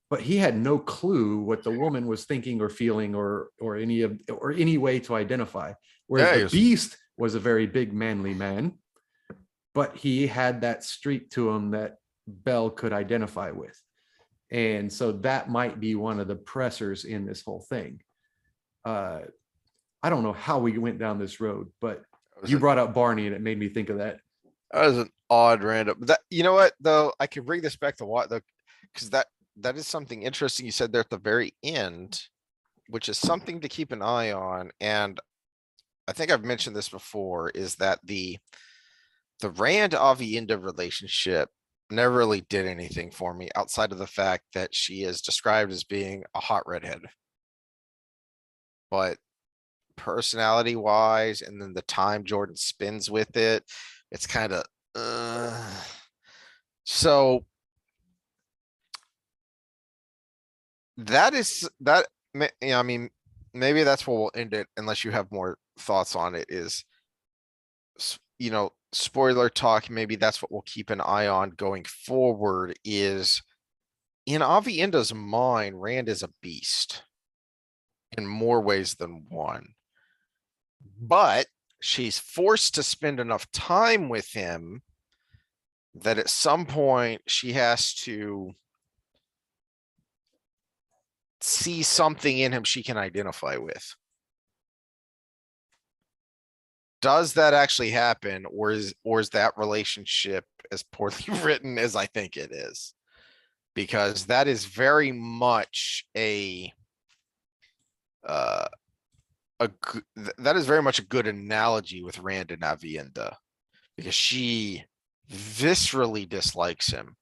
but he had no clue what the woman was thinking or feeling or any way to identify. Whereas the Beast was a very big manly man, but he had that streak to him that Belle could identify with. And so that might be one of the pressers in this whole thing. I don't know how we went down this road, but you brought up Barney and it made me think of that. That was an odd random. That, you know what though, I can bring this back to what the, because that is something interesting you said there at the very end, which is something to keep an eye on. And I think I've mentioned this before, is that the Rand Avienda relationship never really did anything for me outside of the fact that she is described as being a hot redhead. But personality wise, and then the time Jordan spends with it, it's kind of so that is that. Yeah, I mean, maybe that's where we'll end it, unless you have more thoughts on it. Is spoiler talk. Maybe that's what we'll keep an eye on going forward. Is in Avienda's mind, Rand is a beast in more ways than one. But she's forced to spend enough time with him that at some point she has to see something in him she can identify with. Does that actually happen, or is that relationship as poorly written as I think it is? Because that is very much a that is very much a good analogy with Rand and Avienda, because she viscerally dislikes him,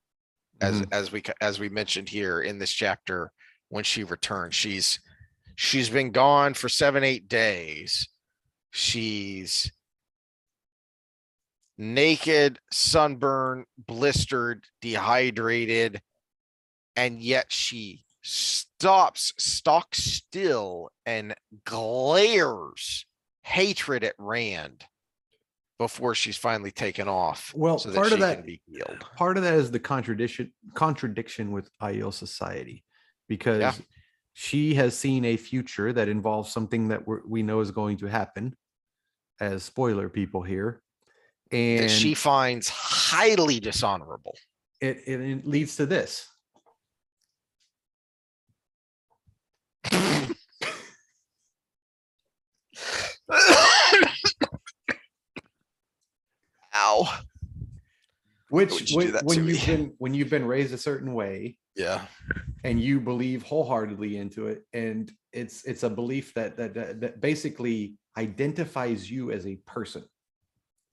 as we mentioned here in this chapter. When she returns, she's been gone for 7-8 days. She's naked, sunburned, blistered, dehydrated, and yet she stocks still and glares hatred at Rand before she's finally taken off. Well, so part that of she that can be healed. Part of that is the contradiction with Aiel society, because she has seen a future that involves something that we know is going to happen, as spoiler people here, and that she finds highly dishonorable. It leads to this. Ow. Which when you've been raised a certain way, yeah, and you believe wholeheartedly into it, and it's a belief that basically identifies you as a person.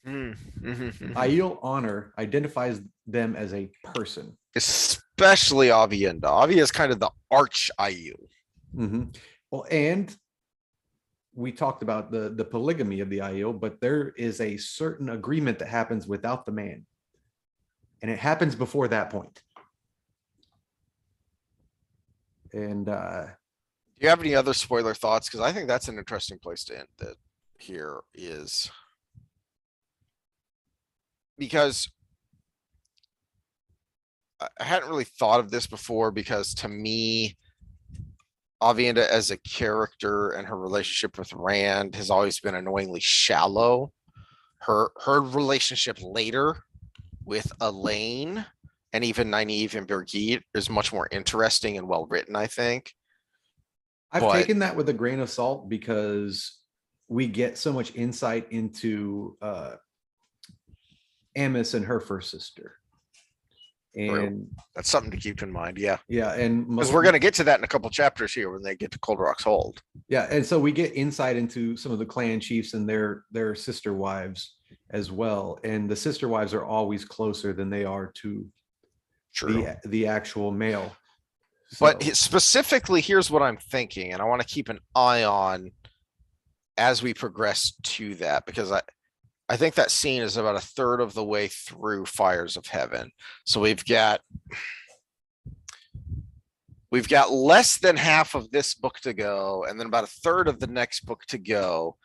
Aiel honor identifies them as a person, especially Avienda. Avi is kind of the arch Aiel. Well, and we talked about the polygamy of the Aiel, but there is a certain agreement that happens without the man, and it happens before that point. And do you have any other spoiler thoughts? Because I think that's an interesting place to end that here, is because I hadn't really thought of this before, because to me, Avienda as a character and her relationship with Rand has always been annoyingly shallow. Her relationship later with Elaine and even Nynaeve and Birgit is much more interesting and well written, I think. I've taken that with a grain of salt, because we get so much insight into Amos and her first sister. And that's something to keep in mind. Yeah. And because we're going to get to that in a couple chapters here when they get to Cold Rock's Hold. Yeah. And so we get insight into some of the clan chiefs and their sister wives as well. And the sister wives are always closer than they are to the actual male. So. But specifically, here's what I'm thinking, and I want to keep an eye on as we progress to that, because I think that scene is about a third of the way through Fires of Heaven. So we've got less than half of this book to go, and then about a third of the next book to go.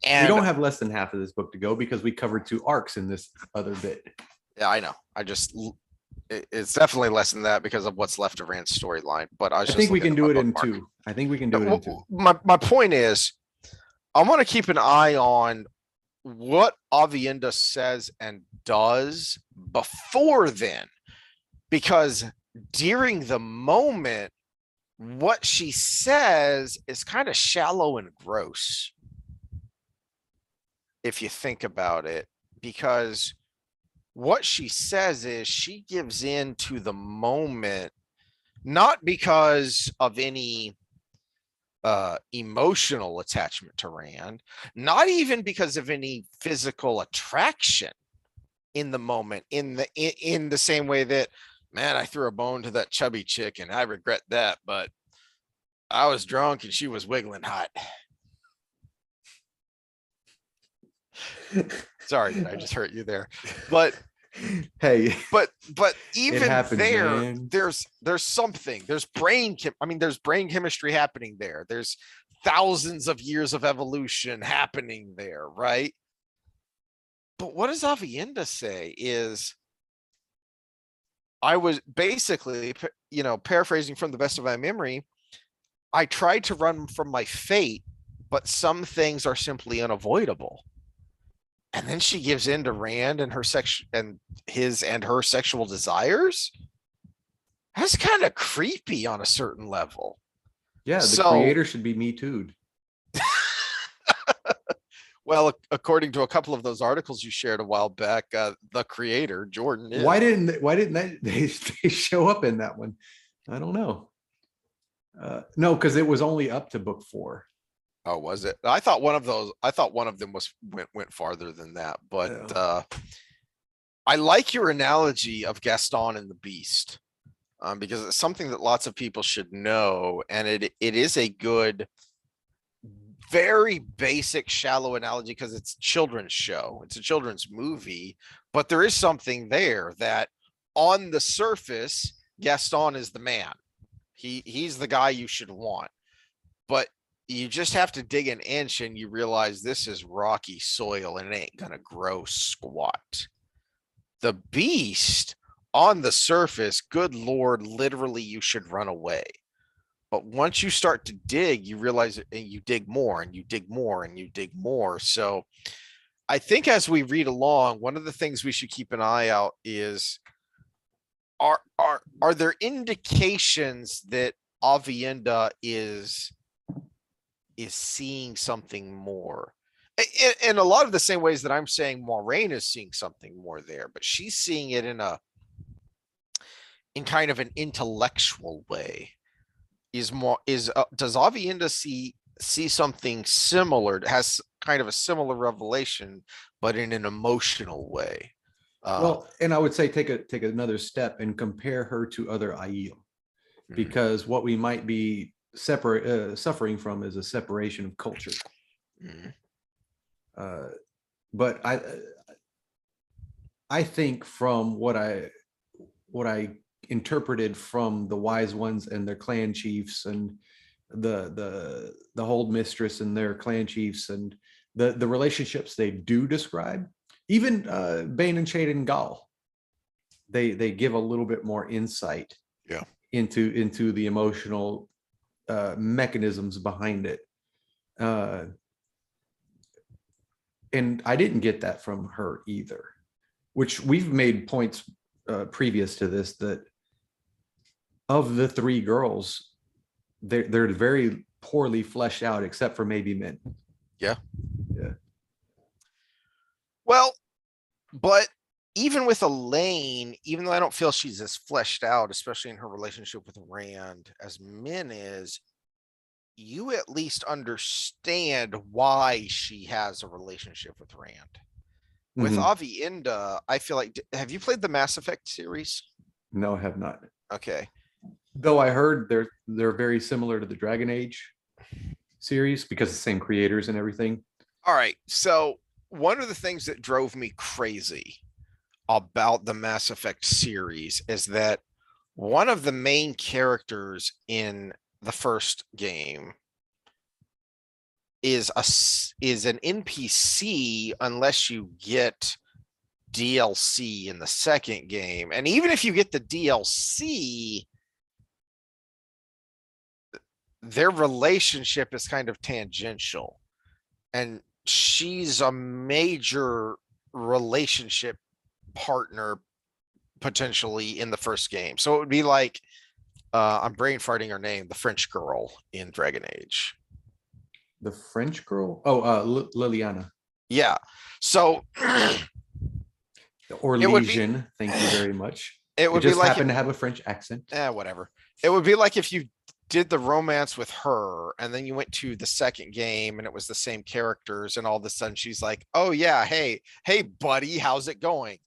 And we don't have less than half of this book to go, because we covered 2 arcs in this other bit. Yeah, I know. It's definitely less than that because of what's left of Rand's storyline. But I think we can do it in 2. I think we can do it in 2. My point is, I want to keep an eye on what Avienda says and does before then, because during the moment, what she says is kind of shallow and gross, if you think about it, because what she says is she gives in to the moment, not because of any emotional attachment to Rand, not even because of any physical attraction in the moment, in the same way that, man, I threw a bone to that chubby chick and I regret that, but I was drunk and she was wiggling hot. Sorry, did I just hurt you there? But Hey, but even happens, there, man. there's something, there's there's brain chemistry happening there. There's thousands of years of evolution happening there, right? But what does Avienda say is, I was basically, paraphrasing from the best of my memory, I tried to run from my fate, but some things are simply unavoidable. And then she gives in to Rand and her her sexual desires. That's kind of creepy on a certain level. Yeah, the So, creator should be Me Too'd. well, according to a couple of those articles you shared a while back, the creator, Jordan, is. Why didn't they show up in that one? I don't know. No, because it was only up to book 4. Oh, was it? I thought one of them went farther than that, but I like your analogy of Gaston and the Beast, because it's something that lots of people should know, and it is a good, very basic, shallow analogy because it's a children's show, it's a children's movie, but there is something there that, on the surface, Gaston is the man. He's the guy you should want, but you just have to dig an inch and you realize this is rocky soil and it ain't gonna grow squat. The Beast, on the surface, good Lord, literally you should run away. But once you start to dig, you realize it, and you dig more and you dig more and you dig more. So I think as we read along, one of the things we should keep an eye out is, are there indications that Avienda is seeing something more? In a lot of the same ways that I'm saying Moraine is seeing something more there, but she's seeing it in kind of an intellectual way. Does Avienda see something similar? Has kind of a similar revelation, but in an emotional way. Well, and I would say take another step and compare her to other Aiel, because what we might be suffering from is a separation of culture. But I think from what I interpreted from the wise ones and their clan chiefs, and the hold mistress and their clan chiefs, and the relationships they do describe, even Bane and Shade and Gal, they give a little bit more insight into the emotional mechanisms behind it. And I didn't get that from her either, which we've made points previous to this, that of the 3 girls, they're very poorly fleshed out, except for maybe Min. Yeah. Yeah. Well, but even with Elaine, even though I don't feel she's as fleshed out, especially in her relationship with Rand, as Min is, you at least understand why she has a relationship with Rand. With Avienda, I feel like, have you played the Mass Effect series? No, I have not. Okay. Though I heard they're very similar to the Dragon Age series because the same creators and everything. All right. So one of the things that drove me crazy about the Mass Effect series is that one of the main characters in the first game is an NPC unless you get DLC in the second game. And even if you get the DLC, their relationship is kind of tangential. And she's a major relationship partner potentially in the first game. So it would be like, I'm brain farting her name, the French girl in Dragon Age. The French girl? Oh, Liliana. Yeah. So or Legion, thank you very much. It would just be like happen to have a French accent. Whatever. It would be like if you did the romance with her, and then you went to the second game and it was the same characters, and all of a sudden she's like, oh yeah, hey buddy, how's it going?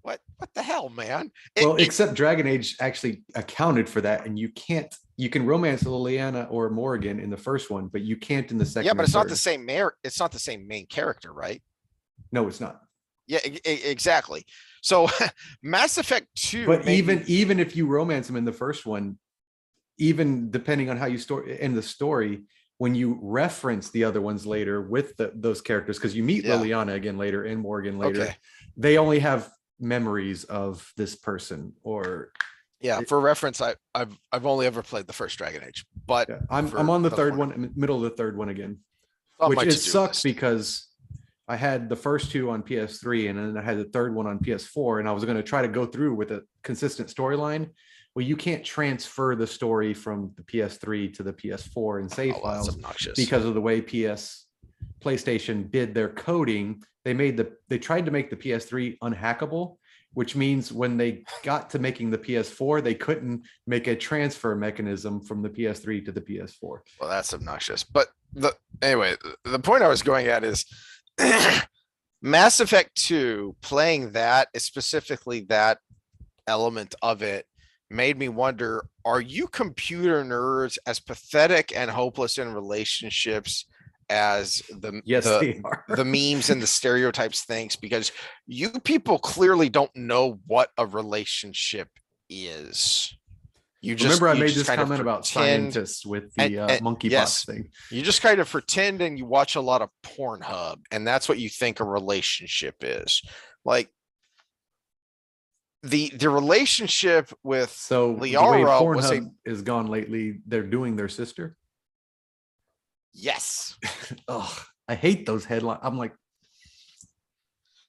What the hell, man? Well, except Dragon Age actually accounted for that, and you can romance Liliana or Morrigan in the first one, but you can't in the Yeah, second but and it's not the third. same it's not the same main character, right? No, it's not. Yeah, exactly. So Mass Effect 2 But made me, even if you romance them in the first one, even depending on how you story in the story, when you reference the other ones later with those characters, because you meet yeah, Liliana again later and Morgan later, okay. they only have memories of this person. Or Yeah, for reference, I've only ever played the first Dragon Age, but yeah, I'm for on the those third wondering, one, middle of the third one again, not which much it to do with sucks this. because I had the first two on PS3 and then I had the third one on PS4, and I was going to try to go through with a consistent storyline. Well, you can't transfer the story from the PS3 to the PS4 in save Oh, well, that's files obnoxious. because of the way PlayStation did their coding. They tried to make the PS3 unhackable, which means when they got to making the PS4, they couldn't make a transfer mechanism from the PS3 to the PS4. Well, that's obnoxious. But anyway, the point I was going at is Mass Effect 2, playing that, specifically that element of it, made me wonder, are you computer nerds as pathetic and hopeless in relationships as Yes, they are. the memes and the stereotypes things? Because you people clearly don't know what a relationship is. Remember, I You made just this kind of comment about pretend, scientists with and, the and monkeypox yes, thing. you just kind of pretend and you watch a lot of Pornhub, and that's what you think a relationship is. Like the relationship with So the way Liara was a Pornhub is gone lately, they're doing their sister. yes. Oh, I hate those headlines. I'm like,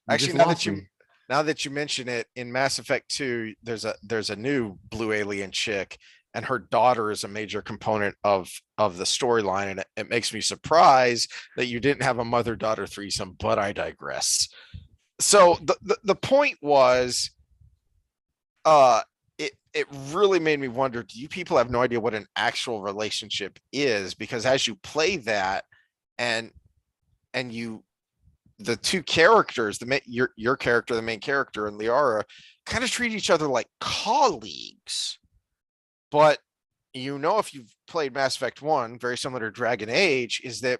you just Actually, lost me. now that you mention it, in Mass Effect 2, there's a new blue alien chick, and her daughter is a major component of the storyline, and it makes me surprised that you didn't have a mother-daughter threesome, but I digress. So the point was, it really made me wonder, do you people have no idea what an actual relationship is? Because as you play that, and you, the two characters, your character, the main character, and Liara, kind of treat each other like colleagues. But if you've played Mass Effect 1, very similar to Dragon Age, is that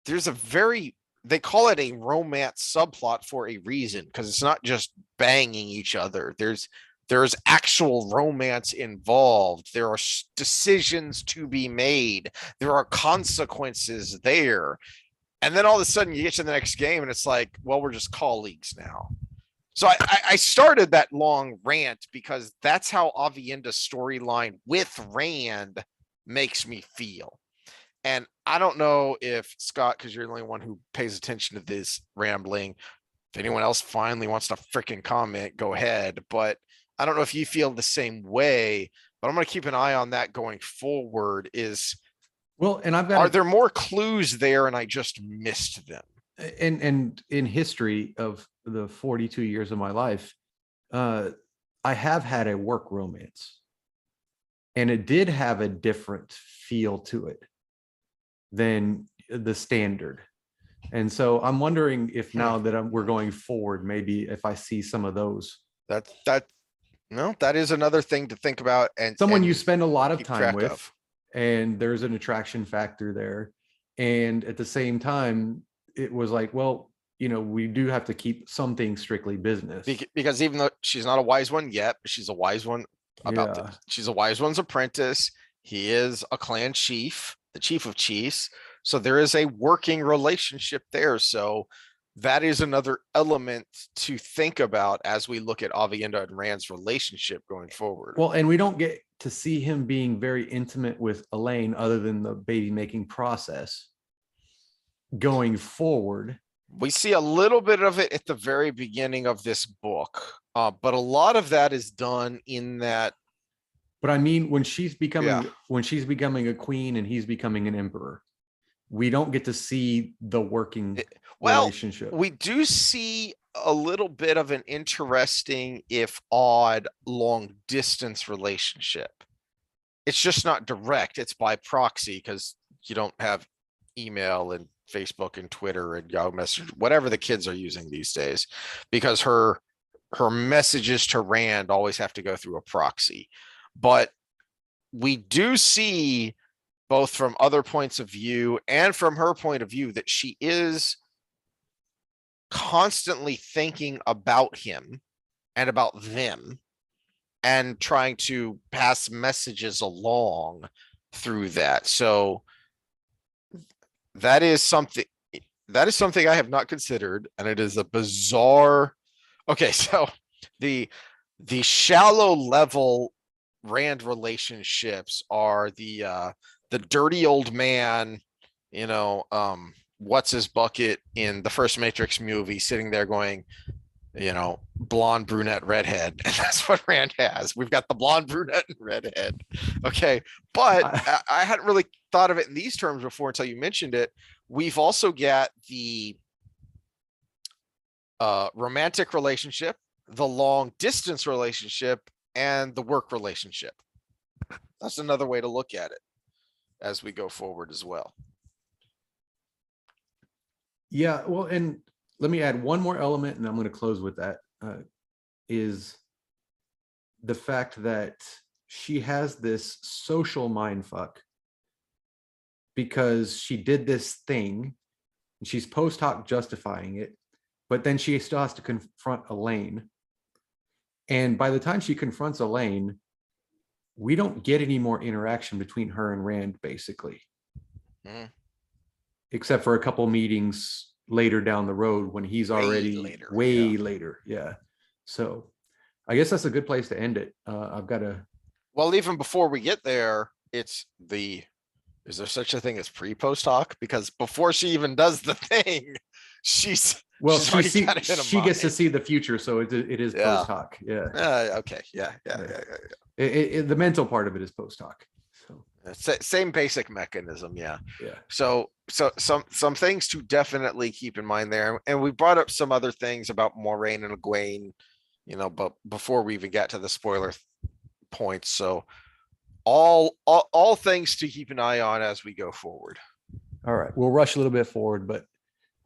there's a very, they call it a romance subplot for a reason, because it's not just banging each other. There's actual romance involved. There are decisions to be made. There are consequences there. And then all of a sudden you get to the next game and it's like, well, we're just colleagues now. So I started that long rant because that's how Avienda's storyline with Rand makes me feel. And I don't know if Scott, because you're the only one who pays attention to this rambling, if anyone else finally wants to freaking comment, go ahead. But I don't know if you feel the same way, but I'm going to keep an eye on that going forward. Well, and I've got Are there more clues there and I just missed them? and in history of the 42 years of my life, I have had a work romance, and it did have a different feel to it than the standard. And so I'm wondering if now that we're going forward, maybe if I see some of those. That is another thing to think about, and Someone you spend a lot of keep time track with, of. and there's an attraction factor there. And at the same time, it was like, well, we do have to keep something strictly business. Because even though she's not a wise one yet, she's a wise one she's a wise one's apprentice. He is a clan chief, the chief of chiefs. So there is a working relationship there. So that is another element to think about as we look at Avienda and Rand's relationship going forward. Well, and we don't get to see him being very intimate with Elaine other than the baby making process going forward. We see a little bit of it at the very beginning of this book, but a lot of that is done in that. But I mean, when she's becoming a queen and he's becoming an emperor, we don't get to see the working relationship. We do see a little bit of an interesting, if odd, long distance relationship. it's just not direct. It's by proxy because you don't have email and Facebook and Twitter and Yahoo Messenger, whatever the kids are using these days, because her messages to Rand always have to go through a proxy. But we do see, both from other points of view and from her point of view, that she is constantly thinking about him and about them and trying to pass messages along through that. So that is something I have not considered, and it is a bizarre. Okay, so the shallow level Rand relationships are the dirty old man, what's his bucket in the first Matrix movie, sitting there going, blonde, brunette, redhead. And that's what Rand has. We've got the blonde, brunette, and redhead. Okay. But I hadn't really thought of it in these terms before until you mentioned it. We've also got the romantic relationship, the long distance relationship, and the work relationship. That's another way to look at it as we go forward as well. Yeah, well, and let me add one more element, and I'm going to close with that, is the fact that she has this social mindfuck because she did this thing, and she's post hoc justifying it, but then she still has to confront Elaine. And by the time she confronts Elaine, we don't get any more interaction between her and Rand, basically. Except for a couple meetings later down the road when he's already way later. Yeah. So I guess that's a good place to end it. I've got to. Well, even before we get there, is there such a thing as pre-post hoc? Because before she even does the thing, she gets to see the future. So it is post hoc. Yeah. Okay. Yeah. The mental part of it is post hoc. So same basic mechanism. Yeah. Yeah. So some things to definitely keep in mind there. And we brought up some other things about Moiraine and Egwene, but before we even get to the spoiler points. So all things to keep an eye on as we go forward. All right. We'll rush a little bit forward, but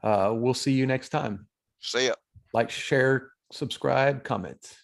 we'll see you next time. See ya. Like, share, subscribe, comment.